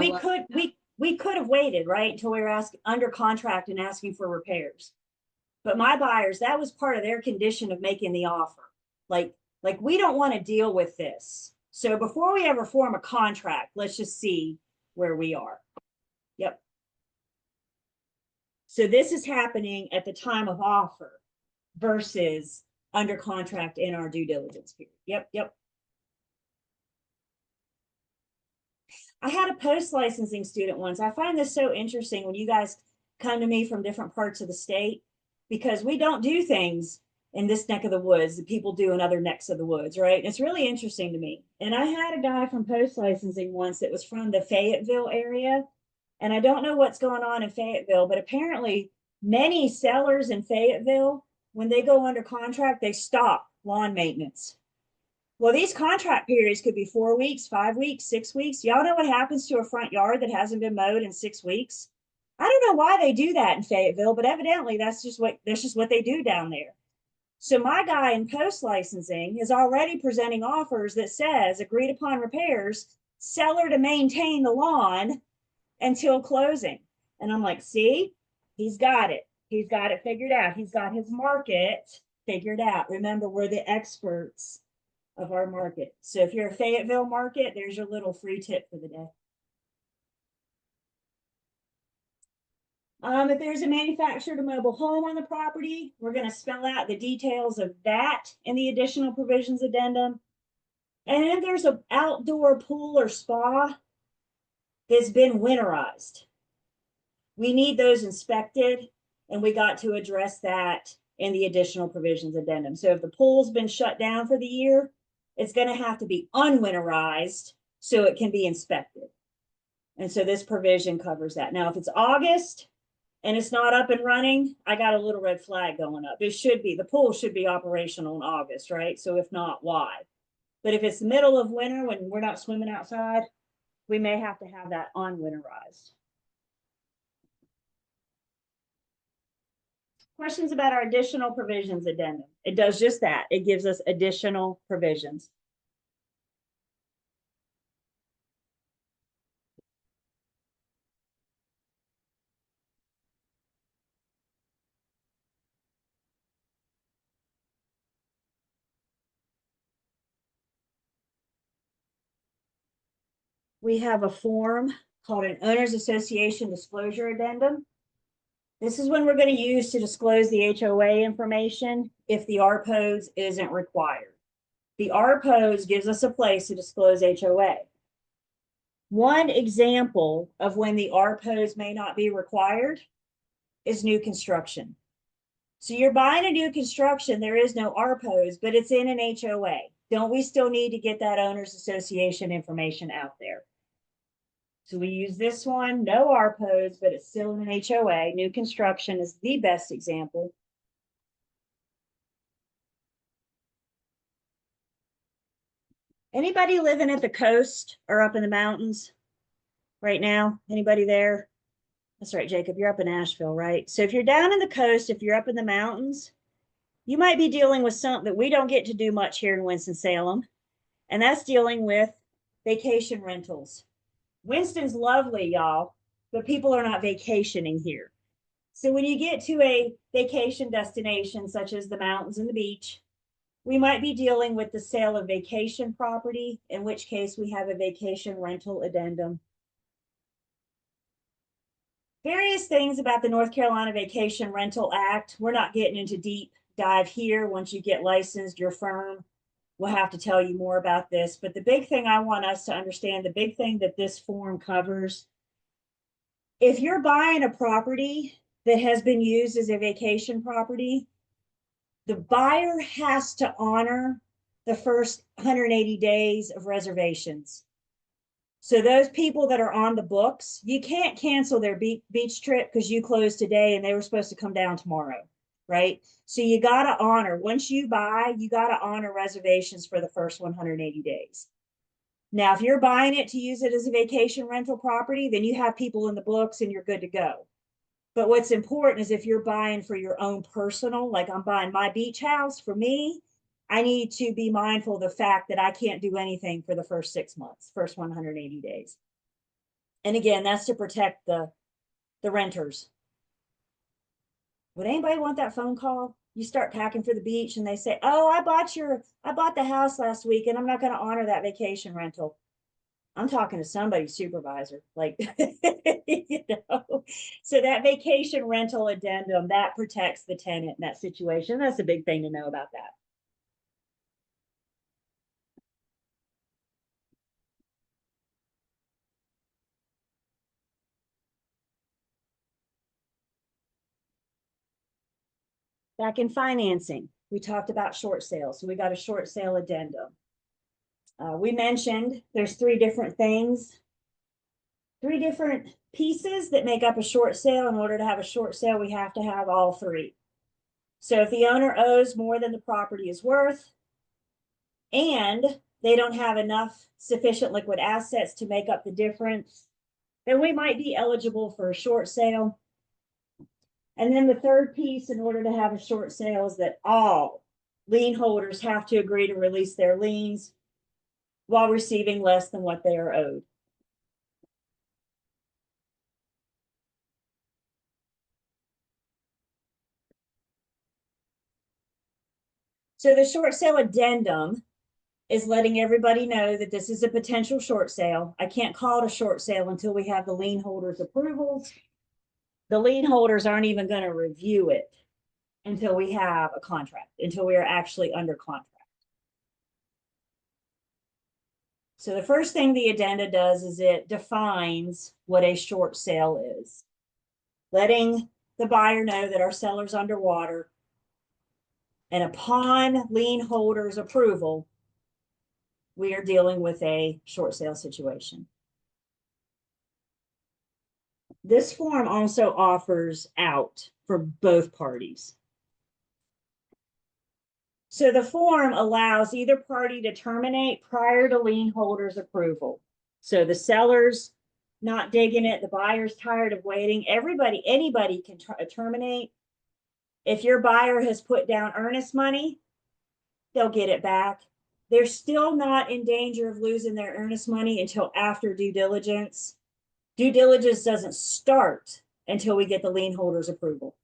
We could have waited, right, until we were under contract and asking for repairs. But my buyers, that was part of their condition of making the offer. Like we don't want to deal with this. So before we ever form a contract, let's just see where we are. Yep. So this is happening at the time of offer versus under contract in our due diligence period. Yep. I had a post licensing student once. I find this so interesting when you guys come to me from different parts of the state, because we don't do things in this neck of the woods that people do in other necks of the woods, right? And it's really interesting to me. And I had a guy from post licensing once that was from the Fayetteville area. And I don't know what's going on in Fayetteville, but apparently many sellers in Fayetteville, when they go under contract, they stop lawn maintenance. Well, these contract periods could be 4 weeks, 5 weeks, 6 weeks. Y'all know what happens to a front yard that hasn't been mowed in 6 weeks? I don't know why they do that in Fayetteville, but evidently that's just what they do down there. So my guy in post licensing is already presenting offers that says agreed upon repairs, seller to maintain the lawn until closing. And I'm like, see, he's got it. He's got it figured out. He's got his market figured out. Remember, we're the experts of our market. So if you're a Fayetteville market, there's your little free tip for the day. If there's a manufactured or mobile home on the property, we're going to spell out the details of that in the additional provisions addendum. And if there's an outdoor pool or spa that's been winterized, we need those inspected, and we got to address that in the additional provisions addendum. So if the pool's been shut down for the year, it's going to have to be unwinterized so it can be inspected. And so this provision covers that. Now, if it's August and it's not up and running, I got a little red flag going up. It should be, the pool should be operational in August, right? So if not, why? But if it's the middle of winter when we're not swimming outside, we may have to have that unwinterized. Questions about our additional provisions addendum? It does just that. It gives us additional provisions. We have a form called an Owners Association Disclosure Addendum. This is when we're going to use to disclose the HOA information if the RPOS isn't required. The RPOS gives us a place to disclose HOA. One example of when the RPOS may not be required is new construction. So you're buying a new construction, there is no RPOS, but it's in an HOA. Don't we still need to get that Owners Association information out there? So we use this one, no RPOS, but it's still in an HOA. New construction is the best example. Anybody living at the coast or up in the mountains right now? Anybody there? That's right, Jacob, you're up in Asheville, right? So if you're down in the coast, if you're up in the mountains, you might be dealing with something that we don't get to do much here in Winston-Salem, and that's dealing with vacation rentals. Winston's lovely, y'all, but people are not vacationing here. So when you get to a vacation destination, such as the mountains and the beach, we might be dealing with the sale of vacation property, in which case we have a vacation rental addendum. Various things about the North Carolina Vacation Rental Act. We're not getting into deep dive here. Once you get licensed, your firm will have to tell you more about this. But the big thing I want us to understand, the big thing that this form covers, if you're buying a property that has been used as a vacation property, the buyer has to honor the first 180 days of reservations. So those people that are on the books, you can't cancel their beach trip because you closed today and they were supposed to come down tomorrow, right? So you got to honor, once you buy, you got to honor reservations for the first 180 days. Now, if you're buying it to use it as a vacation rental property, then you have people in the books and you're good to go. But what's important is if you're buying for your own personal, like I'm buying my beach house for me, I need to be mindful of the fact that I can't do anything for the first 6 months, first 180 days. And again, that's to protect the renters. Would anybody want that phone call? You start packing for the beach and they say, oh, I bought the house last week and I'm not going to honor that vacation rental. I'm talking to somebody's supervisor, like, you know. So that vacation rental addendum, that protects the tenant in that situation. That's a big thing to know about that. Back in financing, we talked about short sales. So we got a short sale addendum. We mentioned there's three different things, three different pieces that make up a short sale. In order to have a short sale, we have to have all three. So if the owner owes more than the property is worth, and they don't have enough sufficient liquid assets to make up the difference, then we might be eligible for a short sale. And then the third piece, in order to have a short sale, is that all lien holders have to agree to release their liens while receiving less than what they are owed. So the short sale addendum is letting everybody know that this is a potential short sale. I can't call it a short sale until we have the lien holders' approvals. The lien holders aren't even going to review it until we have a contract, until we are actually under contract. So the first thing the addenda does is it defines what a short sale is, letting the buyer know that our seller's underwater, and upon lien holders' approval, we are dealing with a short sale situation. This form also offers out for both parties. So the form allows either party to terminate prior to lien holders' approval. So the seller's not digging it, the buyer's tired of waiting. Anybody can terminate. If your buyer has put down earnest money, they'll get it back. They're still not in danger of losing their earnest money until after due diligence. Due diligence doesn't start until we get the lien holders' approval.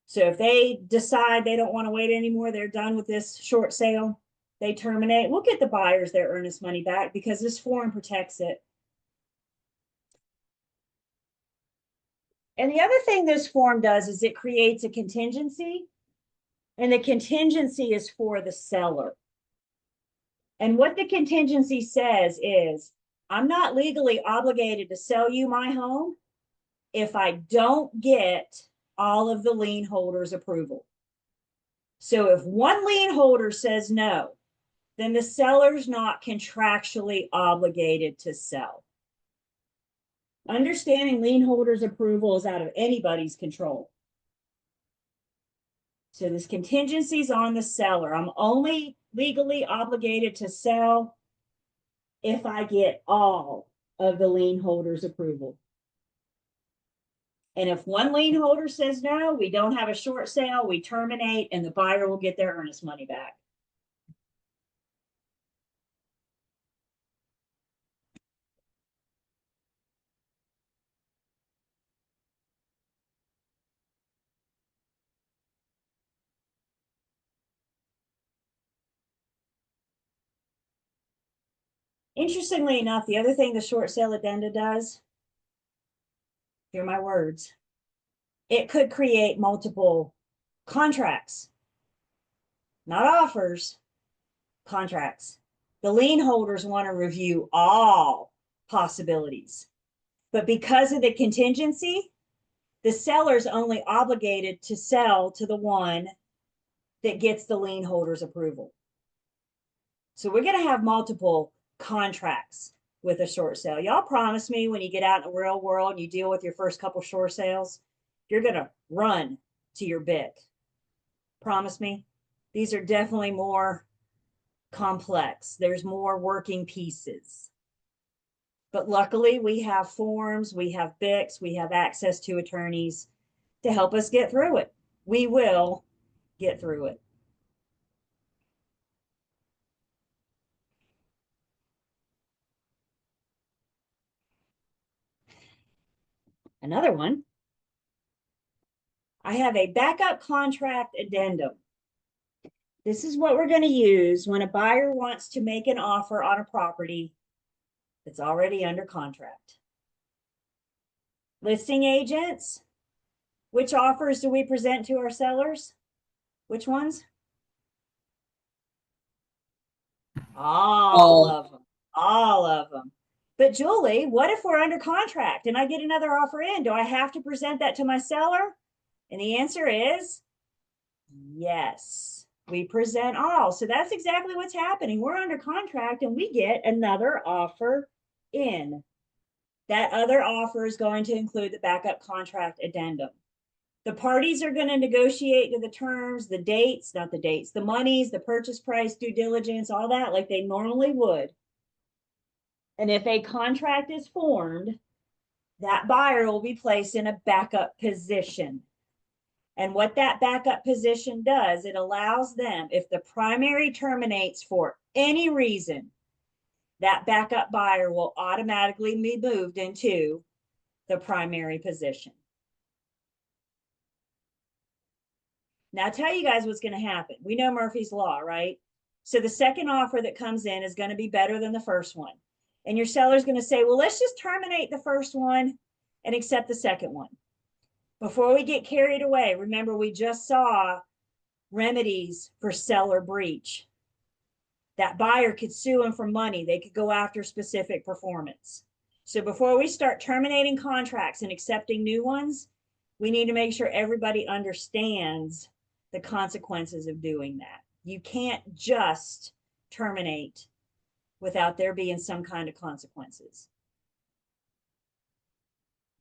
So if they decide they don't want to wait anymore, they're done with this short sale, they terminate, we'll get the buyers their earnest money back because this form protects it. And the other thing this form does is it creates a contingency, and the contingency is for the seller. And what the contingency says is, I'm not legally obligated to sell you my home if I don't get all of the lien holders' approval. So if one lien holder says no, then the seller's not contractually obligated to sell. Understanding lien holders' approval is out of anybody's control. So this contingency is on the seller. I'm only legally obligated to sell if I get all of the lien holder's approval. And if one lien holder says no, we don't have a short sale, we terminate, and the buyer will get their earnest money back. Interestingly enough, the other thing the short sale addenda does, hear my words, it could create multiple contracts, not offers, contracts. The lien holders want to review all possibilities. But because of the contingency, the seller's only obligated to sell to the one that gets the lien holder's approval. So we're going to have multiple contracts with a short sale. Y'all promise me when you get out in the real world and you deal with your first couple short sales, you're going to run to your bit. Promise me. These are definitely more complex. There's more working pieces. But luckily we have forms, we have BICs, we have access to attorneys to help us get through it. We will get through it. Another one. I have a backup contract addendum. This is what we're going to use when a buyer wants to make an offer on a property that's already under contract. Listing agents, which offers do we present to our sellers? Which ones? All of them. All of them. But Julie, what if we're under contract and I get another offer in? Do I have to present that to my seller? And the answer is yes. We present all. So that's exactly what's happening. We're under contract and we get another offer in. That other offer is going to include the backup contract addendum. The parties are going to negotiate to the terms, the dates, not the dates, the monies, the purchase price, due diligence, all that like they normally would. And if a contract is formed, that buyer will be placed in a backup position. And what that backup position does, it allows them, if the primary terminates for any reason, that backup buyer will automatically be moved into the primary position. Now, I'll tell you guys what's going to happen. We know Murphy's Law, right? So the second offer that comes in is going to be better than the first one. And your seller's going to say, well, let's just terminate the first one and accept the second one. Before we get carried away, remember we just saw remedies for seller breach. That buyer could sue them for money. They could go after specific performance. So before we start terminating contracts and accepting new ones, we need to make sure everybody understands the consequences of doing that. You can't just terminate without there being some kind of consequences.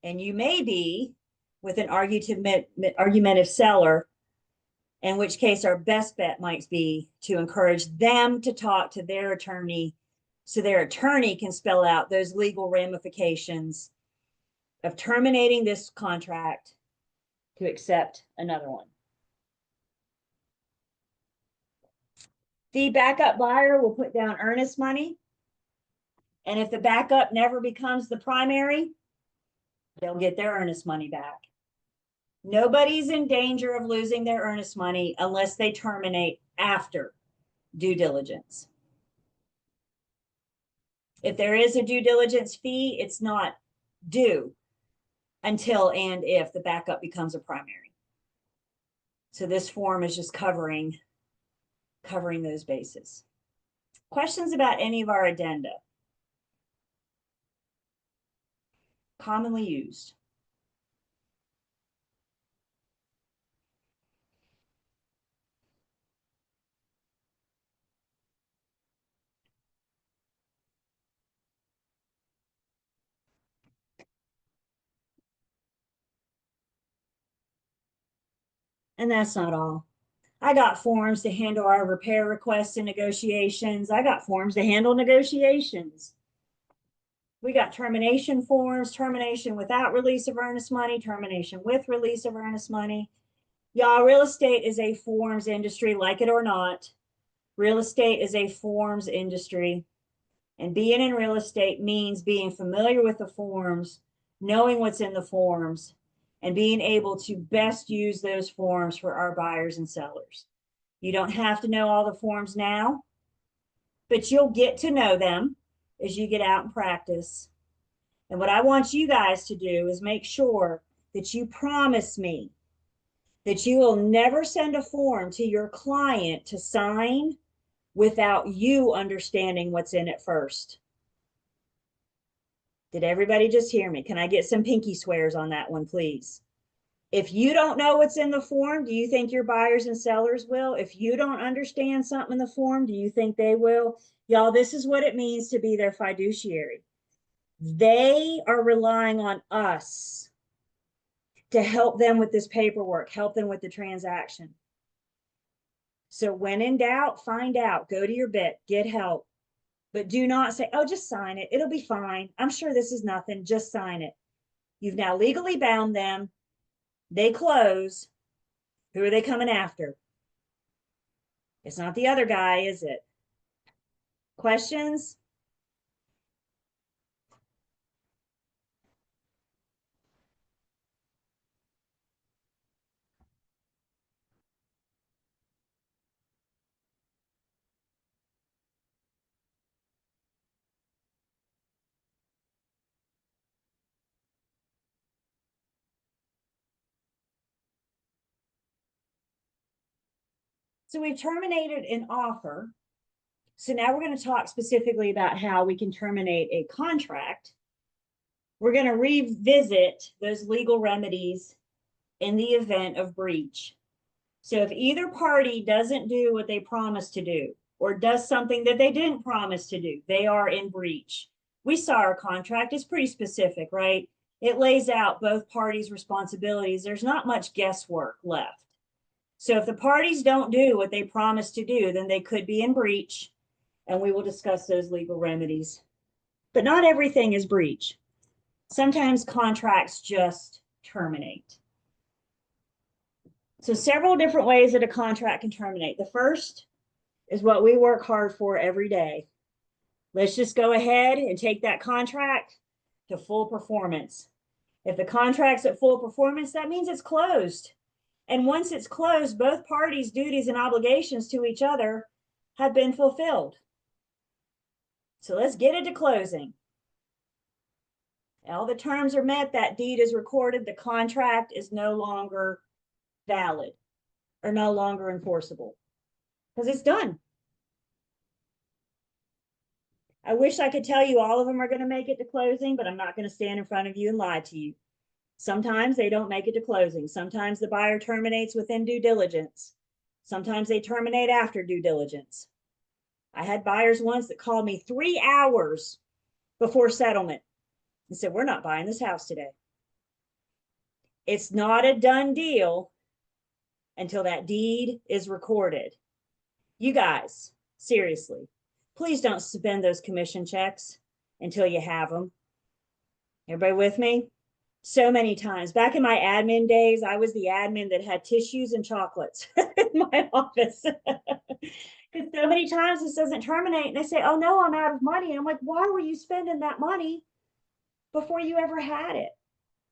And you may be with an argumentative seller, in which case our best bet might be to encourage them to talk to their attorney so their attorney can spell out those legal ramifications of terminating this contract to accept another one. The backup buyer will put down earnest money. And if the backup never becomes the primary, they'll get their earnest money back. Nobody's in danger of losing their earnest money unless they terminate after due diligence. If there is a due diligence fee, it's not due until and if the backup becomes a primary. So this form is just covering those bases. Questions about any of our addenda? Commonly used. And that's not all. I got forms to handle our repair requests and negotiations. I got forms to handle negotiations. We got termination forms, termination without release of earnest money, termination with release of earnest money. Y'all, real estate is a forms industry, like it or not. Real estate is a forms industry. And being in real estate means being familiar with the forms, knowing what's in the forms, and being able to best use those forms for our buyers and sellers. You don't have to know all the forms now, but you'll get to know them as you get out and practice. And what I want you guys to do is make sure that you promise me that you will never send a form to your client to sign without you understanding what's in it first. Did everybody just hear me? Can I get some pinky swears on that one, please? If you don't know what's in the form, do you think your buyers and sellers will? If you don't understand something in the form, do you think they will? Y'all, this is what it means to be their fiduciary. They are relying on us to help them with this paperwork, help them with the transaction. So when in doubt, find out, go to your BIT, get help. But do not say, oh, just sign it. It'll be fine. I'm sure this is nothing. Just sign it. You've now legally bound them. They close. Who are they coming after? It's not the other guy, is it? Questions? So we've terminated an offer. So now we're going to talk specifically about how we can terminate a contract. We're going to revisit those legal remedies in the event of breach. So if either party doesn't do what they promised to do, or does something that they didn't promise to do, they are in breach. We saw our contract is pretty specific, right? It lays out both parties' responsibilities. There's not much guesswork left. So if the parties don't do what they promised to do, then they could be in breach, and we will discuss those legal remedies. But not everything is breach. Sometimes contracts just terminate. So several different ways that a contract can terminate. The first is what we work hard for every day. Let's just go ahead and take that contract to full performance. If the contract's at full performance, that means it's closed. And once it's closed, both parties' duties and obligations to each other have been fulfilled. So let's get it to closing. All the terms are met, that deed is recorded, the contract is no longer valid or no longer enforceable because it's done. I wish I could tell you all of them are going to make it to closing, but I'm not going to stand in front of you and lie to you. Sometimes they don't make it to closing. Sometimes the buyer terminates within due diligence. Sometimes they terminate after due diligence. I had buyers once that called me 3 hours before settlement and said, we're not buying this house today. It's not a done deal until that deed is recorded. You guys, seriously, please don't spend those commission checks until you have them. Everybody with me? So many times. Back in my admin days, I was the admin that had tissues and chocolates in my office. Because so many times this doesn't terminate and they say, oh no, I'm out of money. I'm like, why were you spending that money before you ever had it?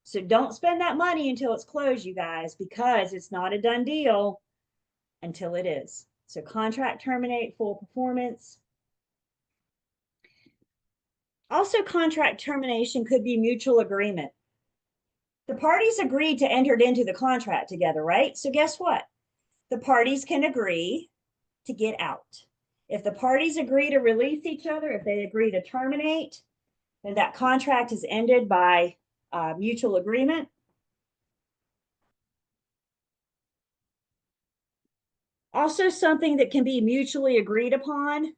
So don't spend that money until it's closed, you guys, because it's not a done deal until it is. So contract terminate, full performance. Also, contract termination could be mutual agreement. The parties agreed to enter into the contract together, right? So guess what? The parties can agree to get out. If the parties agree to release each other, if they agree to terminate, then that contract is ended by mutual agreement. Also, something that can be mutually agreed upon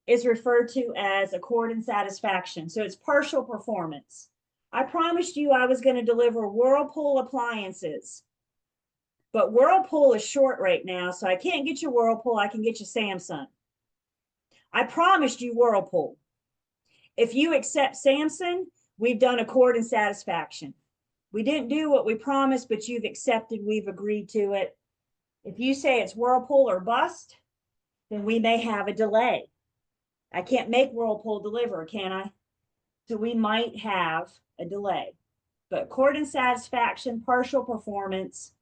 is referred to as accord and satisfaction. So it's partial performance. I promised you I was going to deliver Whirlpool appliances. But Whirlpool is short right now, so I can't get you Whirlpool. I can get you Samsung. I promised you Whirlpool. If you accept Samsung, we've done accord and satisfaction. We didn't do what we promised, but you've accepted, we've agreed to it. If you say it's Whirlpool or bust, then we may have a delay. I can't make Whirlpool deliver, can I? So we might have a delay. But accord and satisfaction, partial performance.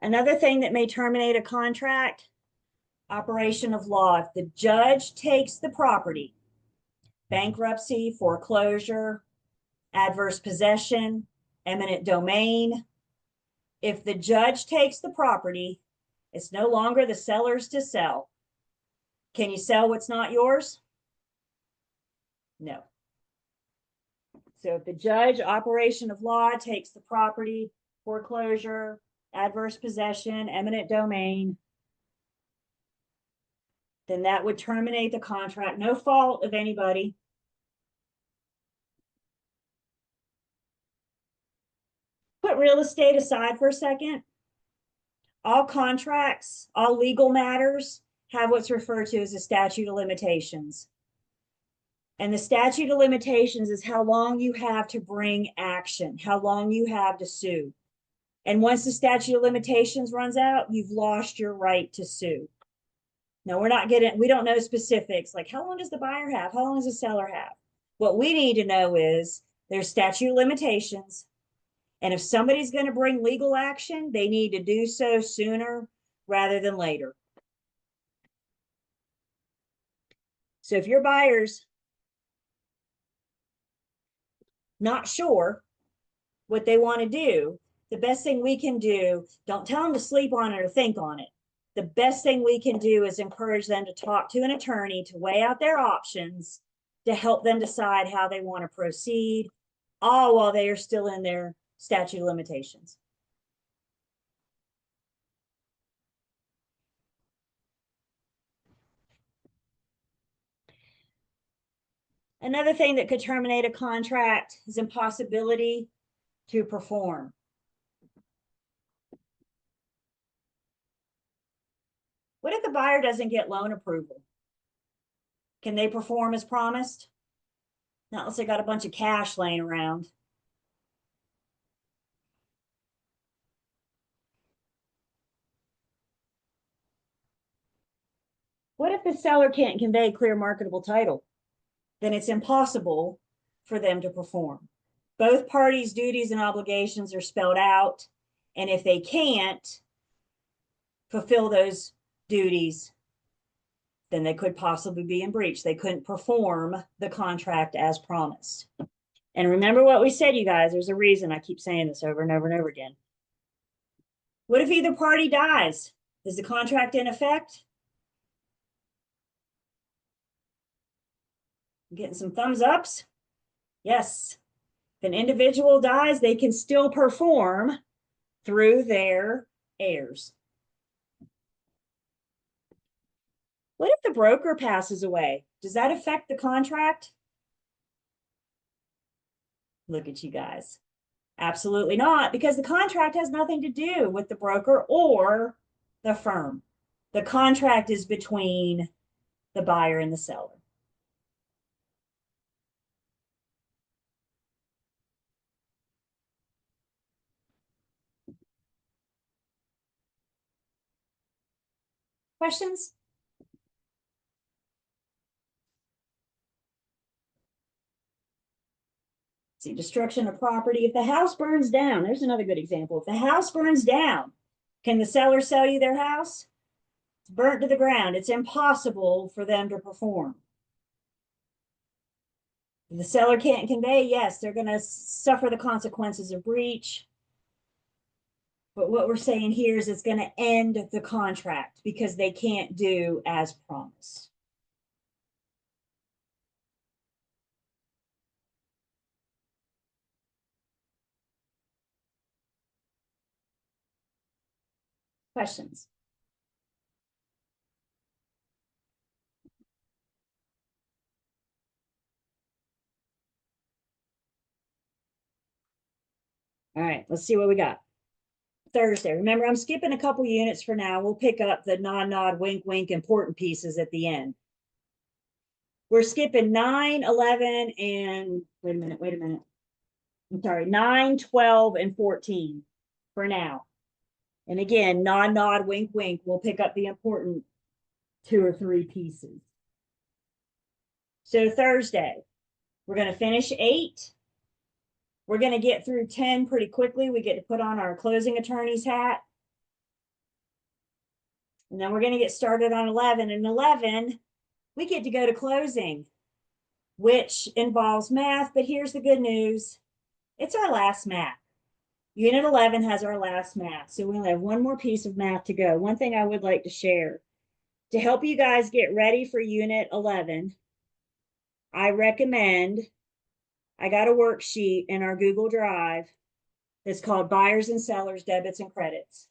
Another thing that may terminate a contract, operation of law. If the judge takes the property, bankruptcy, foreclosure, adverse possession, eminent domain. If the judge takes the property, it's no longer the seller's to sell. Can you sell what's not yours? No. So if the judge, operation of law, takes the property, foreclosure, adverse possession, eminent domain, then that would terminate the contract. No fault of anybody. Put real estate aside for a second. All contracts, all legal matters have what's referred to as a statute of limitations. And the statute of limitations is how long you have to bring action, how long you have to sue. And once the statute of limitations runs out, you've lost your right to sue. Now, we don't know specifics, like how long does the buyer have? How long does the seller have? What we need to know is there's statute of limitations. And if somebody's going to bring legal action, they need to do so sooner rather than later. So if your buyer's not sure what they want to do, the best thing we can do, don't tell them to sleep on it or think on it. The best thing we can do is encourage them to talk to an attorney to weigh out their options to help them decide how they want to proceed, all while they are still in their statute of limitations. Another thing that could terminate a contract is impossibility to perform. What if the buyer doesn't get loan approval? Can they perform as promised? Not unless they got a bunch of cash laying around. What if the seller can't convey clear marketable title? Then it's impossible for them to perform. Both parties' duties and obligations are spelled out. And if they can't fulfill those duties, then they could possibly be in breach. They couldn't perform the contract as promised. And remember what we said, you guys, there's a reason I keep saying this over and over and over again. What if either party dies? Is the contract in effect? I'm getting some thumbs ups. Yes. If an individual dies, they can still perform through their heirs. What if the broker passes away? Does that affect the contract? Look at you guys. Absolutely not, because the contract has nothing to do with the broker or the firm. The contract is between the buyer and the seller. Questions? See, destruction of property. If the house burns down, there's another good example. If the house burns down, can the seller sell you their house? It's burnt to the ground. It's impossible for them to perform. If the seller can't convey, yes, they're going to suffer the consequences of breach. But what we're saying here is it's going to end the contract because they can't do as promised. Questions? All right, let's see what we got. Thursday. Remember, I'm skipping a couple units for now. We'll pick up the nod, nod, wink, wink, important pieces at the end. We're skipping 9, 11, and wait a minute. I'm sorry, 9, 12, and 14 for now. And again, nod, nod, wink, wink. We'll pick up the important 2 or 3 pieces. So Thursday, we're going to finish 8. We're going to get through 10 pretty quickly. We get to put on our closing attorney's hat. And then we're going to get started on 11. And 11, we get to go to closing, which involves math. But here's the good news. It's our last math. Unit 11 has our last math. So we only have one more piece of math to go. One thing I would like to share. To help you guys get ready for Unit 11, I recommend, I got a worksheet in our Google Drive that's called Buyers and Sellers, Debits and Credits.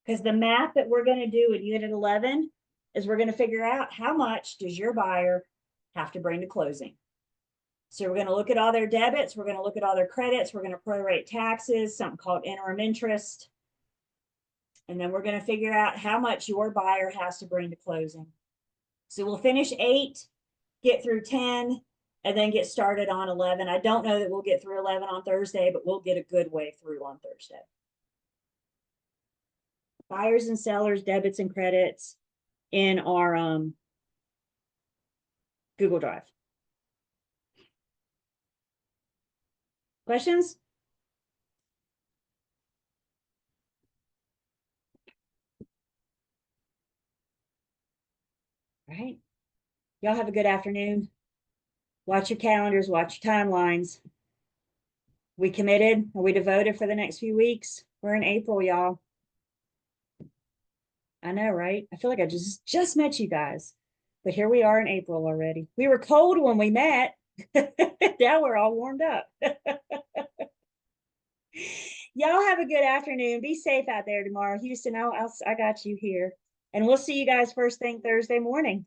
Because the math that we're going to do in Unit 11 is we're going to figure out how much does your buyer have to bring to closing. So we're going to look at all their debits. We're going to look at all their credits. We're going to prorate taxes, something called interim interest. And then we're going to figure out how much your buyer has to bring to closing. So we'll finish 8, get through 10, and then get started on 11. I don't know that we'll get through 11 on Thursday, but we'll get a good way through on Thursday. Buyers and sellers, debits and credits in our Google Drive. Questions? All right. Y'all have a good afternoon. Watch your calendars, watch your timelines. We committed? Are we devoted for the next few weeks? We're in April, y'all. I know, right? I feel like I just met you guys. But here we are in April already. We were cold when we met. Now we're all warmed up. Y'all have a good afternoon. Be safe out there tomorrow. Houston, I got you here. And we'll see you guys first thing Thursday morning.